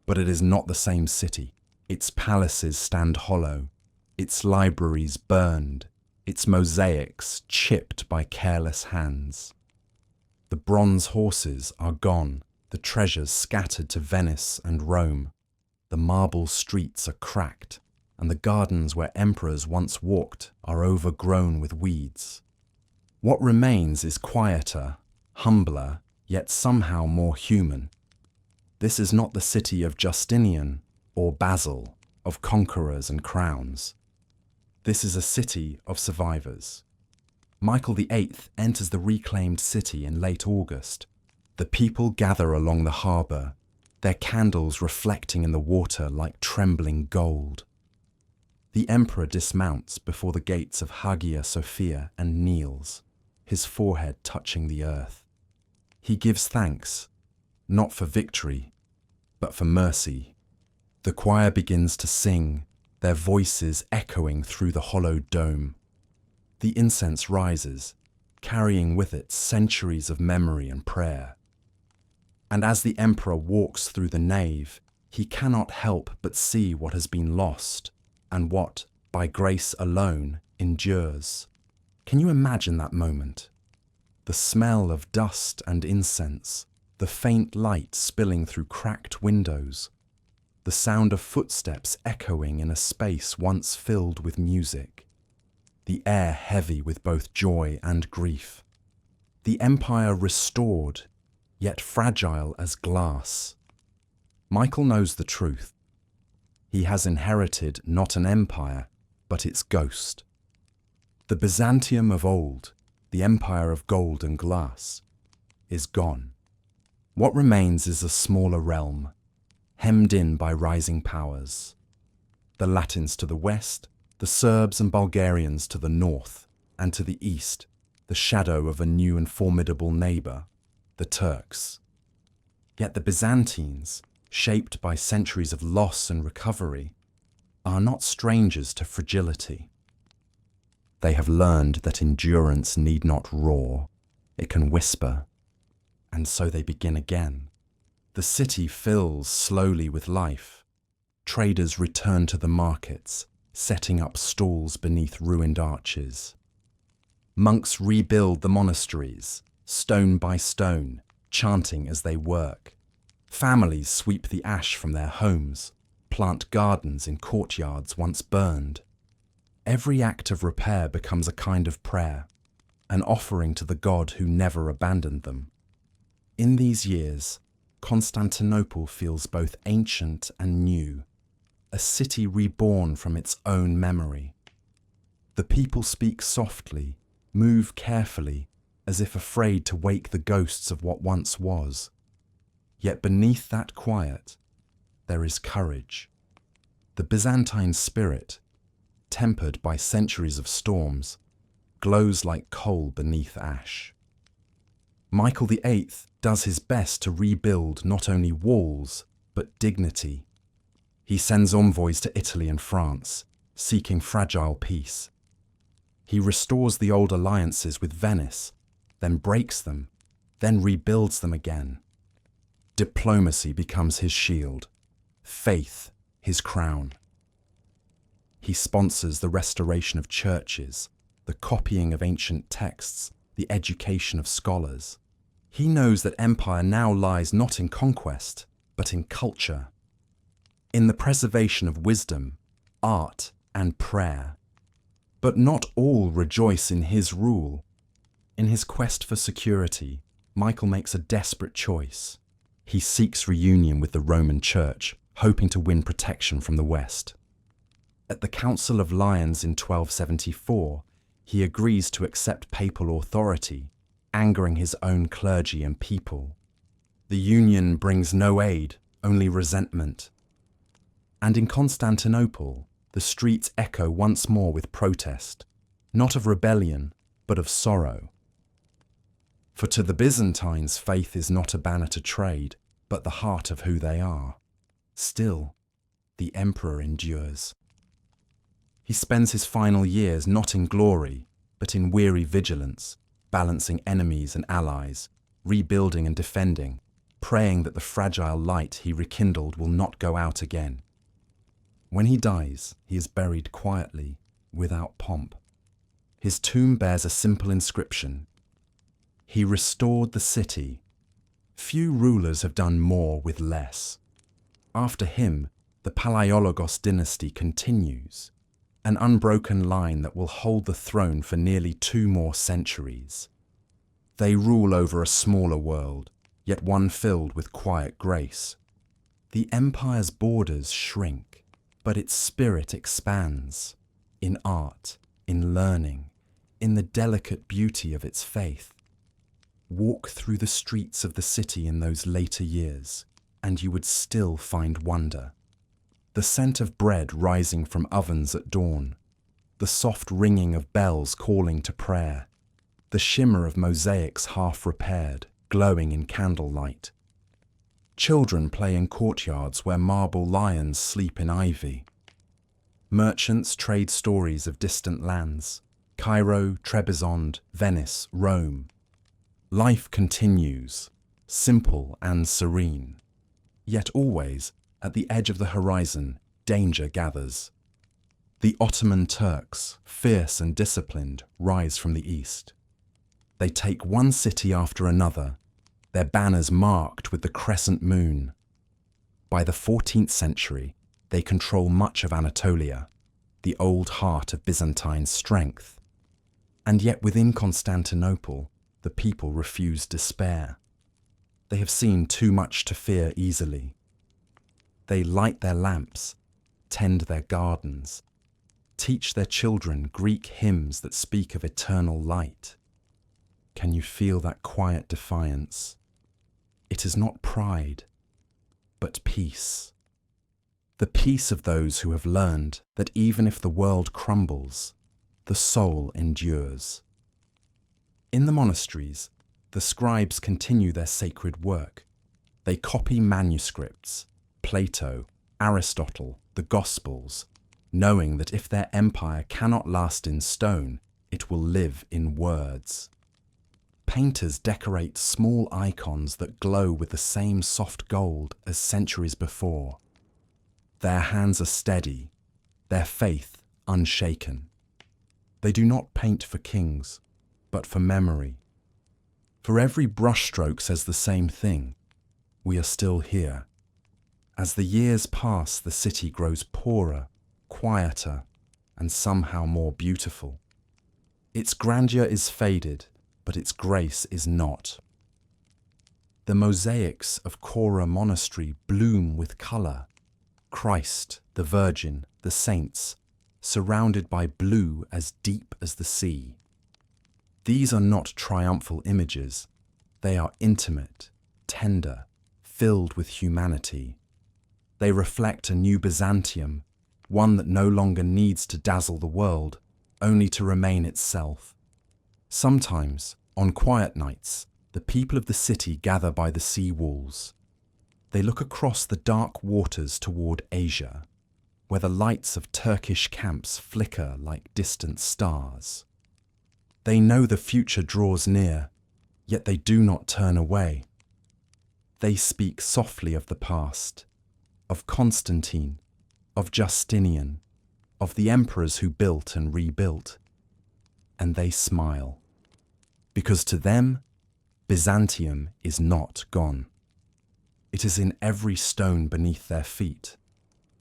But it is not the same city. Its palaces stand hollow, its libraries burned, its mosaics chipped by careless hands. The bronze horses are gone, the treasures scattered to Venice and Rome. The marble streets are cracked, and the gardens where emperors once walked are overgrown with weeds. What remains is quieter, humbler, yet somehow more human. This is not the city of Justinian or Basil, of conquerors and crowns. This is a city of survivors. Michael VIII enters the reclaimed city in late August. The people gather along the harbour, their candles reflecting in the water like trembling gold. The emperor dismounts before the gates of Hagia Sophia and kneels, his forehead touching the earth. He gives thanks, not for victory, but for mercy. The choir begins to sing, their voices echoing through the hollowed dome. The incense rises, carrying with it centuries of memory and prayer. And as the emperor walks through the nave, he cannot help but see what has been lost and what, by grace alone, endures. Can you imagine that moment? The smell of dust and incense, the faint light spilling through cracked windows, the sound of footsteps echoing in a space once filled with music, the air heavy with both joy and grief. The empire restored, yet fragile as glass. Michael knows the truth. He has inherited not an empire, but its ghost. The Byzantium of old, the empire of gold and glass, is gone. What remains is a smaller realm, hemmed in by rising powers. The Latins to the west, the Serbs and Bulgarians to the north, and to the east, the shadow of a new and formidable neighbour, the Turks. Yet the Byzantines, shaped by centuries of loss and recovery, are not strangers to fragility. They have learned that endurance need not roar, it can whisper, and so they begin again. The city fills slowly with life. Traders return to the markets, setting up stalls beneath ruined arches. Monks rebuild the monasteries, stone by stone, chanting as they work. Families sweep the ash from their homes, plant gardens in courtyards once burned. Every act of repair becomes a kind of prayer, an offering to the God who never abandoned them. In these years, Constantinople feels both ancient and new, a city reborn from its own memory. The people speak softly, move carefully, as if afraid to wake the ghosts of what once was. Yet beneath that quiet, there is courage. The Byzantine spirit, tempered by centuries of storms, glows like coal beneath ash. Michael VIII does his best to rebuild not only walls, but dignity. He sends envoys to Italy and France, seeking fragile peace. He restores the old alliances with Venice, then breaks them, then rebuilds them again. Diplomacy becomes his shield, faith his crown. He sponsors the restoration of churches, the copying of ancient texts, the education of scholars. He knows that empire now lies not in conquest, but in culture, in the preservation of wisdom, art, and prayer. But not all rejoice in his rule. In his quest for security, Michael makes a desperate choice. He seeks reunion with the Roman Church, hoping to win protection from the West. At the Council of Lyons in 1274, he agrees to accept papal authority, angering his own clergy and people. The union brings no aid, only resentment. And in Constantinople, the streets echo once more with protest, not of rebellion, but of sorrow. For to the Byzantines, faith is not a banner to trade, but the heart of who they are. Still, the emperor endures. He spends his final years not in glory, but in weary vigilance, balancing enemies and allies, rebuilding and defending, praying that the fragile light he rekindled will not go out again. When he dies, he is buried quietly, without pomp. His tomb bears a simple inscription: "He restored the city. Few rulers have done more with less." After him, the Palaiologos dynasty continues, an unbroken line that will hold the throne for nearly 2 more centuries. They rule over a smaller world, yet one filled with quiet grace. The empire's borders shrink, but its spirit expands, in art, in learning, in the delicate beauty of its faith. Walk through the streets of the city in those later years, and you would still find wonder. The scent of bread rising from ovens at dawn, the soft ringing of bells calling to prayer, the shimmer of mosaics half repaired, glowing in candlelight. Children play in courtyards where marble lions sleep in ivy. Merchants trade stories of distant lands, Cairo, Trebizond, Venice, Rome. Life continues, simple and serene. Yet always, at the edge of the horizon, danger gathers. The Ottoman Turks, fierce and disciplined, rise from the east. They take one city after another, their banners marked with the crescent moon. By the 14th century, they control much of Anatolia, the old heart of Byzantine strength. And yet within Constantinople, the people refuse despair. They have seen too much to fear easily. They light their lamps, tend their gardens, teach their children Greek hymns that speak of eternal light. Can you feel that quiet defiance? It is not pride, but peace. The peace of those who have learned that even if the world crumbles, the soul endures. In the monasteries, the scribes continue their sacred work. They copy manuscripts, Plato, Aristotle, the Gospels, knowing that if their empire cannot last in stone, it will live in words. Painters decorate small icons that glow with the same soft gold as centuries before. Their hands are steady, their faith unshaken. They do not paint for kings, but for memory. For every brushstroke says the same thing: we are still here. As the years pass, the city grows poorer, quieter, and somehow more beautiful. Its grandeur is faded, but its grace is not. The mosaics of Cora Monastery bloom with colour. Christ, the Virgin, the saints, surrounded by blue as deep as the sea. These are not triumphal images. They are intimate, tender, filled with humanity. They reflect a new Byzantium, one that no longer needs to dazzle the world, only to remain itself. Sometimes, on quiet nights, the people of the city gather by the sea walls. They look across the dark waters toward Asia, where the lights of Turkish camps flicker like distant stars. They know the future draws near, yet they do not turn away. They speak softly of the past, of Constantine, of Justinian, of the emperors who built and rebuilt. And they smile, because to them, Byzantium is not gone. It is in every stone beneath their feet,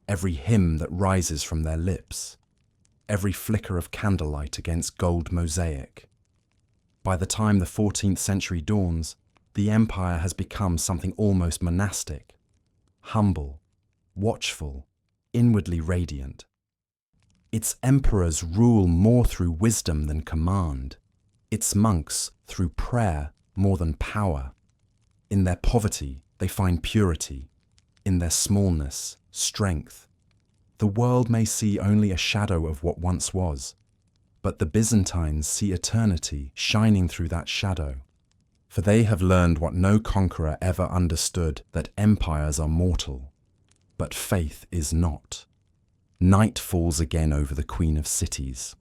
every hymn that rises from their lips, every flicker of candlelight against gold mosaic. By the time the 14th century dawns, the empire has become something almost monastic, humble, watchful, inwardly radiant. Its emperors rule more through wisdom than command, its monks through prayer more than power. In their poverty, they find purity. In their smallness, strength. The world may see only a shadow of what once was, but the Byzantines see eternity shining through that shadow. For they have learned what no conqueror ever understood, that empires are mortal, but faith is not. Night falls again over the Queen of Cities.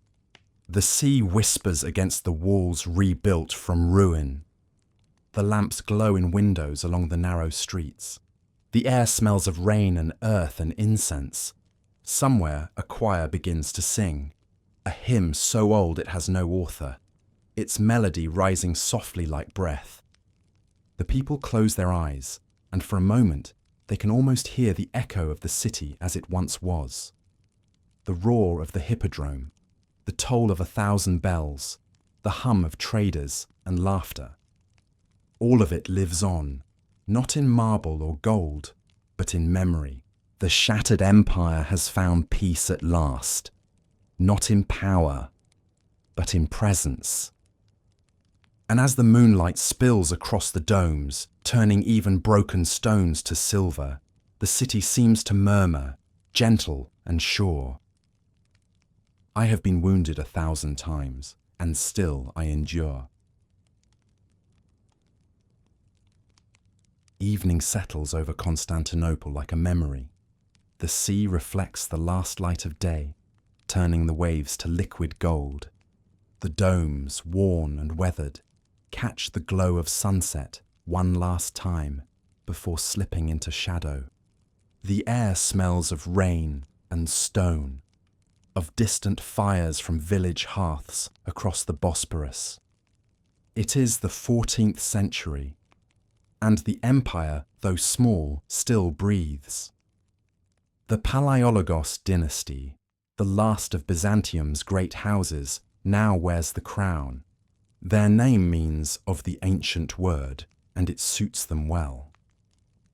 The sea whispers against the walls rebuilt from ruin. The lamps glow in windows along the narrow streets. The air smells of rain and earth and incense. Somewhere a choir begins to sing, a hymn so old it has no author, its melody rising softly like breath. The people close their eyes, and for a moment they can almost hear the echo of the city as it once was. The roar of the hippodrome, the toll of 1,000 bells, the hum of traders and laughter. All of it lives on, not in marble or gold, but in memory. The shattered empire has found peace at last, not in power, but in presence. And as the moonlight spills across the domes, turning even broken stones to silver, the city seems to murmur, gentle and sure. I have been wounded 1,000 times, and still I endure. Evening settles over Constantinople like a memory. The sea reflects the last light of day, turning the waves to liquid gold. The domes, worn and weathered, catch the glow of sunset one last time before slipping into shadow. The air smells of rain and stone, of distant fires from village hearths across the Bosporus. It is the 14th century, and the empire, though small, still breathes. The Palaiologos dynasty, the last of Byzantium's great houses, now wears the crown. Their name means of the ancient word, and it suits them well.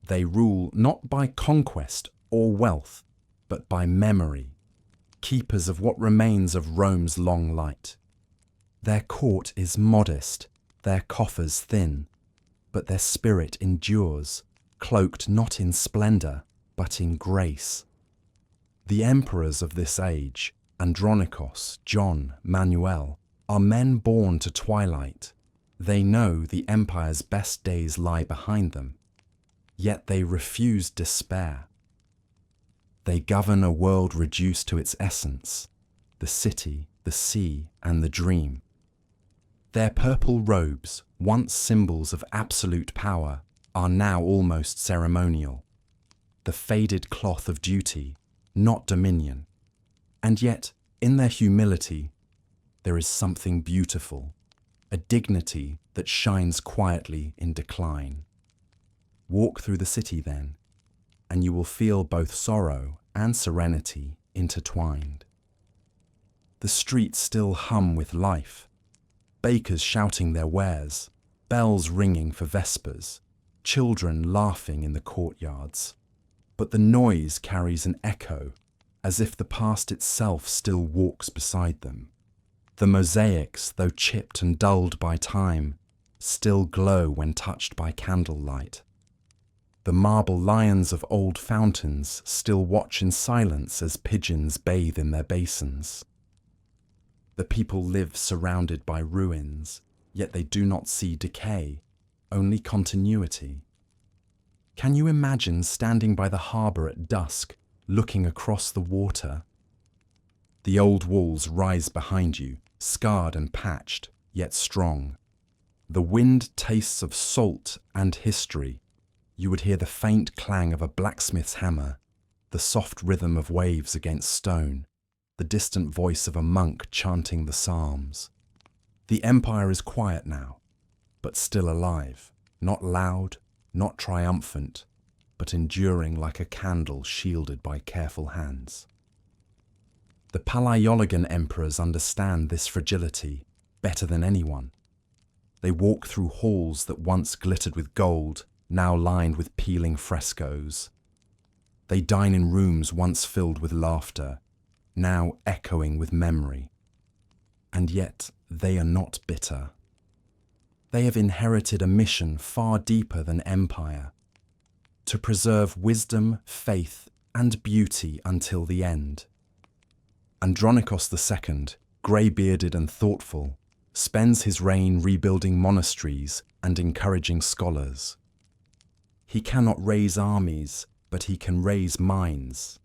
They rule not by conquest or wealth, but by memory, keepers of what remains of Rome's long light. Their court is modest, their coffers thin, but their spirit endures, cloaked not in splendour, but in grace. The emperors of this age, Andronikos, John, Manuel, are men born to twilight. They know the empire's best days lie behind them, yet they refuse despair. They govern a world reduced to its essence, the city, the sea, and the dream. Their purple robes, once symbols of absolute power, are now almost ceremonial. The faded cloth of duty, not dominion. And yet, in their humility, there is something beautiful, a dignity that shines quietly in decline. Walk through the city then, and you will feel both sorrow and serenity intertwined. The streets still hum with life, bakers shouting their wares, bells ringing for vespers, children laughing in the courtyards. But the noise carries an echo, as if the past itself still walks beside them. The mosaics, though chipped and dulled by time, still glow when touched by candlelight. The marble lions of old fountains still watch in silence as pigeons bathe in their basins. The people live surrounded by ruins, yet they do not see decay, only continuity. Can you imagine standing by the harbour at dusk, looking across the water? The old walls rise behind you, scarred and patched, yet strong. The wind tastes of salt and history. You would hear the faint clang of a blacksmith's hammer, the soft rhythm of waves against stone, the distant voice of a monk chanting the psalms. The empire is quiet now, but still alive, not loud, not triumphant, but enduring like a candle shielded by careful hands. The Palaiologan emperors understand this fragility better than anyone. They walk through halls that once glittered with gold, now lined with peeling frescoes. They dine in rooms once filled with laughter, now echoing with memory. And yet they are not bitter. They have inherited a mission far deeper than empire, to preserve wisdom, faith, and beauty until the end. Andronikos II, grey-bearded and thoughtful, spends his reign rebuilding monasteries and encouraging scholars. He cannot raise armies, but he can raise minds.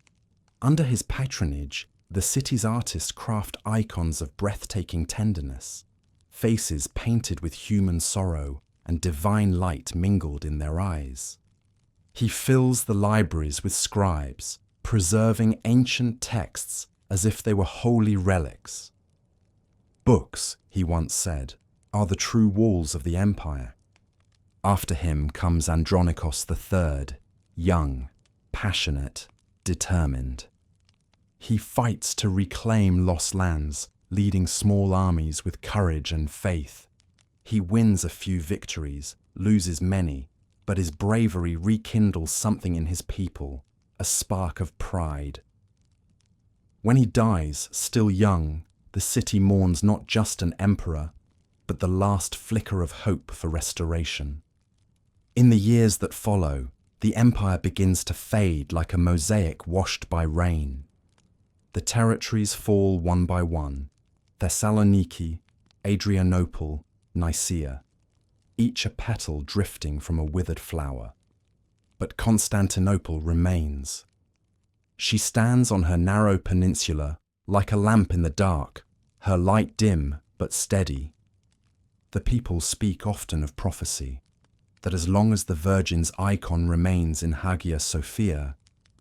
Under his patronage, the city's artists craft icons of breathtaking tenderness, faces painted with human sorrow and divine light mingled in their eyes. He fills the libraries with scribes, preserving ancient texts as if they were holy relics. Books, he once said, are the true walls of the empire. After him comes Andronikos III, young, passionate, determined. He fights to reclaim lost lands, leading small armies with courage and faith. He wins a few victories, loses many, but his bravery rekindles something in his people, a spark of pride. When he dies, still young, the city mourns not just an emperor, but the last flicker of hope for restoration. In the years that follow, the empire begins to fade like a mosaic washed by rain. The territories fall one by one: Thessaloniki, Adrianople, Nicaea, each a petal drifting from a withered flower. But Constantinople remains. She stands on her narrow peninsula like a lamp in the dark, her light dim but steady. The people speak often of prophecy, that as long as the Virgin's icon remains in Hagia Sophia,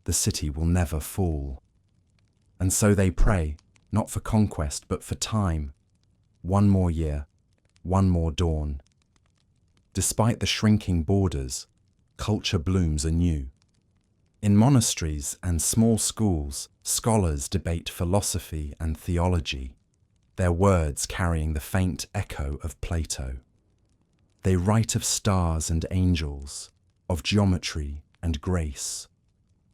the city will never fall. And so they pray, not for conquest but for time. One more year, one more dawn. Despite the shrinking borders, culture blooms anew. In monasteries and small schools, scholars debate philosophy and theology, their words carrying the faint echo of Plato. They write of stars and angels, of geometry and grace,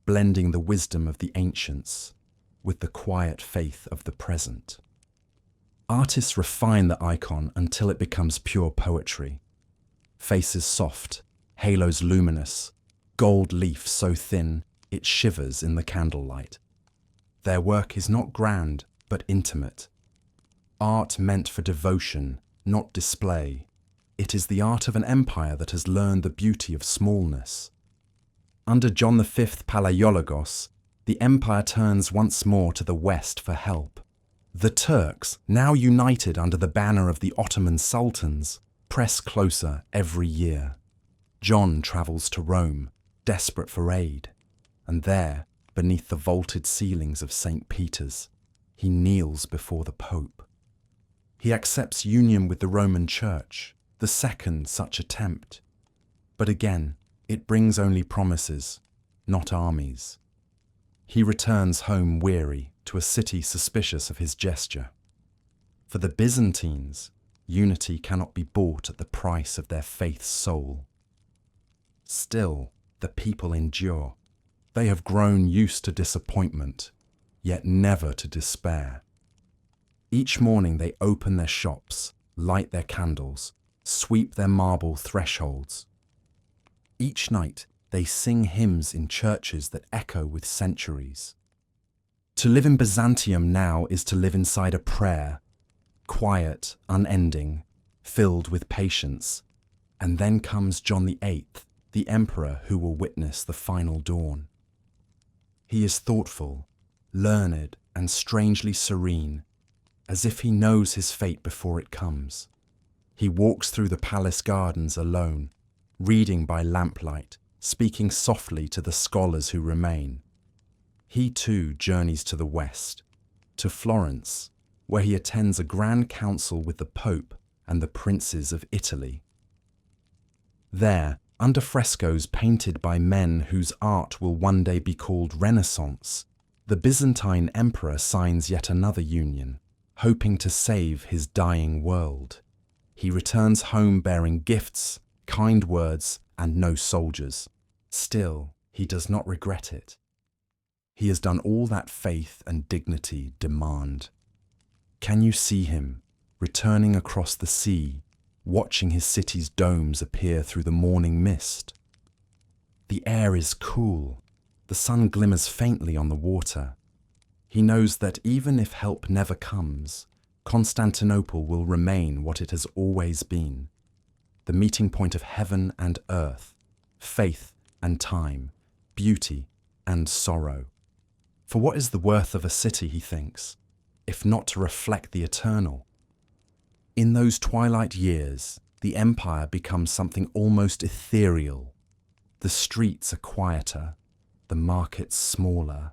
blending the wisdom of the ancients with the quiet faith of the present. Artists refine the icon until it becomes pure poetry. Faces soft, halos luminous, gold leaf so thin it shivers in the candlelight. Their work is not grand, but intimate. Art meant for devotion, not display. It is the art of an empire that has learned the beauty of smallness. Under John V Palaiologos, the empire turns once more to the west for help. The Turks, now united under the banner of the Ottoman sultans, press closer every year. John travels to Rome, desperate for aid, and there, beneath the vaulted ceilings of St. Peter's, he kneels before the Pope. He accepts union with the Roman Church, the second such attempt. But again, it brings only promises, not armies. He returns home weary to a city suspicious of his gesture. For the Byzantines, unity cannot be bought at the price of their faith's soul. Still, the people endure. They have grown used to disappointment, yet never to despair. Each morning they open their shops, light their candles, sweep their marble thresholds. Each night they sing hymns in churches that echo with centuries. To live in Byzantium now is to live inside a prayer, quiet, unending, filled with patience. And then comes John VIII, the emperor who will witness the final dawn. He is thoughtful, learned, and strangely serene, as if he knows his fate before it comes. He walks through the palace gardens alone, reading by lamplight, speaking softly to the scholars who remain. He too journeys to the west, to Florence, where he attends a grand council with the Pope and the princes of Italy. There, under frescoes painted by men whose art will one day be called Renaissance, the Byzantine emperor signs yet another union, hoping to save his dying world. He returns home bearing gifts, kind words, and no soldiers. Still, he does not regret it. He has done all that faith and dignity demand. Can you see him, returning across the sea, watching his city's domes appear through the morning mist? The air is cool, the sun glimmers faintly on the water. He knows that even if help never comes, Constantinople will remain what it has always been, the meeting point of heaven and earth, faith and time, beauty and sorrow. For what is the worth of a city, he thinks, if not to reflect the eternal? In those twilight years, the empire becomes something almost ethereal. The streets are quieter, the markets smaller,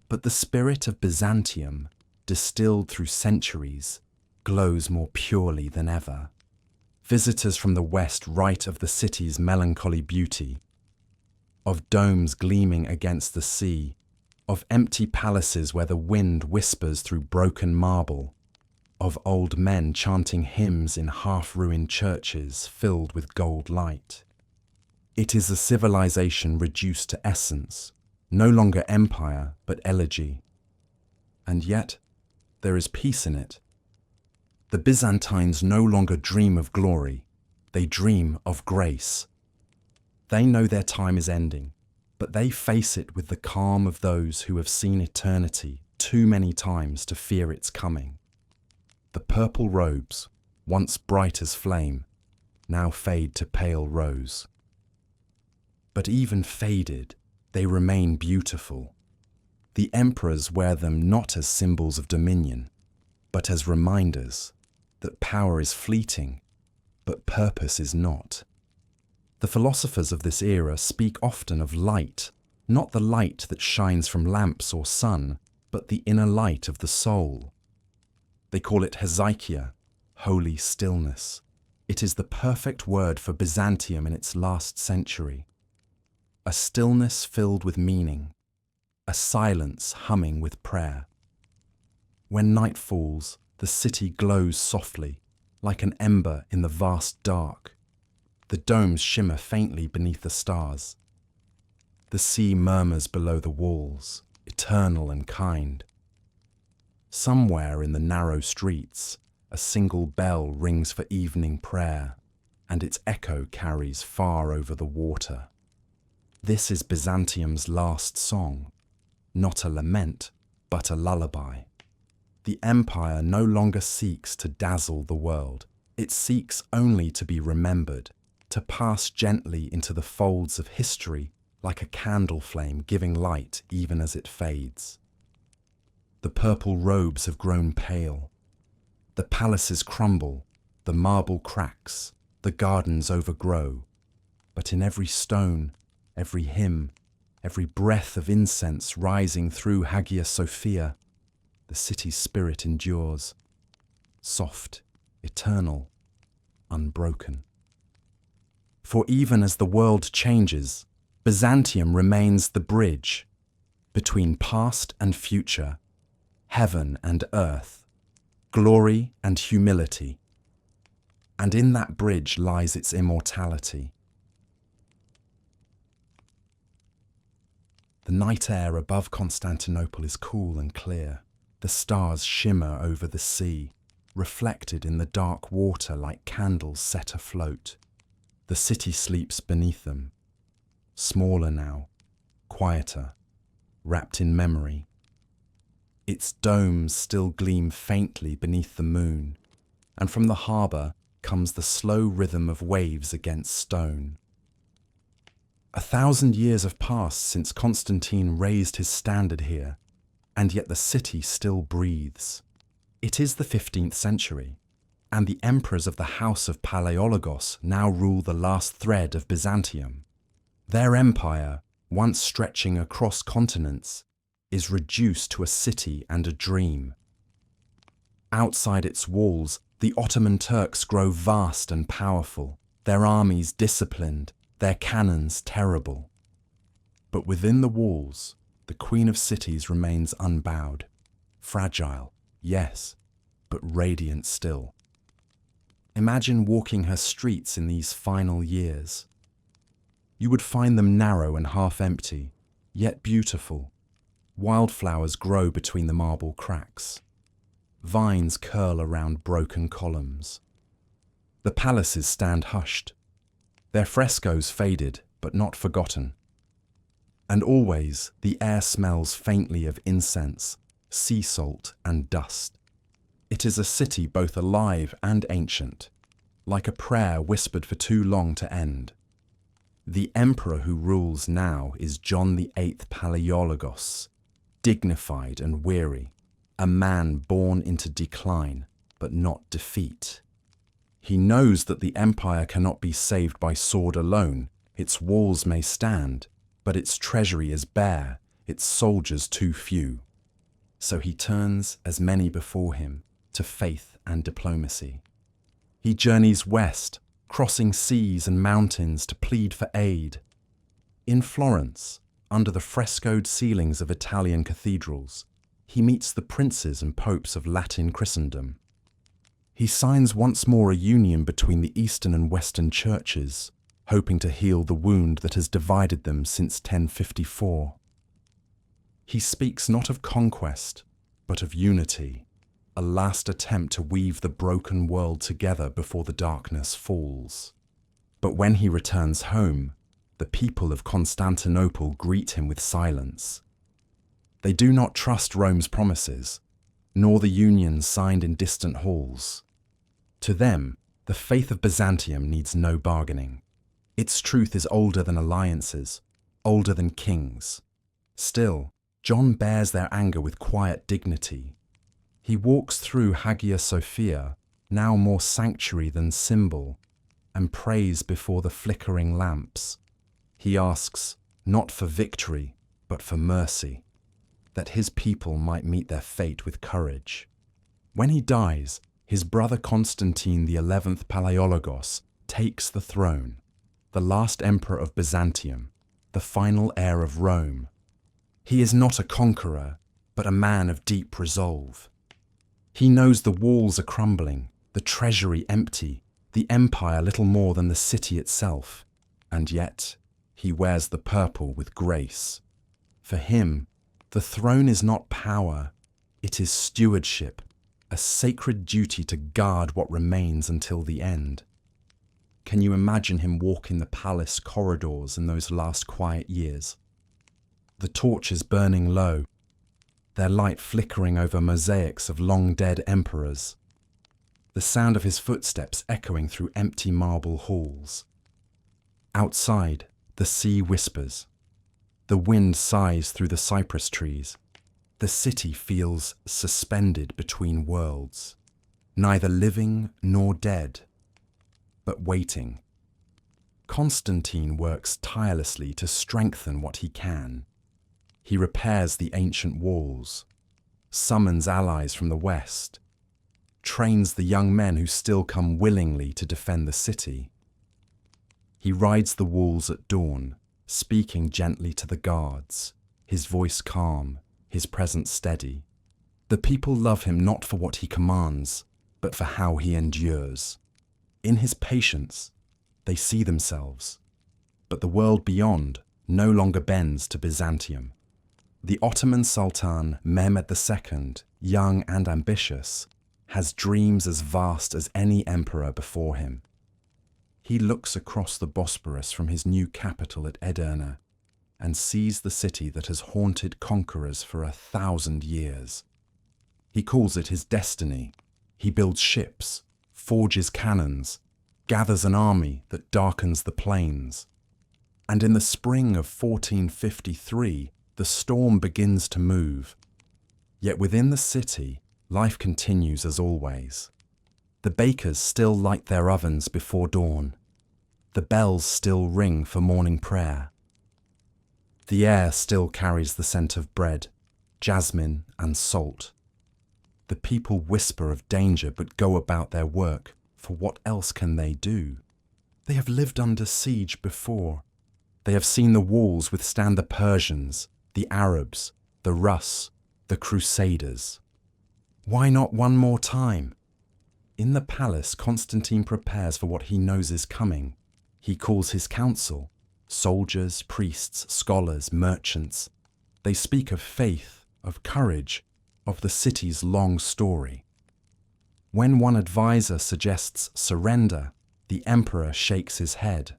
but the spirit of Byzantium, distilled through centuries, glows more purely than ever. Visitors from the west write of the city's melancholy beauty, of domes gleaming against the sea, of empty palaces where the wind whispers through broken marble, of old men chanting hymns in half-ruined churches filled with gold light. It is a civilization reduced to essence, no longer empire but elegy. And yet, there is peace in it. The Byzantines no longer dream of glory, they dream of grace. They know their time is ending, but they face it with the calm of those who have seen eternity too many times to fear its coming. The purple robes, once bright as flame, now fade to pale rose. But even faded, they remain beautiful. The emperors wear them not as symbols of dominion, but as reminders that power is fleeting, but purpose is not. The philosophers of this era speak often of light, not the light that shines from lamps or sun, but the inner light of the soul. They call it hesychia, holy stillness. It is the perfect word for Byzantium in its last century. A stillness filled with meaning, a silence humming with prayer. When night falls, the city glows softly, like an ember in the vast dark. The domes shimmer faintly beneath the stars. The sea murmurs below the walls, eternal and kind. Somewhere in the narrow streets, a single bell rings for evening prayer, and its echo carries far over the water. This is Byzantium's last song, not a lament, but a lullaby. The empire no longer seeks to dazzle the world. It seeks only to be remembered, to pass gently into the folds of history like a candle flame giving light even as it fades. The purple robes have grown pale. The palaces crumble, the marble cracks, the gardens overgrow. But in every stone, every hymn, every breath of incense rising through Hagia Sophia, the city's spirit endures, soft, eternal, unbroken. For even as the world changes, Byzantium remains the bridge between past and future, heaven and earth, glory and humility. And in that bridge lies its immortality. The night air above Constantinople is cool and clear. The stars shimmer over the sea, reflected in the dark water like candles set afloat. The city sleeps beneath them, smaller now, quieter, wrapped in memory. Its domes still gleam faintly beneath the moon, and from the harbour comes the slow rhythm of waves against stone. 1,000 years have passed since Constantine raised his standard here, and yet the city still breathes. It is the 15th century, and the emperors of the House of Palaiologos now rule the last thread of Byzantium. Their empire, once stretching across continents, is reduced to a city and a dream. Outside its walls, the Ottoman Turks grow vast and powerful, their armies disciplined, their cannons terrible. But within the walls, the Queen of Cities remains unbowed, fragile, yes, but radiant still. Imagine walking her streets in these final years. You would find them narrow and half empty, yet beautiful. Wildflowers grow between the marble cracks. Vines curl around broken columns. The palaces stand hushed, their frescoes faded but not forgotten. And always the air smells faintly of incense, sea salt and dust. It is a city both alive and ancient, like a prayer whispered for too long to end. The emperor who rules now is John VIII Palaiologos, dignified and weary, a man born into decline, but not defeat. He knows that the empire cannot be saved by sword alone. Its walls may stand, but its treasury is bare, its soldiers too few. So he turns, as many before him, to faith and diplomacy. He journeys west, crossing seas and mountains to plead for aid. In Florence, under the frescoed ceilings of Italian cathedrals, he meets the princes and popes of Latin Christendom. He signs once more a union between the Eastern and Western churches, hoping to heal the wound that has divided them since 1054. He speaks not of conquest, but of unity, a last attempt to weave the broken world together before the darkness falls. But when he returns home, the people of Constantinople greet him with silence. They do not trust Rome's promises, nor the unions signed in distant halls. To them, the faith of Byzantium needs no bargaining. Its truth is older than alliances, older than kings. Still, John bears their anger with quiet dignity. He walks through Hagia Sophia, now more sanctuary than symbol, and prays before the flickering lamps. He asks, not for victory, but for mercy, that his people might meet their fate with courage. When he dies, his brother Constantine XI Palaiologos takes the throne, the last emperor of Byzantium, the final heir of Rome. He is not a conqueror, but a man of deep resolve. He knows the walls are crumbling, the treasury empty, the empire little more than the city itself, and yet he wears the purple with grace. For him, the throne is not power, it is stewardship, a sacred duty to guard what remains until the end. Can you imagine him walking the palace corridors in those last quiet years? The torches burning low, their light flickering over mosaics of long-dead emperors, the sound of his footsteps echoing through empty marble halls. Outside, the sea whispers. The wind sighs through the cypress trees. The city feels suspended between worlds, neither living nor dead, but waiting. Constantine works tirelessly to strengthen what he can. He repairs the ancient walls, summons allies from the west, trains the young men who still come willingly to defend the city. He rides the walls at dawn, speaking gently to the guards, his voice calm, his presence steady. The people love him not for what he commands, but for how he endures. In his patience, they see themselves, but the world beyond no longer bends to Byzantium. The Ottoman Sultan Mehmed II, young and ambitious, has dreams as vast as any emperor before him. He looks across the Bosporus from his new capital at Edirne and sees the city that has haunted conquerors for 1,000 years. He calls it his destiny. He builds ships, forges cannons, gathers an army that darkens the plains. And in the spring of 1453, the storm begins to move. Yet within the city, life continues as always. The bakers still light their ovens before dawn. The bells still ring for morning prayer. The air still carries the scent of bread, jasmine and salt. The people whisper of danger but go about their work, for what else can they do? They have lived under siege before. They have seen the walls withstand the Persians, the Arabs, the Rus, the Crusaders. Why not one more time? In the palace, Constantine prepares for what he knows is coming. He calls his council, soldiers, priests, scholars, merchants. They speak of faith, of courage, of the city's long story. When one advisor suggests surrender, the emperor shakes his head.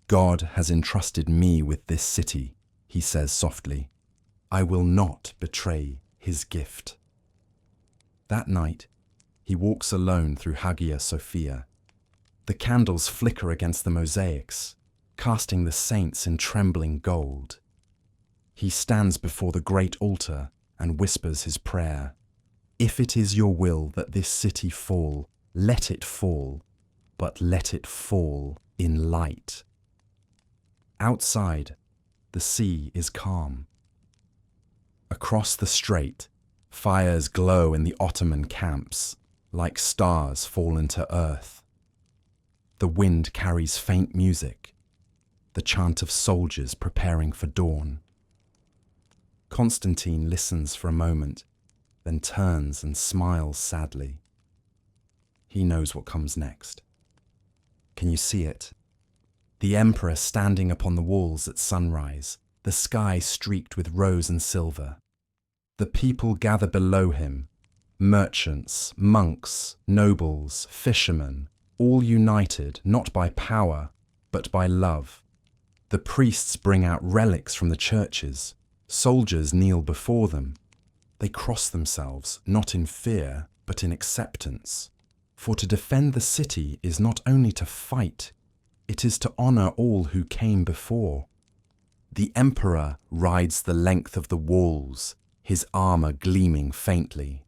God has entrusted me with this city, he says softly. I will not betray his gift. That night, he walks alone through Hagia Sophia. The candles flicker against the mosaics, casting the saints in trembling gold. He stands before the great altar and whispers his prayer. If it is your will that this city fall, let it fall, but let it fall in light. Outside, the sea is calm. Across the strait, fires glow in the Ottoman camps, like stars fallen to earth. The wind carries faint music, the chant of soldiers preparing for dawn. Constantine listens for a moment, then turns and smiles sadly. He knows what comes next. Can you see it? The emperor standing upon the walls at sunrise, the sky streaked with rose and silver. The people gather below him, merchants, monks, nobles, fishermen, all united not by power, but by love. The priests bring out relics from the churches. Soldiers kneel before them. They cross themselves, not in fear, but in acceptance. For to defend the city is not only to fight, it is to honor all who came before. The emperor rides the length of the walls, his armor gleaming faintly.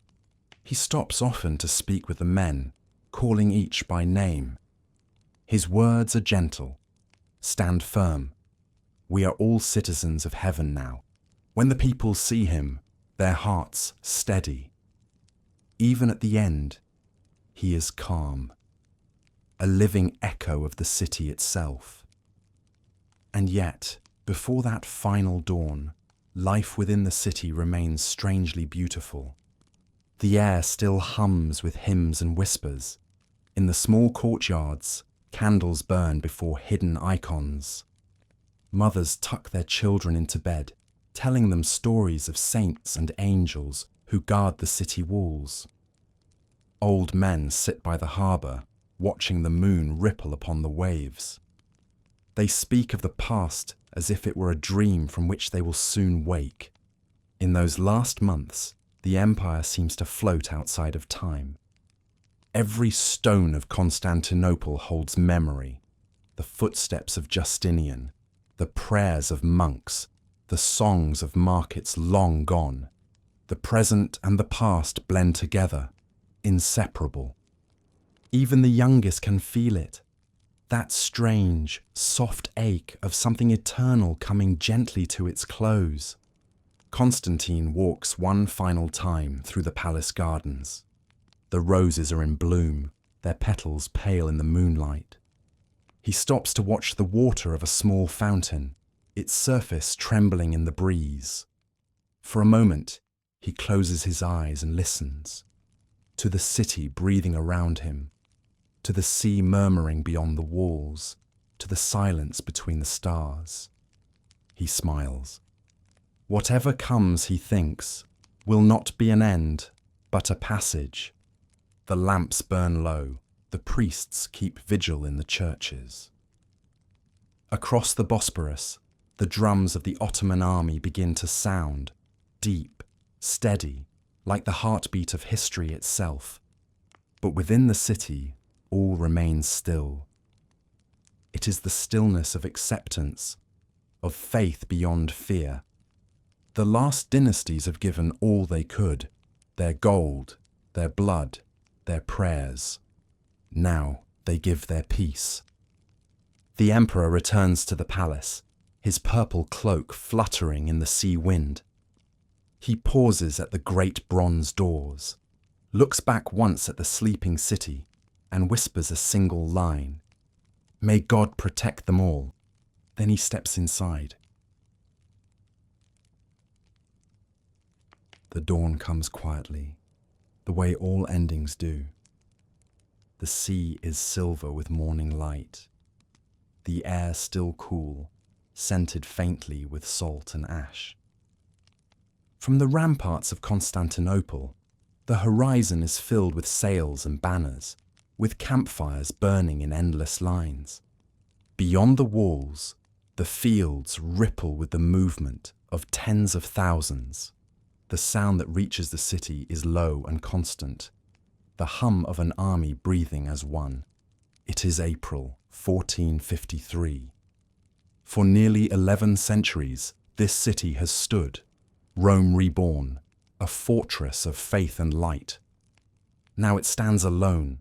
He stops often to speak with the men, calling each by name. His words are gentle. Stand firm. We are all citizens of heaven now. When the people see him, their hearts steady. Even at the end, he is calm, a living echo of the city itself. And yet, before that final dawn, life within the city remains strangely beautiful. The air still hums with hymns and whispers. In the small courtyards, candles burn before hidden icons. Mothers tuck their children into bed, telling them stories of saints and angels who guard the city walls. Old men sit by the harbour, watching the moon ripple upon the waves. They speak of the past as if it were a dream from which they will soon wake. In those last months, the empire seems to float outside of time. Every stone of Constantinople holds memory, the footsteps of Justinian, the prayers of monks, the songs of markets long gone. The present and the past blend together, inseparable. Even the youngest can feel it, that strange, soft ache of something eternal coming gently to its close. Constantine walks one final time through the palace gardens. The roses are in bloom, their petals pale in the moonlight. He stops to watch the water of a small fountain, its surface trembling in the breeze. For a moment, he closes his eyes and listens. To the city breathing around him, to the sea murmuring beyond the walls, to the silence between the stars. He smiles. Whatever comes, he thinks, will not be an end, but a passage. The lamps burn low, the priests keep vigil in the churches. Across the Bosporus, the drums of the Ottoman army begin to sound, deep, steady, like the heartbeat of history itself. But within the city, all remains still. It is the stillness of acceptance, of faith beyond fear. The last dynasties have given all they could, their gold, their blood, their prayers. Now they give their peace. The emperor returns to the palace. his purple cloak fluttering in the sea wind. He pauses at the great bronze doors, looks back once at the sleeping city, and whispers a single line. May God protect them all. Then he steps inside. The dawn comes quietly, the way all endings do. The sea is silver with morning light. The air still cool, scented faintly with salt and ash. From the ramparts of Constantinople, the horizon is filled with sails and banners, with campfires burning in endless lines. Beyond the walls, the fields ripple with the movement of tens of thousands. The sound that reaches the city is low and constant, the hum of an army breathing as one. It is April 1453. For nearly 11 centuries, this city has stood, Rome reborn, a fortress of faith and light. Now it stands alone.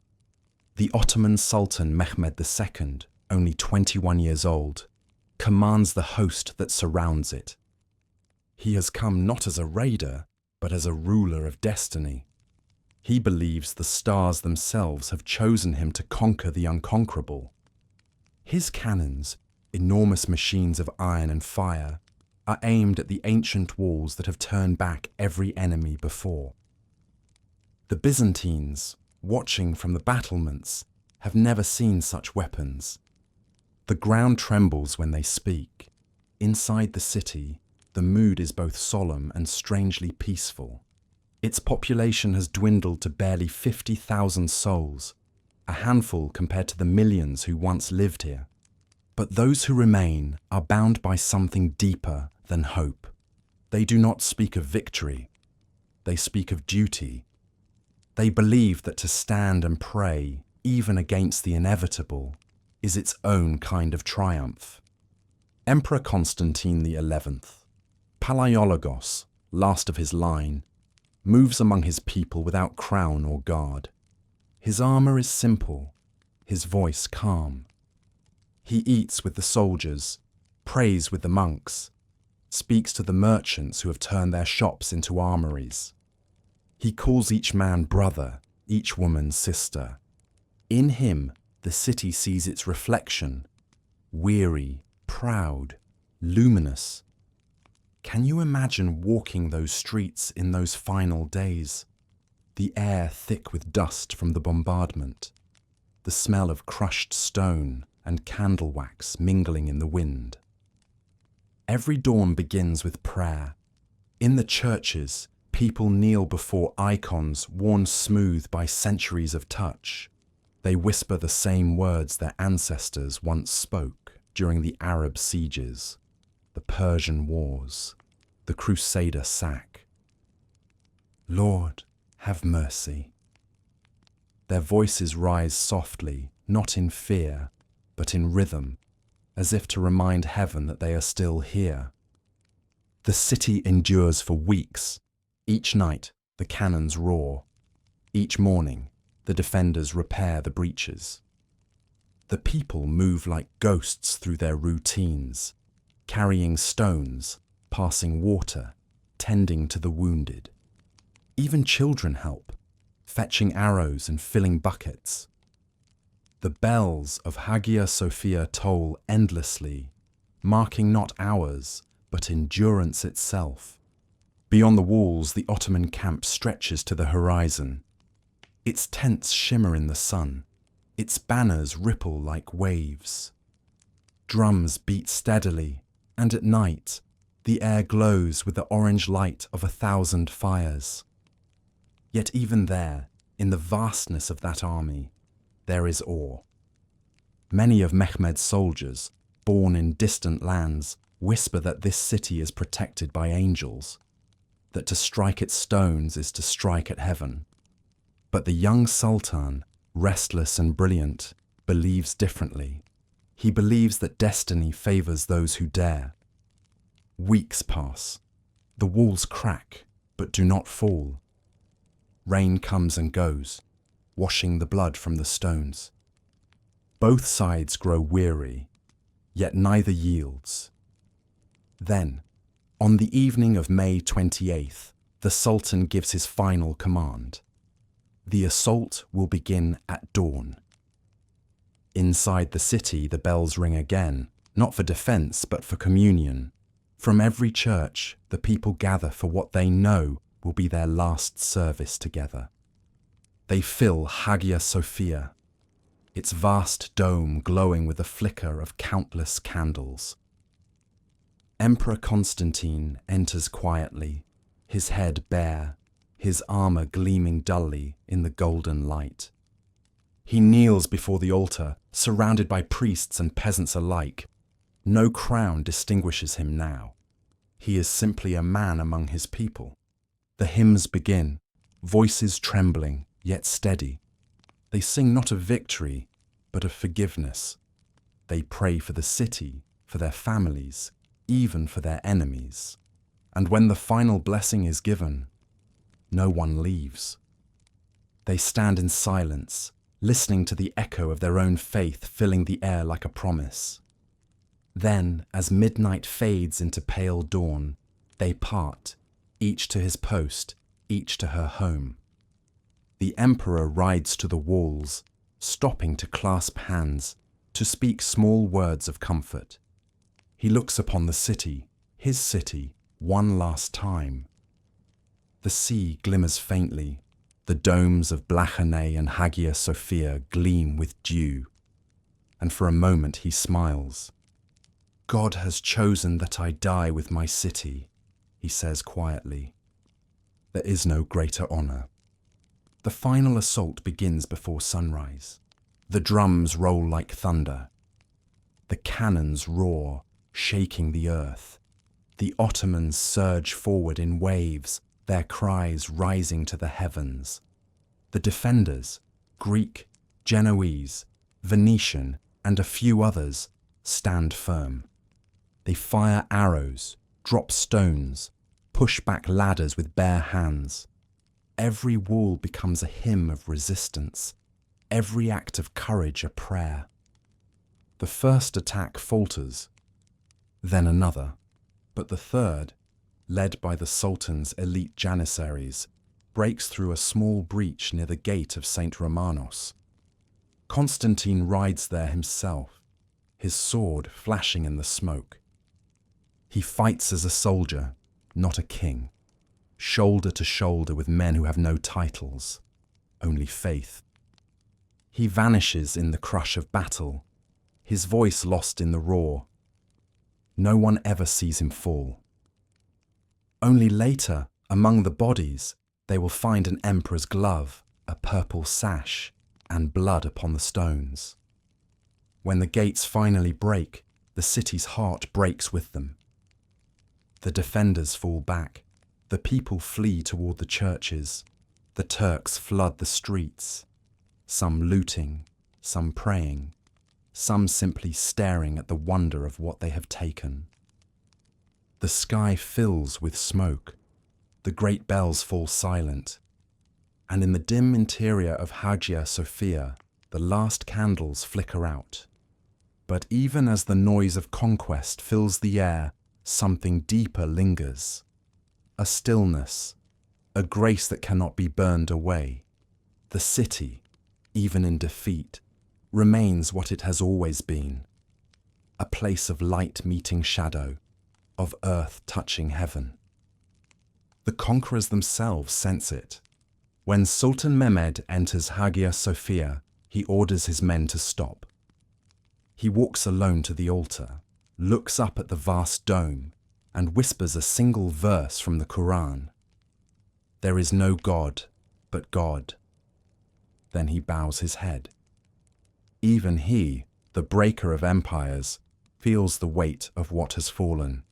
The Ottoman Sultan Mehmed II, only 21 years old, commands the host that surrounds it. He has come not as a raider, but as a ruler of destiny. He believes the stars themselves have chosen him to conquer the unconquerable. His cannons, enormous machines of iron and fire, are aimed at the ancient walls that have turned back every enemy before. The Byzantines, watching from the battlements, have never seen such weapons. The ground trembles when they speak. Inside the city, the mood is both solemn and strangely peaceful. Its population has dwindled to barely 50,000 souls, a handful compared to the millions who once lived here. But those who remain are bound by something deeper than hope. They do not speak of victory. They speak of duty. They believe that to stand and pray, even against the inevitable, is its own kind of triumph. Emperor Constantine XI, Palaiologos, last of his line, moves among his people without crown or guard. His armor is simple, his voice calm. He eats with the soldiers, prays with the monks, speaks to the merchants who have turned their shops into armories. He calls each man brother, each woman sister. In him, the city sees its reflection, weary, proud, luminous. Can you imagine walking those streets in those final days? The air thick with dust from the bombardment, the smell of crushed stone and candle wax mingling in the wind. Every dawn begins with prayer. In the churches, people kneel before icons worn smooth by centuries of touch. They whisper the same words their ancestors once spoke during the Arab sieges, the Persian wars, the Crusader sack. Lord, have mercy. Their voices rise softly, not in fear, but in rhythm, as if to remind heaven that they are still here. The city endures for weeks. Each night, the cannons roar. Each morning, the defenders repair the breaches. The people move like ghosts through their routines, carrying stones, passing water, tending to the wounded. Even children help, fetching arrows and filling buckets. The bells of Hagia Sophia toll endlessly, marking not hours, but endurance itself. Beyond the walls, the Ottoman camp stretches to the horizon. Its tents shimmer in the sun, its banners ripple like waves. Drums beat steadily, and at night, the air glows with the orange light of 1,000 fires. Yet even there, in the vastness of that army, there is awe. Many of Mehmed's soldiers, born in distant lands, whisper that this city is protected by angels, that to strike its stones is to strike at heaven. But the young Sultan, restless and brilliant, believes differently. He believes that destiny favors those who dare. Weeks pass. The walls crack, but do not fall. Rain comes and goes, washing the blood from the stones. Both sides grow weary, yet neither yields. Then, on the evening of May 28th, the Sultan gives his final command. The assault will begin at dawn. Inside the city, the bells ring again, not for defense, but for communion. From every church, the people gather for what they know will be their last service together. They fill Hagia Sophia, its vast dome glowing with the flicker of countless candles. Emperor Constantine enters quietly, his head bare, his armor gleaming dully in the golden light. He kneels before the altar, surrounded by priests and peasants alike. No crown distinguishes him now. He is simply a man among his people. The hymns begin, voices trembling, yet steady. They sing not of victory, but of forgiveness. They pray for the city, for their families, even for their enemies. And when the final blessing is given, no one leaves. They stand in silence, listening to the echo of their own faith filling the air like a promise. Then, as midnight fades into pale dawn, they part, each to his post, each to her home. The emperor rides to the walls, stopping to clasp hands, to speak small words of comfort. He looks upon the city, his city, one last time. The sea glimmers faintly. The domes of Blachanae and Hagia Sophia gleam with dew. And for a moment he smiles. God has chosen that I die with my city, he says quietly. There is no greater honor. The final assault begins before sunrise. The drums roll like thunder. The cannons roar, shaking the earth. The Ottomans surge forward in waves, their cries rising to the heavens. The defenders, Greek, Genoese, Venetian, and a few others, stand firm. They fire arrows, drop stones, push back ladders with bare hands. Every wall becomes a hymn of resistance, every act of courage a prayer. The first attack falters, then another, but the third, led by the Sultan's elite janissaries, breaks through a small breach near the gate of St. Romanos. Constantine rides there himself, his sword flashing in the smoke. He fights as a soldier, not a king, shoulder to shoulder with men who have no titles, only faith. He vanishes in the crush of battle, his voice lost in the roar. No one ever sees him fall. Only later, among the bodies, they will find an emperor's glove, a purple sash, and blood upon the stones. When the gates finally break, the city's heart breaks with them. The defenders fall back, the people flee toward the churches, the Turks flood the streets, some looting, some praying, some simply staring at the wonder of what they have taken. The sky fills with smoke, the great bells fall silent, and in the dim interior of Hagia Sophia, the last candles flicker out. But even as the noise of conquest fills the air, something deeper lingers. A stillness, a grace that cannot be burned away. The city, even in defeat, remains what it has always been. A place of light meeting shadow, of earth touching heaven. The conquerors themselves sense it. When Sultan Mehmed enters Hagia Sophia, he orders his men to stop. He walks alone to the altar, looks up at the vast dome, and whispers a single verse from the Quran. There is no God but God. Then he bows his head. Even he, the breaker of empires, feels the weight of what has fallen.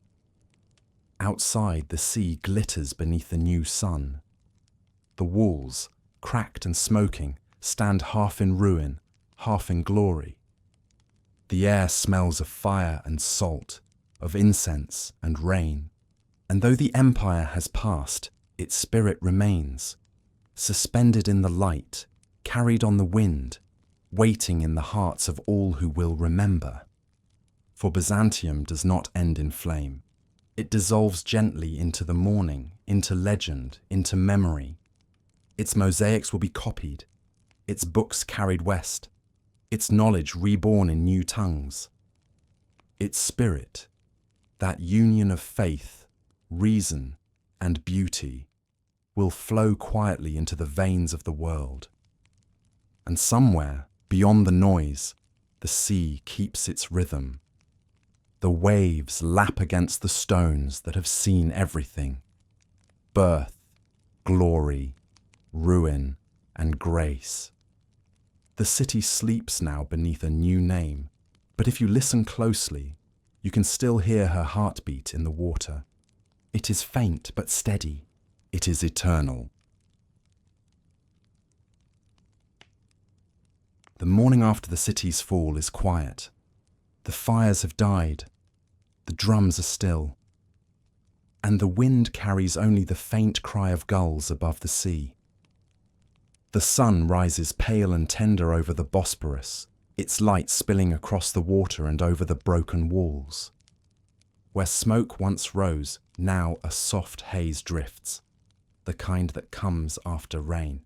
Outside, the sea glitters beneath the new sun. The walls, cracked and smoking, stand half in ruin, half in glory. The air smells of fire and salt, of incense and rain. And though the empire has passed, its spirit remains, suspended in the light, carried on the wind, waiting in the hearts of all who will remember. For Byzantium does not end in flame. It dissolves gently into the morning, into legend, into memory. Its mosaics will be copied, its books carried west, its knowledge reborn in new tongues. Its spirit, that union of faith, reason, and beauty, will flow quietly into the veins of the world. And somewhere, beyond the noise, the sea keeps its rhythm. The waves lap against the stones that have seen everything: birth, glory, ruin, and grace. The city sleeps now beneath a new name, but if you listen closely, you can still hear her heartbeat in the water. It is faint but steady. It is eternal. The morning after the city's fall is quiet. The fires have died. The drums are still. And the wind carries only the faint cry of gulls above the sea. The sun rises pale and tender over the Bosporus, its light spilling across the water and over the broken walls. Where smoke once rose, now a soft haze drifts, the kind that comes after rain.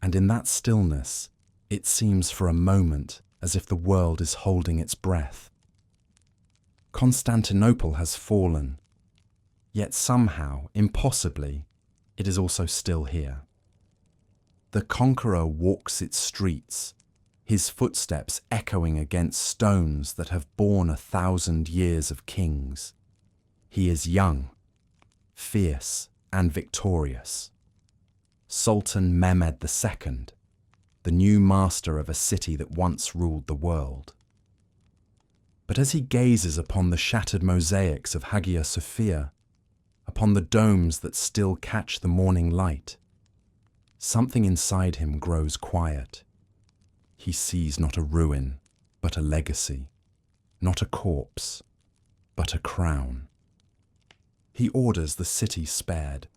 And in that stillness, it seems for a moment as if the world is holding its breath. Constantinople has fallen, yet somehow, impossibly, it is also still here. The conqueror walks its streets, his footsteps echoing against stones that have borne 1,000 years of kings. He is young, fierce, and victorious. Sultan Mehmed II, the new master of a city that once ruled the world. But as he gazes upon the shattered mosaics of Hagia Sophia, upon the domes that still catch the morning light, something inside him grows quiet. He sees not a ruin, but a legacy, not a corpse, but a crown. He orders the city spared.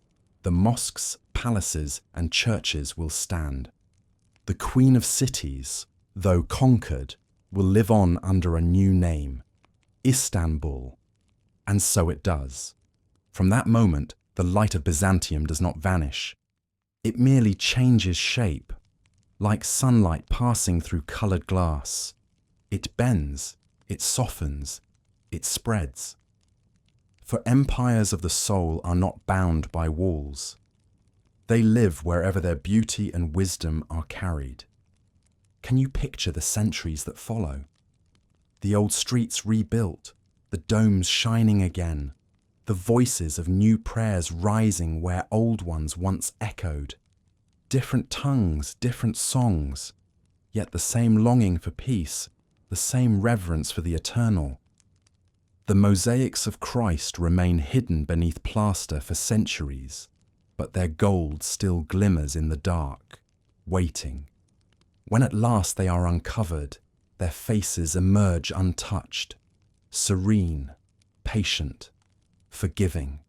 The mosques, palaces, and churches will stand. The Queen of Cities, though conquered, will live on under a new name, Istanbul. And so it does. From that moment, the light of Byzantium does not vanish. It merely changes shape, like sunlight passing through coloured glass. It bends, it softens, it spreads. For empires of the soul are not bound by walls. They live wherever their beauty and wisdom are carried. Can you picture the centuries that follow? The old streets rebuilt, the domes shining again, the voices of new prayers rising where old ones once echoed. Different tongues, different songs, yet the same longing for peace, the same reverence for the eternal. The mosaics of Christ remain hidden beneath plaster for centuries, but their gold still glimmers in the dark, waiting. When at last they are uncovered, their faces emerge untouched, serene, patient, forgiving.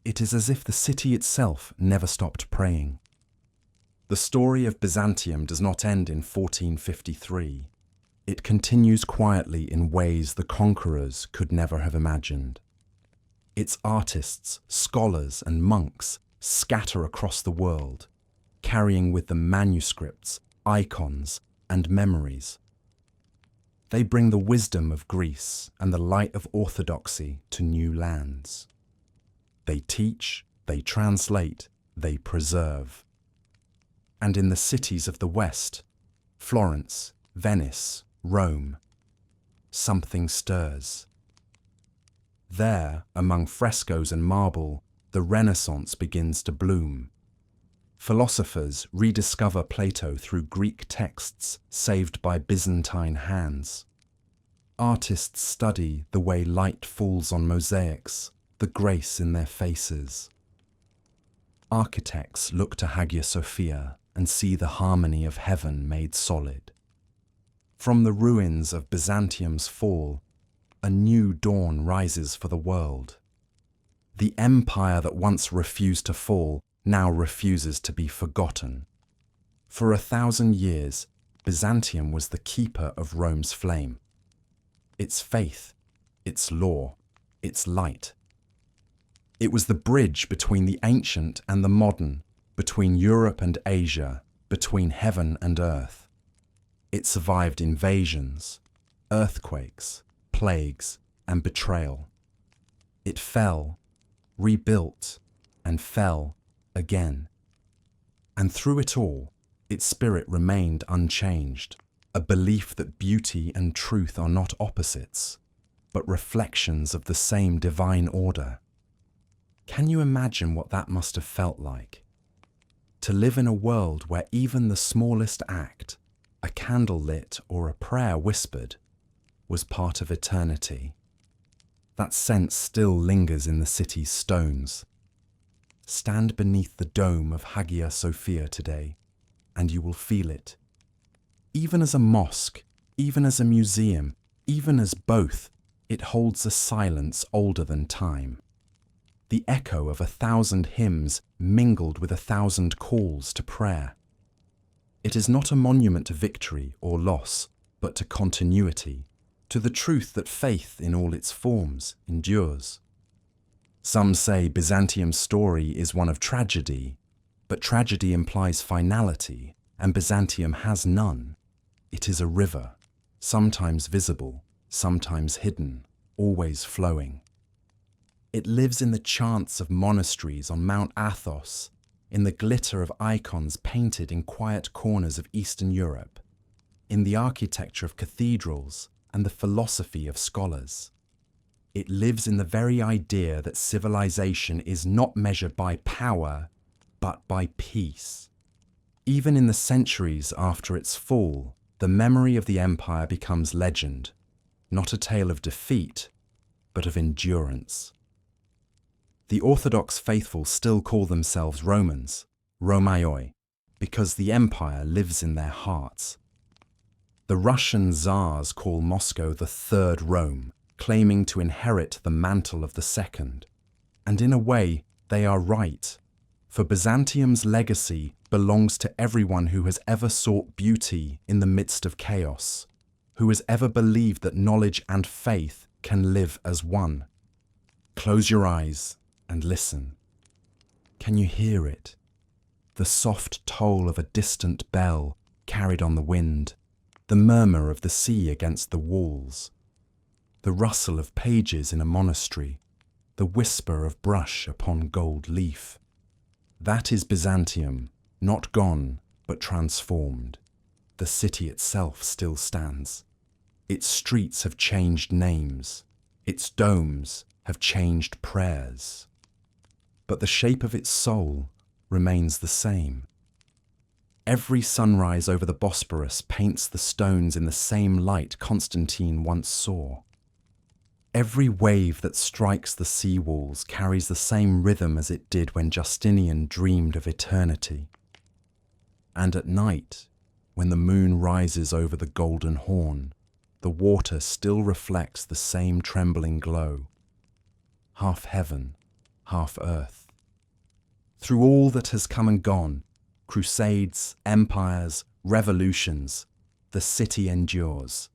It is as if the city itself never stopped praying. The story of Byzantium does not end in 1453. It continues quietly in ways the conquerors could never have imagined. Its artists, scholars, and monks scatter across the world, carrying with them manuscripts, icons, and memories. They bring the wisdom of Greece and the light of orthodoxy to new lands. They teach, they translate, they preserve. And in the cities of the West, Florence, Venice, Rome, something stirs. There, among frescoes and marble, the Renaissance begins to bloom. Philosophers rediscover Plato through Greek texts saved by Byzantine hands. Artists study the way light falls on mosaics, the grace in their faces. Architects look to Hagia Sophia and see the harmony of heaven made solid. From the ruins of Byzantium's fall, a new dawn rises for the world. The empire that once refused to fall now refuses to be forgotten. For 1,000 years, Byzantium was the keeper of Rome's flame. Its faith, its law, its light. It was the bridge between the ancient and the modern, between Europe and Asia, between heaven and earth. It survived invasions, earthquakes, plagues, and betrayal. It fell, rebuilt, and fell again. And through it all, its spirit remained unchanged, a belief that beauty and truth are not opposites, but reflections of the same divine order. Can you imagine what that must have felt like? To live in a world where even the smallest act, a candle lit or a prayer whispered, was part of eternity. That sense still lingers in the city's stones. Stand beneath the dome of Hagia Sophia today, and you will feel it. Even as a mosque, even as a museum, even as both, it holds a silence older than time. The echo of 1,000 hymns mingled with 1,000 calls to prayer. It is not a monument to victory or loss, but to continuity, to the truth that faith in all its forms endures. Some say Byzantium's story is one of tragedy, but tragedy implies finality, and Byzantium has none. It is a river, sometimes visible, sometimes hidden, always flowing. It lives in the chants of monasteries on Mount Athos, in the glitter of icons painted in quiet corners of Eastern Europe, in the architecture of cathedrals and the philosophy of scholars. It lives in the very idea that civilization is not measured by power, but by peace. Even in the centuries after its fall, the memory of the empire becomes legend, not a tale of defeat, but of endurance. The Orthodox faithful still call themselves Romans, Romaioi, because the empire lives in their hearts. The Russian Tsars call Moscow the Third Rome, claiming to inherit the mantle of the Second. And in a way, they are right, for Byzantium's legacy belongs to everyone who has ever sought beauty in the midst of chaos, who has ever believed that knowledge and faith can live as one. Close your eyes and listen. Can you hear it? The soft toll of a distant bell carried on the wind, the murmur of the sea against the walls, the rustle of pages in a monastery, the whisper of brush upon gold leaf. That is Byzantium, not gone, but transformed. The city itself still stands. Its streets have changed names. Its domes have changed prayers. But the shape of its soul remains the same. Every sunrise over the Bosporus paints the stones in the same light Constantine once saw. Every wave that strikes the sea walls carries the same rhythm as it did when Justinian dreamed of eternity. And at night, when the moon rises over the Golden Horn, the water still reflects the same trembling glow. Half heaven, half earth. Through all that has come and gone, crusades, empires, revolutions, the city endures.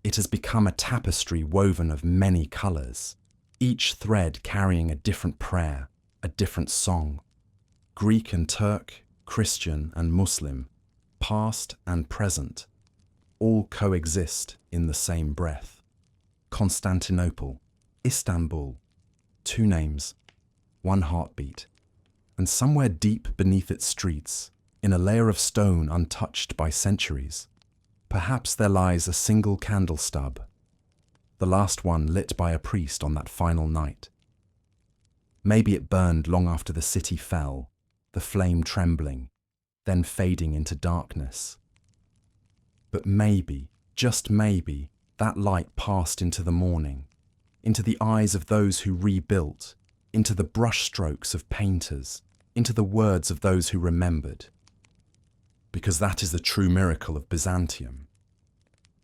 It has become a tapestry woven of many colours, each thread carrying a different prayer, a different song. Greek and Turk, Christian and Muslim, past and present, all coexist in the same breath. Constantinople, Istanbul, two names, one heartbeat. And somewhere deep beneath its streets, in a layer of stone untouched by centuries, perhaps there lies a single candle stub, the last one lit by a priest on that final night. Maybe it burned long after the city fell, the flame trembling, then fading into darkness. But maybe, just maybe, that light passed into the morning, into the eyes of those who rebuilt, into the brushstrokes of painters, into the words of those who remembered. Because that is the true miracle of Byzantium.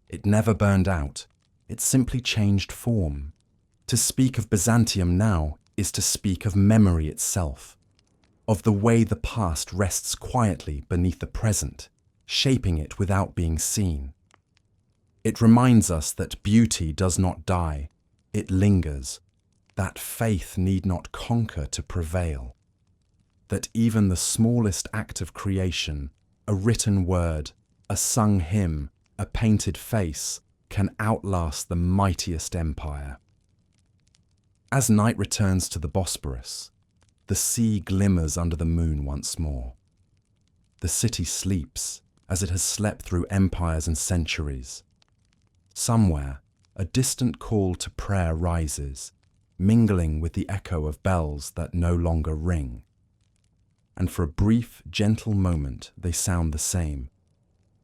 It never burned out, it simply changed form. To speak of Byzantium now is to speak of memory itself, of the way the past rests quietly beneath the present, shaping it without being seen. It reminds us that beauty does not die, it lingers, that faith need not conquer to prevail, that even the smallest act of creation, a written word, a sung hymn, a painted face, can outlast the mightiest empire. As night returns to the Bosporus, the sea glimmers under the moon once more. The city sleeps as it has slept through empires and centuries. Somewhere, a distant call to prayer rises, mingling with the echo of bells that no longer ring. And for a brief, gentle moment, they sound the same,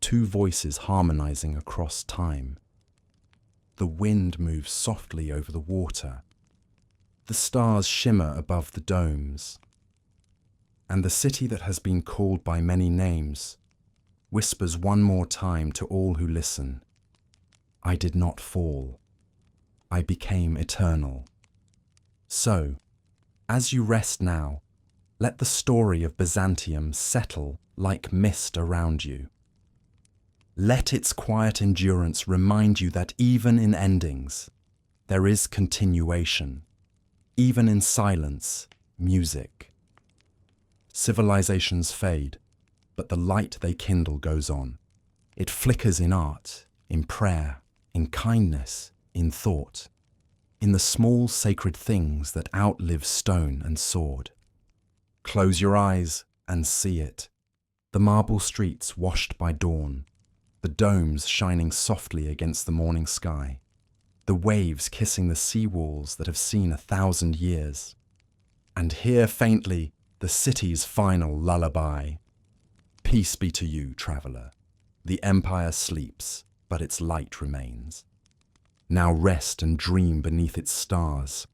two voices harmonizing across time. The wind moves softly over the water. The stars shimmer above the domes. And the city that has been called by many names whispers one more time to all who listen, I did not fall. I became eternal. So, as you rest now, let the story of Byzantium settle like mist around you. Let its quiet endurance remind you that even in endings, there is continuation. Even in silence, music. Civilizations fade, but the light they kindle goes on. It flickers in art, in prayer, in kindness, in thought, in the small sacred things that outlive stone and sword. Close your eyes and see it. The marble streets washed by dawn, the domes shining softly against the morning sky, the waves kissing the sea walls that have seen 1,000 years. And hear faintly the city's final lullaby. Peace be to you, traveller. The empire sleeps, but its light remains. Now rest and dream beneath its stars.